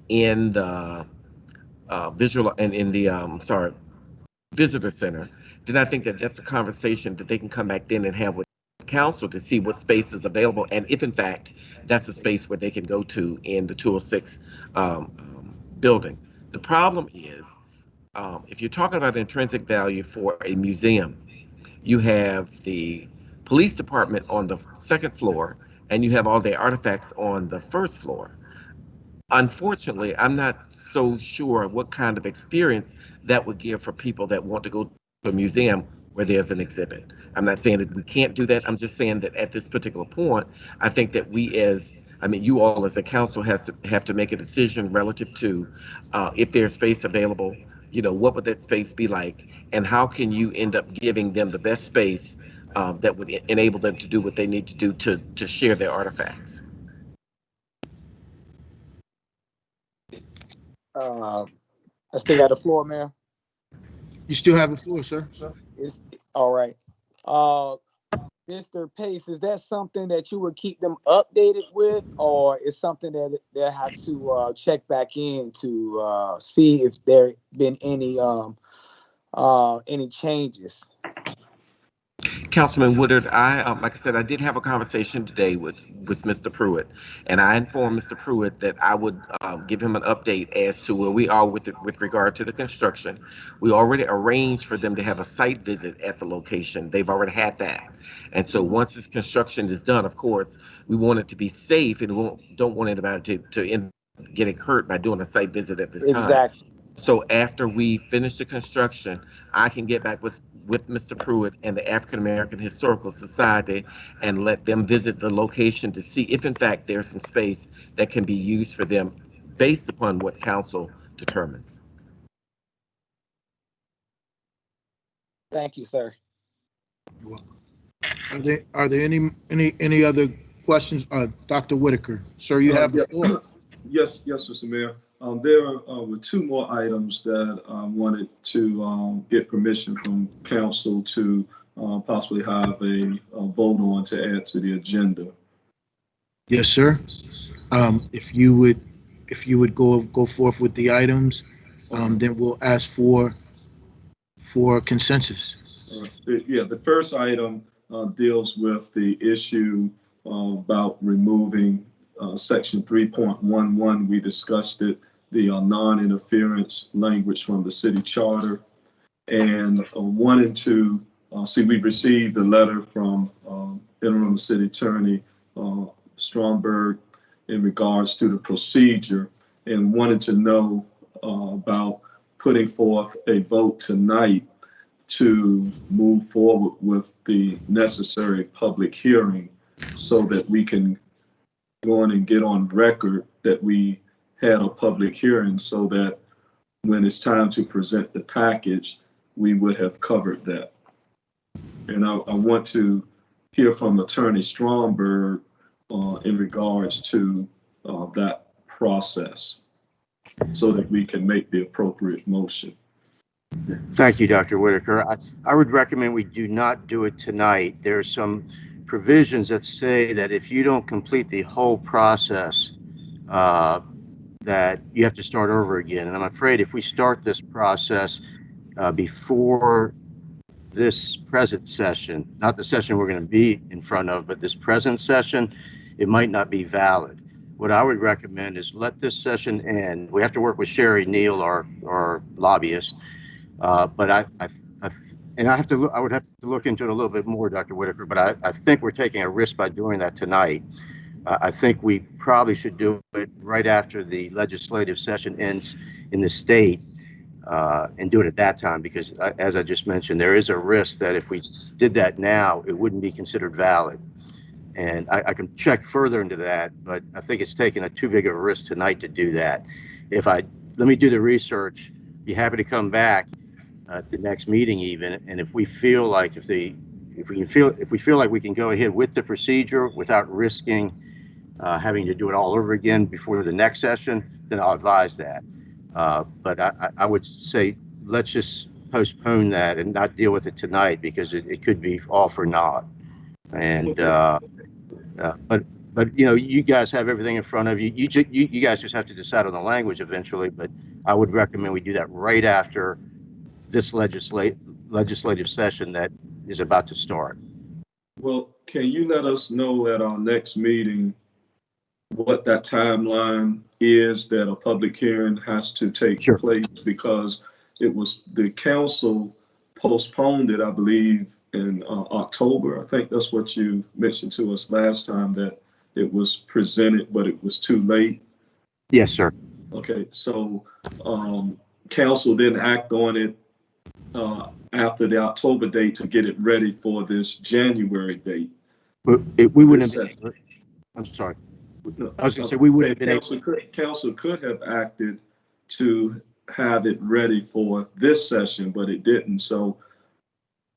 in the visitor center, then I think that that's a conversation that they can come back then and have with council to see what space is available and if in fact that's a space where they can go to in the 206 building. The problem is if you're talking about intrinsic value for a museum, you have the police department on the second floor and you have all the artifacts on the first floor. Unfortunately, I'm not so sure what kind of experience that would give for people that want to go to a museum where there's an exhibit. I'm not saying that we can't do that. I'm just saying that at this particular point, I think that you all as a council have to make a decision relative to if there's space available, what would that space be like, and how can you end up giving them the best space that would enable them to do what they need to do to share their artifacts. I still got the floor, Mayor. You still have the floor, sir. It's all right. Mr. Pace, is that something that you would keep them updated with, or is something that they have to check back in to see if there been any changes? Councilman Woodard, like I said, I did have a conversation today with Mr. Pruitt, and I informed Mr. Pruitt that I would give him an update as to where we are with regard to the construction. We already arranged for them to have a site visit at the location. They've already had that. And so once this construction is done, of course, we want it to be safe and we don't want anybody to end getting hurt by doing a site visit at this time. Exactly. So after we finish the construction, I can get back with Mr. Pruitt and the African American Historical Society and let them visit the location to see if in fact there's some space that can be used for them based upon what council determines. Thank you, sir. Are there any other questions? Dr. Whitaker, sir, you have the floor. Yes, Mr. Mayor. There were two more items that I wanted to get permission from council to possibly have a vote on to add to the agenda. Yes, sir. If you would go forth with the items, then we'll ask for consensus. Yeah, the first item deals with the issue about removing section 3.11. We discussed it, the non-interference language from the city charter, and wanted to see, we received a letter from interim city attorney Stromberg in regards to the procedure, and wanted to know about putting forth a vote tonight to move forward with the necessary public hearing so that we can go on and get on record that we had a public hearing, so that when it's time to present the package, we would have covered that. And I want to hear from Attorney Stromberg in regards to that process so that we can make the appropriate motion. Thank you, Dr. Whitaker. I would recommend we do not do it tonight. There are some provisions that say that if you don't complete the whole process, that you have to start over again. And I'm afraid if we start this process before this present session, not the session we're going to be in front of, but this present session, it might not be valid. What I would recommend is let this session end. We have to work with Sherry Neal, our lobbyist. But I would have to look into it a little bit more, Dr. Whitaker, but I think we're taking a risk by doing that tonight. I think we probably should do it right after the legislative session ends in the state and do it at that time, because as I just mentioned, there is a risk that if we did that now, it wouldn't be considered valid. And I can check further into that, but I think it's taking too big of a risk tonight to do that. Let me do the research, be happy to come back at the next meeting even, and if we feel like if we feel like we can go ahead with the procedure without risking having to do it all over again before the next session, then I'll advise that. But I would say let's just postpone that and not deal with it tonight, because it could be all for naught. And but you know, you guys have everything in front of you. You guys just have to decide on the language eventually. But I would recommend we do that right after this legislative session that is about to start. Well, can you let us know at our next meeting what that timeline is that a public hearing has to take place? Because it was the council postponed it, I believe, in October. I think that's what you mentioned to us last time, that it was presented, but it was too late. Yes, sir. Okay, so council didn't act on it after the October date to get it ready for this January date. But we wouldn't have been, I'm sorry. I was going to say we wouldn't have been council could have acted to have it ready for this session, but it didn't. So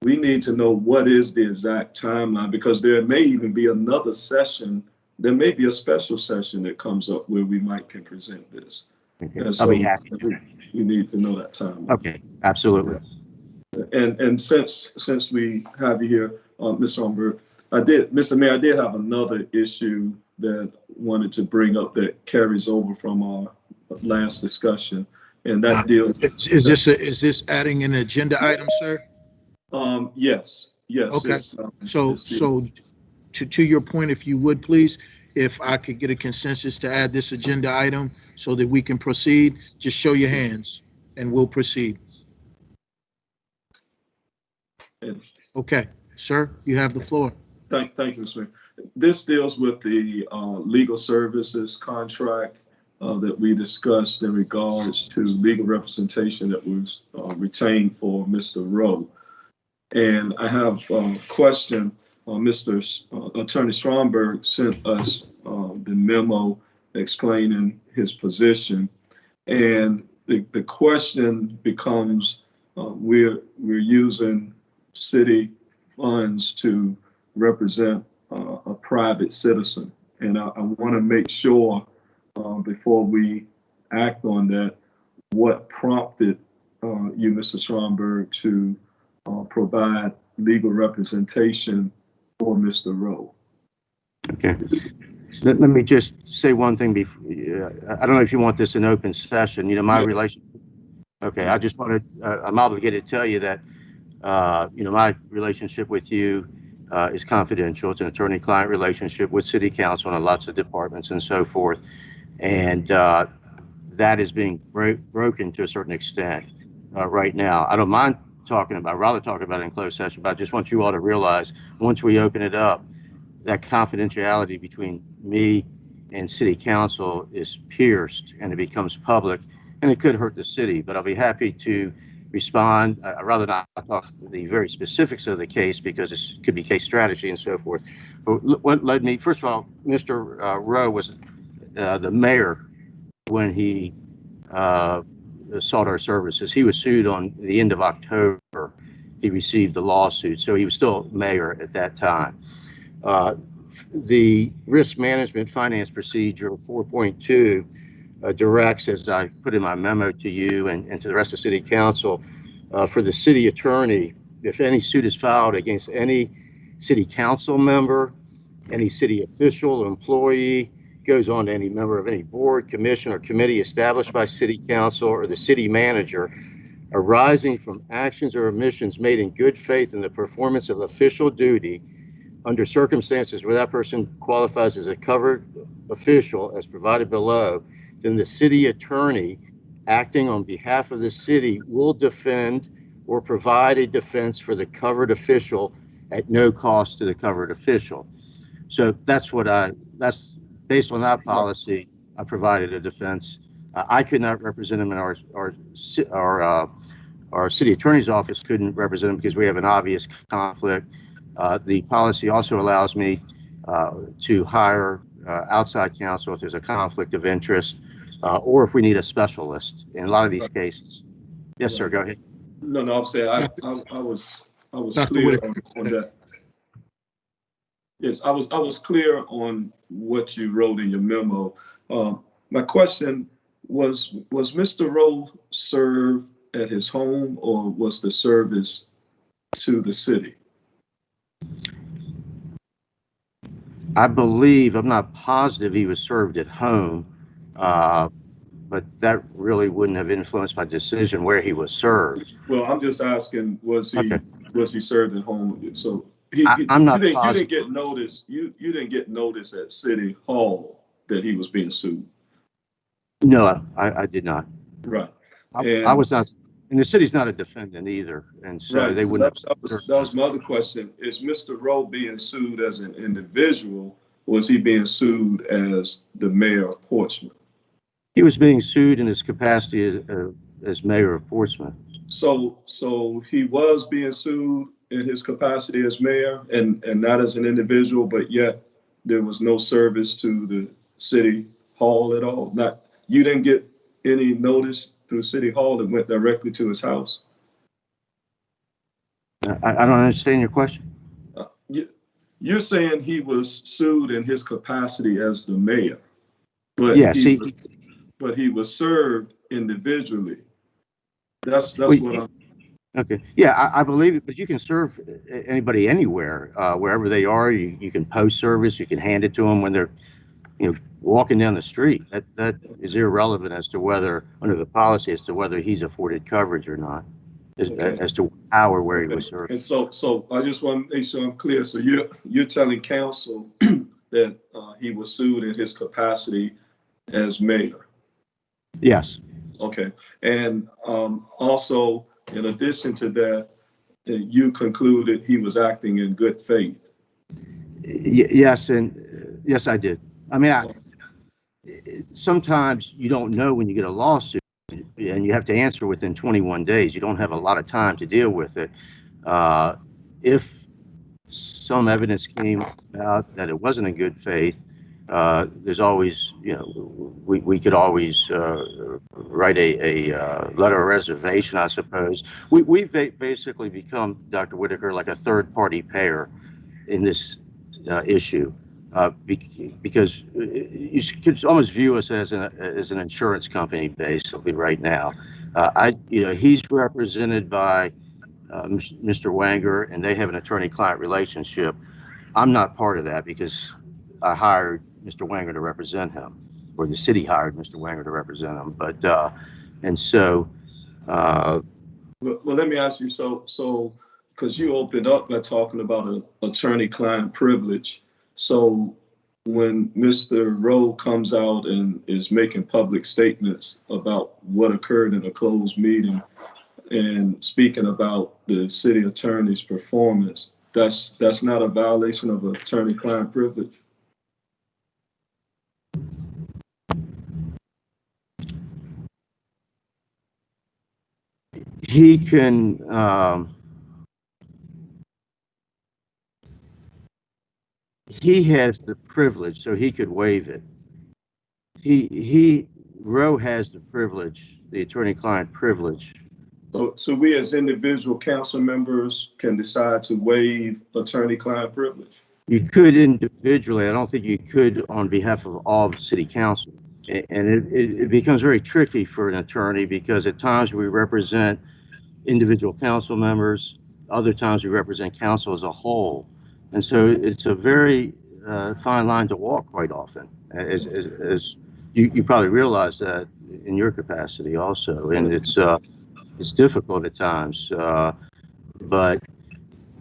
we need to know what is the exact timeline, because there may even be another session. There may be a special session that comes up where we can present this. Okay. And so I'll be happy. We need to know that timeline. Okay, absolutely. And since we have you here, Mr. Umber, Mr. Mayor, I did have another issue that I wanted to bring up that carries over from our last discussion, and that deals. Is this adding an agenda item, sir? Yes. Okay. So to your point, if you would please, if I could get a consensus to add this agenda item so that we can proceed, just show your hands and we'll proceed. Okay, sir, you have the floor. Thank you, Mr. Mayor. This deals with the legal services contract that we discussed in regards to legal representation that was retained for Mr. Rowe. And I have a question. Mr. Attorney Stromberg sent us the memo explaining his position. And the question becomes, we're using city funds to represent a private citizen. And I want to make sure before we act on that, what prompted you, Mr. Stromberg, to provide legal representation for Mr. Rowe? Okay. Let me just say one thing before. I don't know if you want this in open session. You know, my relationship. Okay, I just want to. I'm obligated to tell you that. You know, my relationship with you is confidential. It's an attorney-client relationship with City Council and lots of departments and so forth, and that is being broken to a certain extent right now. I don't mind talking about. I'd rather talk about it in closed session, but I just want you all to realize once we open it up, that confidentiality between me and City Council is pierced and it becomes public, and it could hurt the city, but I'll be happy to respond. I'd rather not talk the very specifics of the case because it could be case strategy and so forth. But what led me, first of all, Mr. Rowe was the mayor when he sought our services. He was sued on the end of October. He received the lawsuit, so he was still mayor at that time. The risk management finance procedure 4.2 directs, as I put in my memo to you and to the rest of City Council, for the city attorney, if any suit is filed against any City Council member, any city official or employee, goes on to any member of any board, commission, or committee established by City Council or the city manager, arising from actions or omissions made in good faith in the performance of official duty under circumstances where that person qualifies as a covered official as provided below, then the city attorney acting on behalf of the city will defend or provide a defense for the covered official at no cost to the covered official. So that's based on that policy, I provided a defense. I could not represent him, and our city attorney's office couldn't represent him because we have an obvious conflict. The policy also allows me to hire outside counsel if there's a conflict of interest, or if we need a specialist in a lot of these cases. Yes, sir. Go ahead. No, I'm saying I was clear on that. Yes, I was clear on what you wrote in your memo. My question was Mr. Rowe served at his home, or was the service to the city? I believe, I'm not positive he was served at home, but that really wouldn't have influenced my decision where he was served. Well, I'm just asking, was he served at home? So I'm not you positive. didn't get notice. You didn't get notice at City Hall that he was being sued. No, I did not. Right. I was not, and the city's not a defendant either, and so right. they So wouldn't that was my other question. Is Mr. Rowe being sued as an individual, or was he being sued as the mayor of Portsmouth? He was being sued in his capacity as mayor of Portsmouth. So he was being sued in his capacity as mayor and not as an individual, but yet there was no service to the City Hall at all. You didn't get any notice through City Hall that went directly to his house? I don't understand your question. You're saying he was sued in his capacity as the mayor, but yes, but he was served individually. That's what I'm. Okay. Yeah, I believe it, but you can serve anybody anywhere, wherever they are. You can post service. You can hand it to them when they're, walking down the street. That is irrelevant as to whether, under the policy, as to whether he's afforded coverage or not, as to how or where he was served. And so I just want to make sure I'm clear. So you're telling council that he was sued in his capacity as mayor? Yes. Okay. And also, in addition to that, you concluded he was acting in good faith. Yes, and yes, I did. I mean, sometimes you don't know when you get a lawsuit, and you have to answer within 21 days. You don't have a lot of time to deal with it. If some evidence came out that it wasn't in good faith, there's always, we could always write a letter of reservation, I suppose. We've basically become, Dr. Whitaker, like a third-party payer in this issue, because you could almost view us as an insurance company, basically, right now. He's represented by Mr. Wanger, and they have an attorney-client relationship. I'm not part of that because I hired Mr. Wanger to represent him, or the city hired Mr. Wanger to represent him. But and so. Well, let me ask you. So, because you opened up by talking about an attorney-client privilege. So, when Mr. Rowe comes out and is making public statements about what occurred in a closed meeting and speaking about the city attorney's performance, that's not a violation of attorney-client privilege? He can, he has the privilege, so he could waive it. Rowe has the privilege, the attorney-client privilege. So we as individual council members can decide to waive attorney-client privilege? You could individually. I don't think you could on behalf of all of city council. And it becomes very tricky for an attorney because at times we represent individual council members, other times we represent council as a whole. And so it's a very fine line to walk quite often, as you probably realize that in your capacity also. And it's difficult at times, but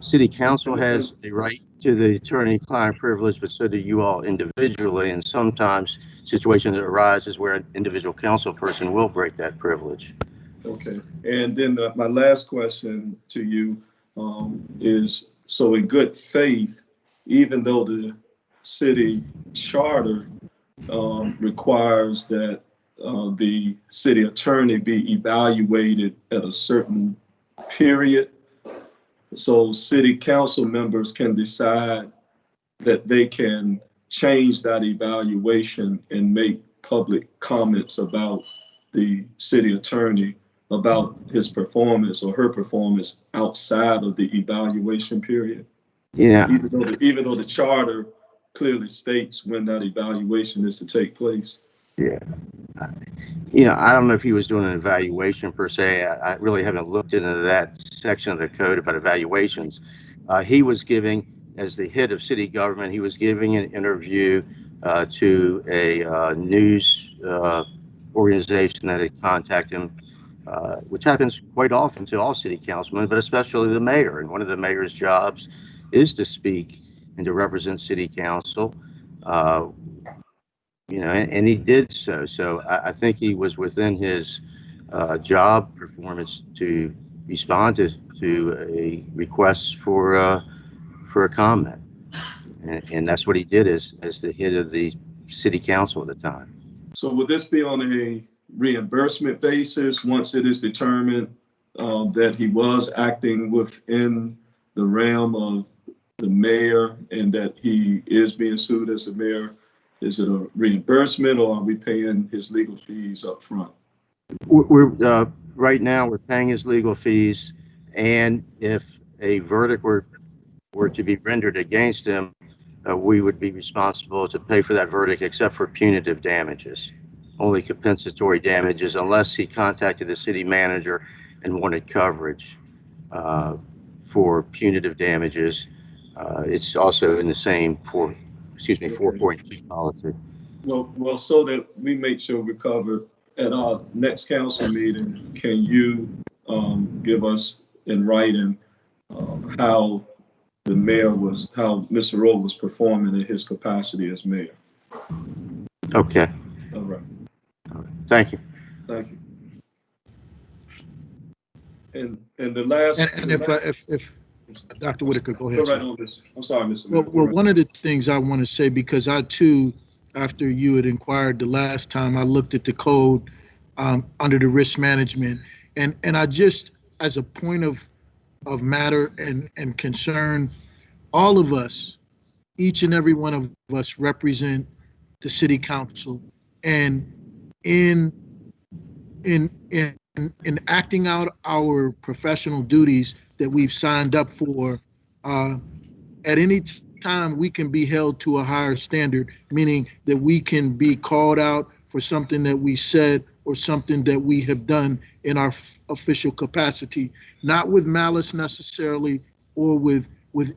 city council has a right to the attorney-client privilege, but so do you all individually. And sometimes situations arises where an individual council person will break that privilege. Okay. And then my last question to you is, so in good faith, even though the city charter requires that the city attorney be evaluated at a certain period, so city council members can decide that they can change that evaluation and make public comments about the city attorney, about his performance or her performance outside of the evaluation period. Yeah. Even though the charter clearly states when that evaluation is to take place. Yeah. I don't know if he was doing an evaluation per se. I really haven't looked into that section of the code about evaluations. He was giving, as the head of city government, he was giving an interview to a news organization that had contacted him, which happens quite often to all city councilmen, but especially the mayor. And one of the mayor's jobs is to speak and to represent city council. And he did so. So I think he was within his job performance to respond to a request for a comment, and that's what he did as the head of the city council at the time. So would this be on a reimbursement basis once it is determined that he was acting within the realm of the mayor and that he is being sued as the mayor? Is it a reimbursement, or are we paying his legal fees up front? We're right now we're paying his legal fees, and if a verdict were to be rendered against him, we would be responsible to pay for that verdict, except for punitive damages, only compensatory damages, unless he contacted the city manager and wanted coverage for punitive damages. It's also in the same 4.2 policy. Well, so that we make sure we're covered at our next council meeting, can you give us in writing how Mr. Rowe was performing in his capacity as mayor? Okay. All right. Thank you. Thank you. And the last. If Dr. Whitaker, go ahead. Go right on this. I'm sorry, Mr. Well, one of the things I want to say, because I too after you had inquired the last time. I looked at the code under the risk management, and I just, as a point of matter and concern, all of us, each and every one of us represent the city council, and in in acting out our professional duties that we've signed up for, at any time we can be held to a higher standard, meaning that we can be called out for something that we said or something that we have done in our official capacity, not with malice necessarily or with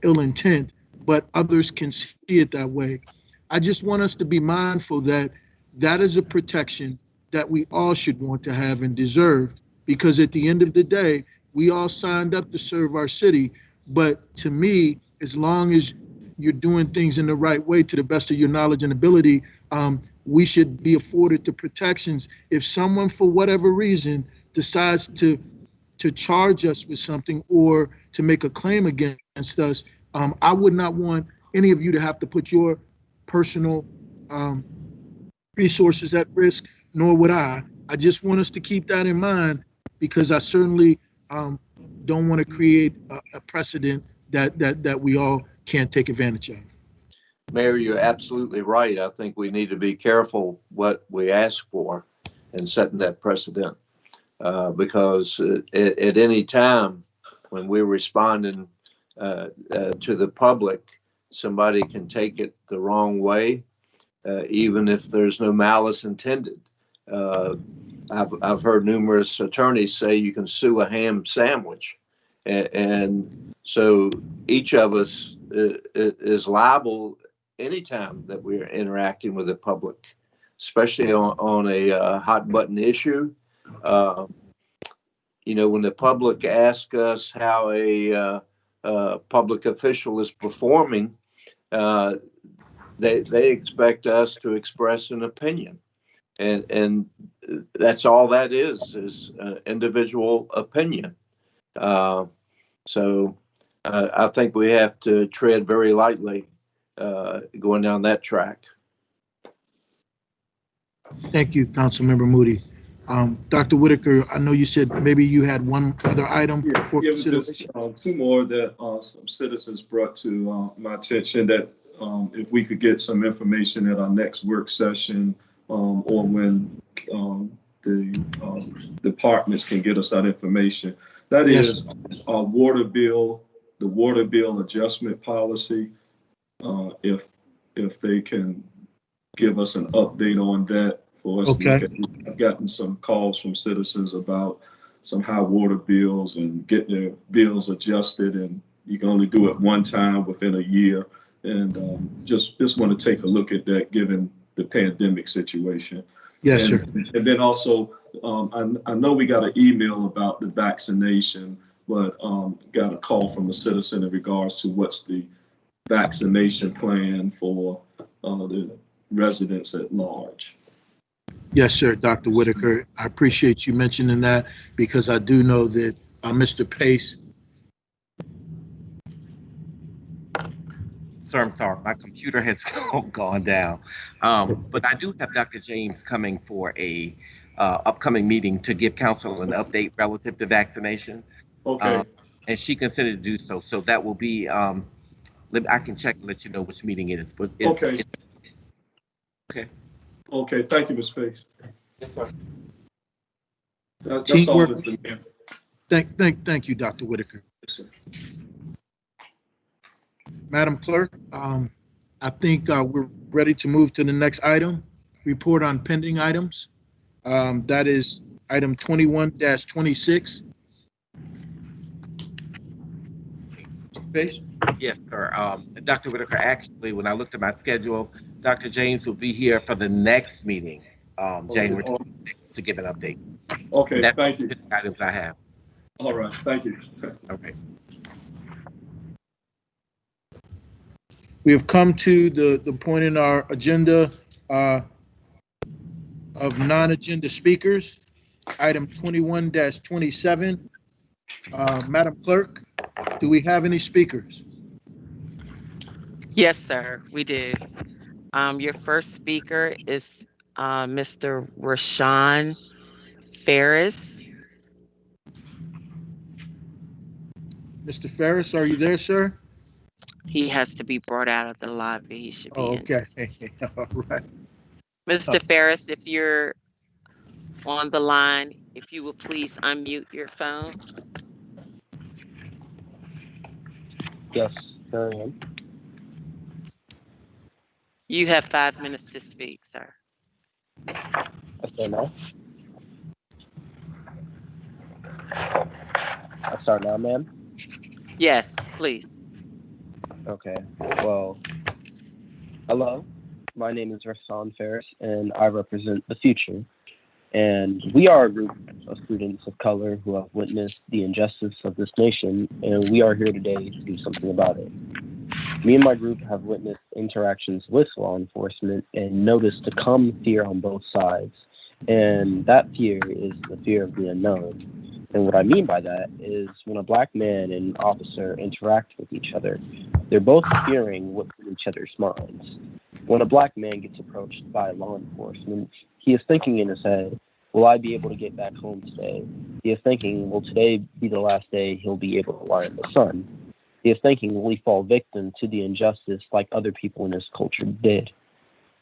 ill intent, but others can see it that way. I just want us to be mindful that that is a protection that we all should want to have and deserve, because at the end of the day, we all signed up to serve our city. But to me, as long as you're doing things in the right way to the best of your knowledge and ability, we should be afforded the protections. If someone, for whatever reason, decides to charge us with something or to make a claim against us, I would not want any of you to have to put your personal resources at risk, nor would I. I just want us to keep that in mind, because I certainly don't want to create a precedent that we all can't take advantage of. Mayor, you're absolutely right. I think we need to be careful what we ask for and setting that precedent, because at any time when we're responding to the public, somebody can take it the wrong way, even if there's no malice intended. I've heard numerous attorneys say you can sue a ham sandwich. And so each of us is liable anytime that we're interacting with the public, especially on a hot button issue. When the public asks us how a public official is performing, they expect us to express an opinion. And that's all that is individual opinion. So I think we have to tread very lightly going down that track. Thank you, Councilmember Moody. Dr. Whitaker, I know you said maybe you had one other item for consideration. Just two more that some citizens brought to my attention, that if we could get some information at our next work session, or when the departments can get us that information. That is our water bill, the water bill adjustment policy. If they can give us an update on that for us. Okay. I've gotten some calls from citizens about some high water bills and get their bills adjusted, and you can only do it one time within a year. And just want to take a look at that given the pandemic situation. Yes, sir. And then also, I know we got an email about the vaccination, but got a call from a citizen in regards to what's the vaccination plan for the residents at large. Yes, sir, Dr. Whitaker. I appreciate you mentioning that, because I do know that Mr. Pace. Sir, I'm sorry, my computer has gone down. But I do have Dr. James coming for a upcoming meeting to give council an update relative to vaccination. Okay. And she considered to do so. So that will be, I can check and let you know which meeting it is. But okay. Okay. Okay, thank you, Ms. Pace. Yes, sir. That's all that's been there. Thank you, Dr. Whitaker. Yes, sir. Madam Clerk, I think we're ready to move to the next item, report on pending items. That is item 21-26. Pace? Yes, sir. Dr. Whitaker, actually, when I looked at my schedule, Dr. James will be here for the next meeting, January 26th, to give an update. Okay, that's thank you. The items I have. All right, thank you. Okay. We have come to the point in our agenda of non-agenda speakers, item 21-27. Madam Clerk, do we have any speakers? Yes, sir, we do. Your first speaker is Mr. Rashawn Ferris. Mr. Ferris, are you there, sir? He has to be brought out of the lobby. He should be Oh, in. okay. All right. Mr. Ferris, if you're on the line, if you will please unmute your phone. Yes, there I am. You have 5 minutes to speak, sir. Okay, now. I'll start now, ma'am. Yes, please. Okay, well, hello. My name is Rashawn Ferris, and I represent the future. And we are a group of students of color who have witnessed the injustice of this nation, and we are here today to do something about it. Me and my group have witnessed interactions with law enforcement and noticed the common fear on both sides. And that fear is the fear of the unknown. And what I mean by that is when a black man and an officer interact with each other, they're both fearing what's in each other's minds. When a black man gets approached by law enforcement, he is thinking in his head, will I be able to get back home today? He is thinking, will today be the last day he'll be able to lie in the sun? He is thinking, will he fall victim to the injustice like other people in his culture did?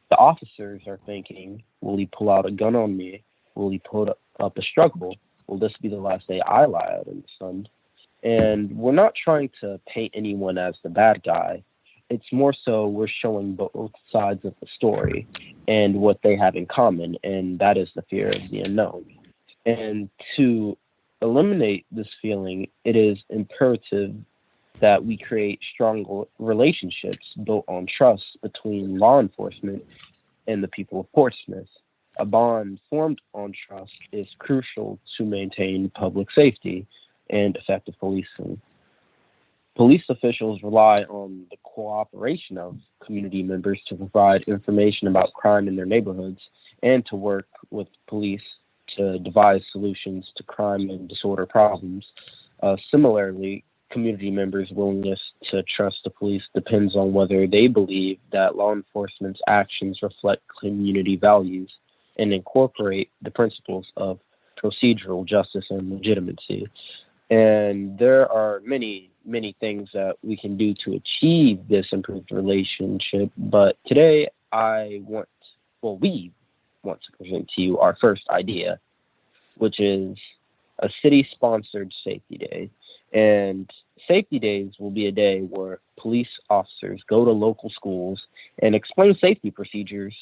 The officers are thinking, will he pull out a gun on me? Will he put up a struggle? Will this be the last day I lie out in the sun? And we're not trying to paint anyone as the bad guy. It's more so we're showing both sides of the story and what they have in common, and that is the fear of the unknown. And to eliminate this feeling, it is imperative that we create strong relationships built on trust between law enforcement and the people of Portsmouth. A bond formed on trust is crucial to maintain public safety and effective policing. Police officials rely on the cooperation of community members to provide information about crime in their neighborhoods and to work with police to devise solutions to crime and disorder problems. Similarly, community members' willingness to trust the police depends on whether they believe that law enforcement's actions reflect community values and incorporate the principles of procedural justice and legitimacy. And there are many, many things that we can do to achieve this improved relationship. But today we want to present to you our first idea, which is a city-sponsored safety day. And safety days will be a day where police officers go to local schools and explain safety procedures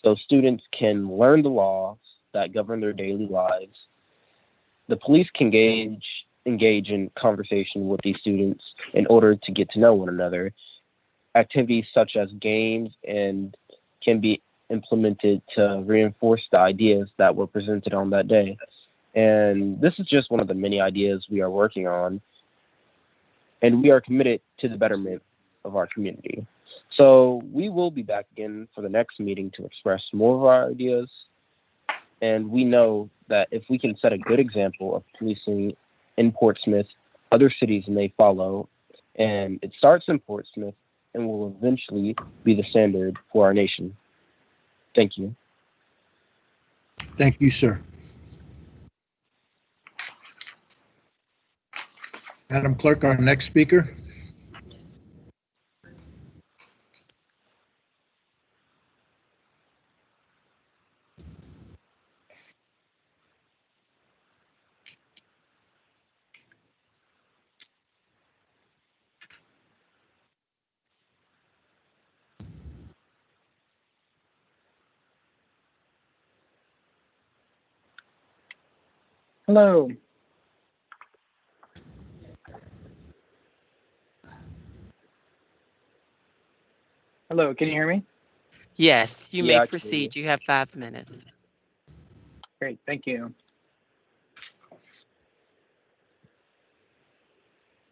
so students can learn the laws that govern their daily lives. The police can engage in conversation with these students in order to get to know one another. Activities such as games and can be implemented to reinforce the ideas that were presented on that day. And this is just one of the many ideas we are working on. And we are committed to the betterment of our community. So we will be back again for the next meeting to express more of our ideas. And we know that if we can set a good example of policing in Portsmouth, other cities may follow. And it starts in Portsmouth and will eventually be the standard for our nation. Thank you. Thank you, sir. Madam Clerk, our next speaker. Hello. Hello, can you hear me? Yes, you may I can hear you. proceed. You have 5 minutes. Great, thank you.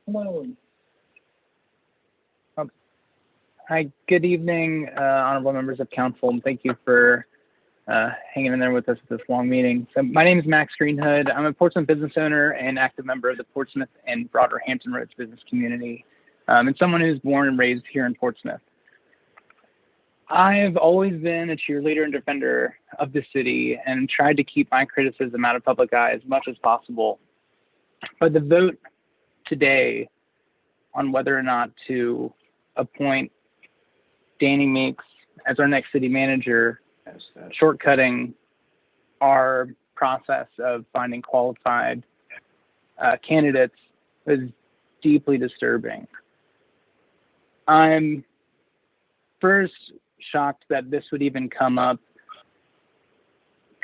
Hello. Hi, good evening, honorable members of council, and thank you for hanging in there with us at this long meeting. So my name is Max Greenhood. I'm a Portsmouth business owner and active member of the Portsmouth and broader Hampton Roads business community, and someone who's born and raised here in Portsmouth. I've always been a cheerleader and defender of the city and tried to keep my criticism out of public eye as much as possible. But the vote today on whether or not to appoint Danny Meeks as our next city manager, shortcutting our process of finding qualified candidates, was deeply disturbing. I'm first shocked that this would even come up.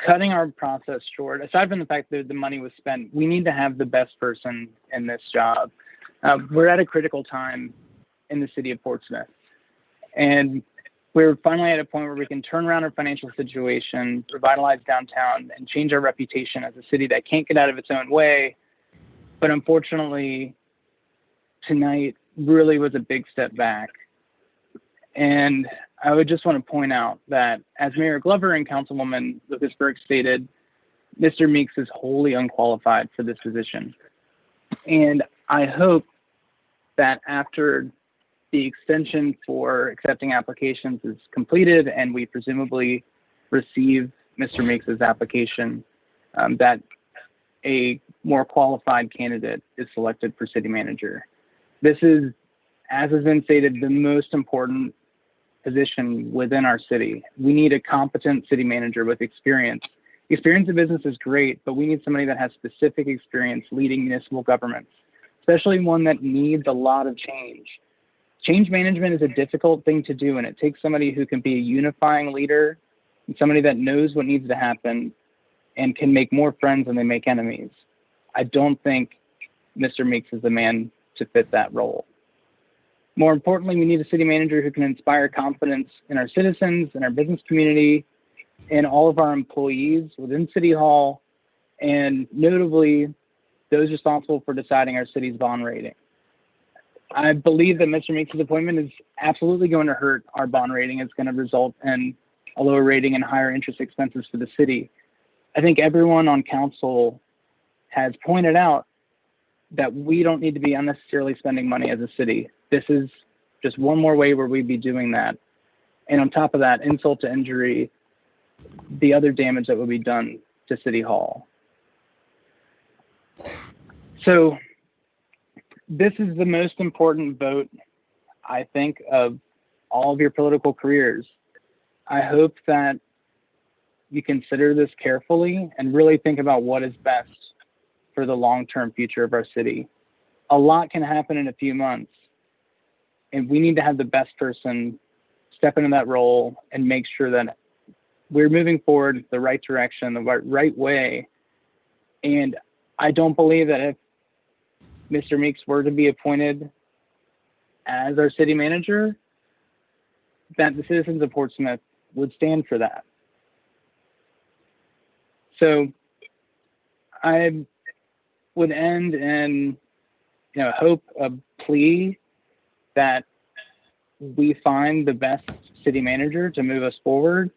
Cutting our process short, aside from the fact that the money was spent, we need to have the best person in this job. We're at a critical time in the city of Portsmouth, and we're finally at a point where we can turn around our financial situation, revitalize downtown, and change our reputation as a city that can't get out of its own way. But unfortunately, tonight really was a big step back. And I would just want to point out that, as Mayor Glover and Councilwoman Lucas-Burke stated, Mr. Meeks is wholly unqualified for this position. And I hope that after the extension for accepting applications is completed and we presumably receive Mr. Meeks' application, that a more qualified candidate is selected for city manager. This is, as has been stated, the most important position within our city. We need a competent city manager with experience. Experience in business is great, but we need somebody that has specific experience leading municipal governments, especially one that needs a lot of change. Change management is a difficult thing to do, and it takes somebody who can be a unifying leader and somebody that knows what needs to happen and can make more friends than they make enemies. I don't think Mr. Meeks is the man to fit that role. More importantly, we need a city manager who can inspire confidence in our citizens, in our business community, and all of our employees within City Hall, and notably those responsible for deciding our city's bond rating. I believe that Mr. Meeks' appointment is absolutely going to hurt our bond rating. It's going to result in a lower rating and higher interest expenses for the city. I think everyone on council has pointed out that we don't need to be unnecessarily spending money as a city. This is just one more way where we'd be doing that. And on top of that, insult to injury, the other damage that would be done to City Hall. So this is the most important vote, I think, of all of your political careers. I hope that you consider this carefully and really think about what is best for the long-term future of our city. A lot can happen in a few months, and we need to have the best person step into that role and make sure that we're moving forward the right direction, the right way. And I don't believe that if Mr. Meeks were to be appointed as our city manager, that the citizens of Portsmouth would stand for that. So I would end in hope, a plea that we find the best city manager to move us forward.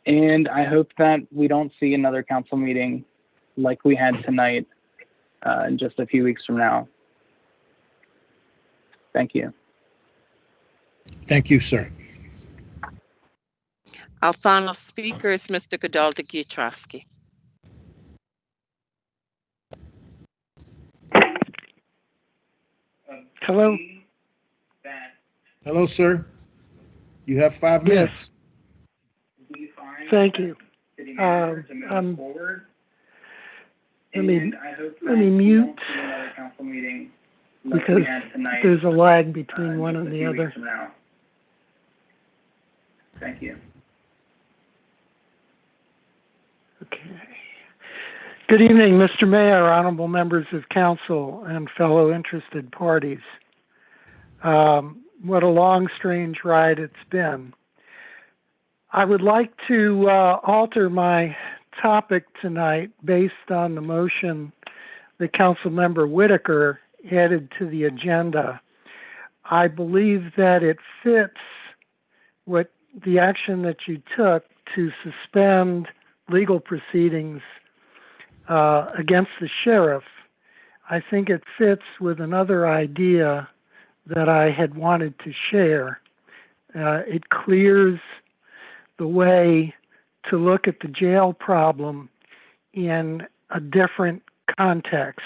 And I hope that we don't see another council meeting like we had tonight in just a few weeks from now. Thank you. Thank you, sir. Our final speaker is Mr. Godalda Gietrowski. Hello. Hello, sir. You have 5 minutes. Thank you. Let me mute because there's a lag between one and the other. Thank you. Okay. Good evening, Mr. Mayor, honorable members of council, and fellow interested parties. What a long, strange ride it's been. I would like to alter my topic tonight based on the motion that Councilmember Whitaker added to the agenda. I believe that it fits what the action that you took to suspend legal proceedings against the sheriff. I think it fits with another idea that I had wanted to share. It clears the way to look at the jail problem in a different context.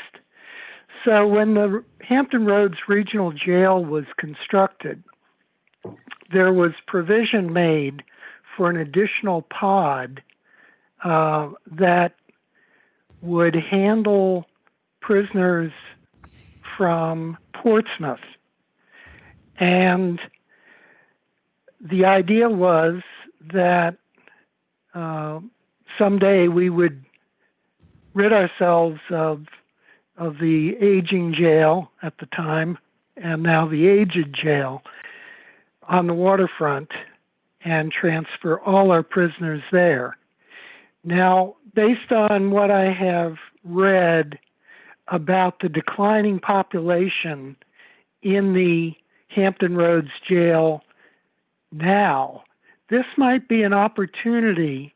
So when the Hampton Roads Regional Jail was constructed, there was provision made for an additional pod that would handle prisoners from Portsmouth. And the idea was that someday we would rid ourselves of the aging jail at the time, and now the aged jail on the waterfront, and transfer all our prisoners there. Now, based on what I have read about the declining population in the Hampton Roads jail now, this might be an opportunity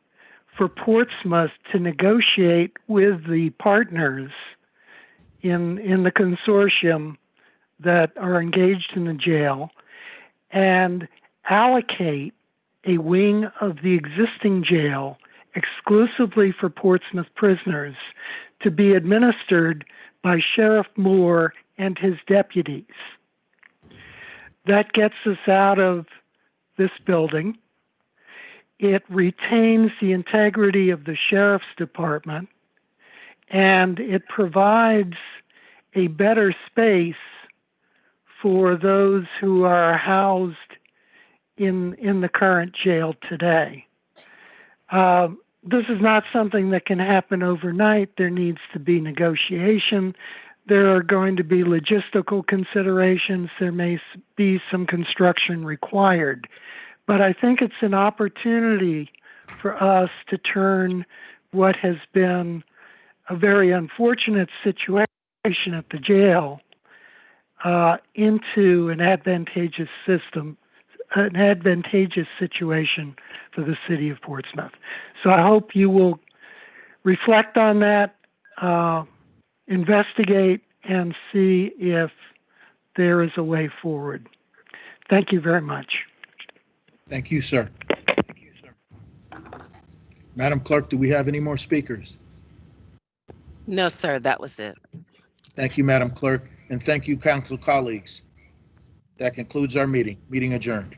for Portsmouth to negotiate with the partners in the consortium that are engaged in the jail and allocate a wing of the existing jail exclusively for Portsmouth prisoners to be administered by Sheriff Moore and his deputies. That gets us out of this building. It retains the integrity of the Sheriff's Department, and it provides a better space for those who are housed in the current jail today. This is not something that can happen overnight. There needs to be negotiation. There are going to be logistical considerations. There may be some construction required. But I think it's an opportunity for us to turn what has been a very unfortunate situation at the jail into an advantageous situation for the city of Portsmouth. So I hope you will reflect on that, investigate, and see if there is a way forward. Thank you very much. Thank you, sir. Madam Clerk, do we have any more speakers? No, sir, that was it. Thank you, Madam Clerk, and thank you, council colleagues. That concludes our meeting. Meeting adjourned.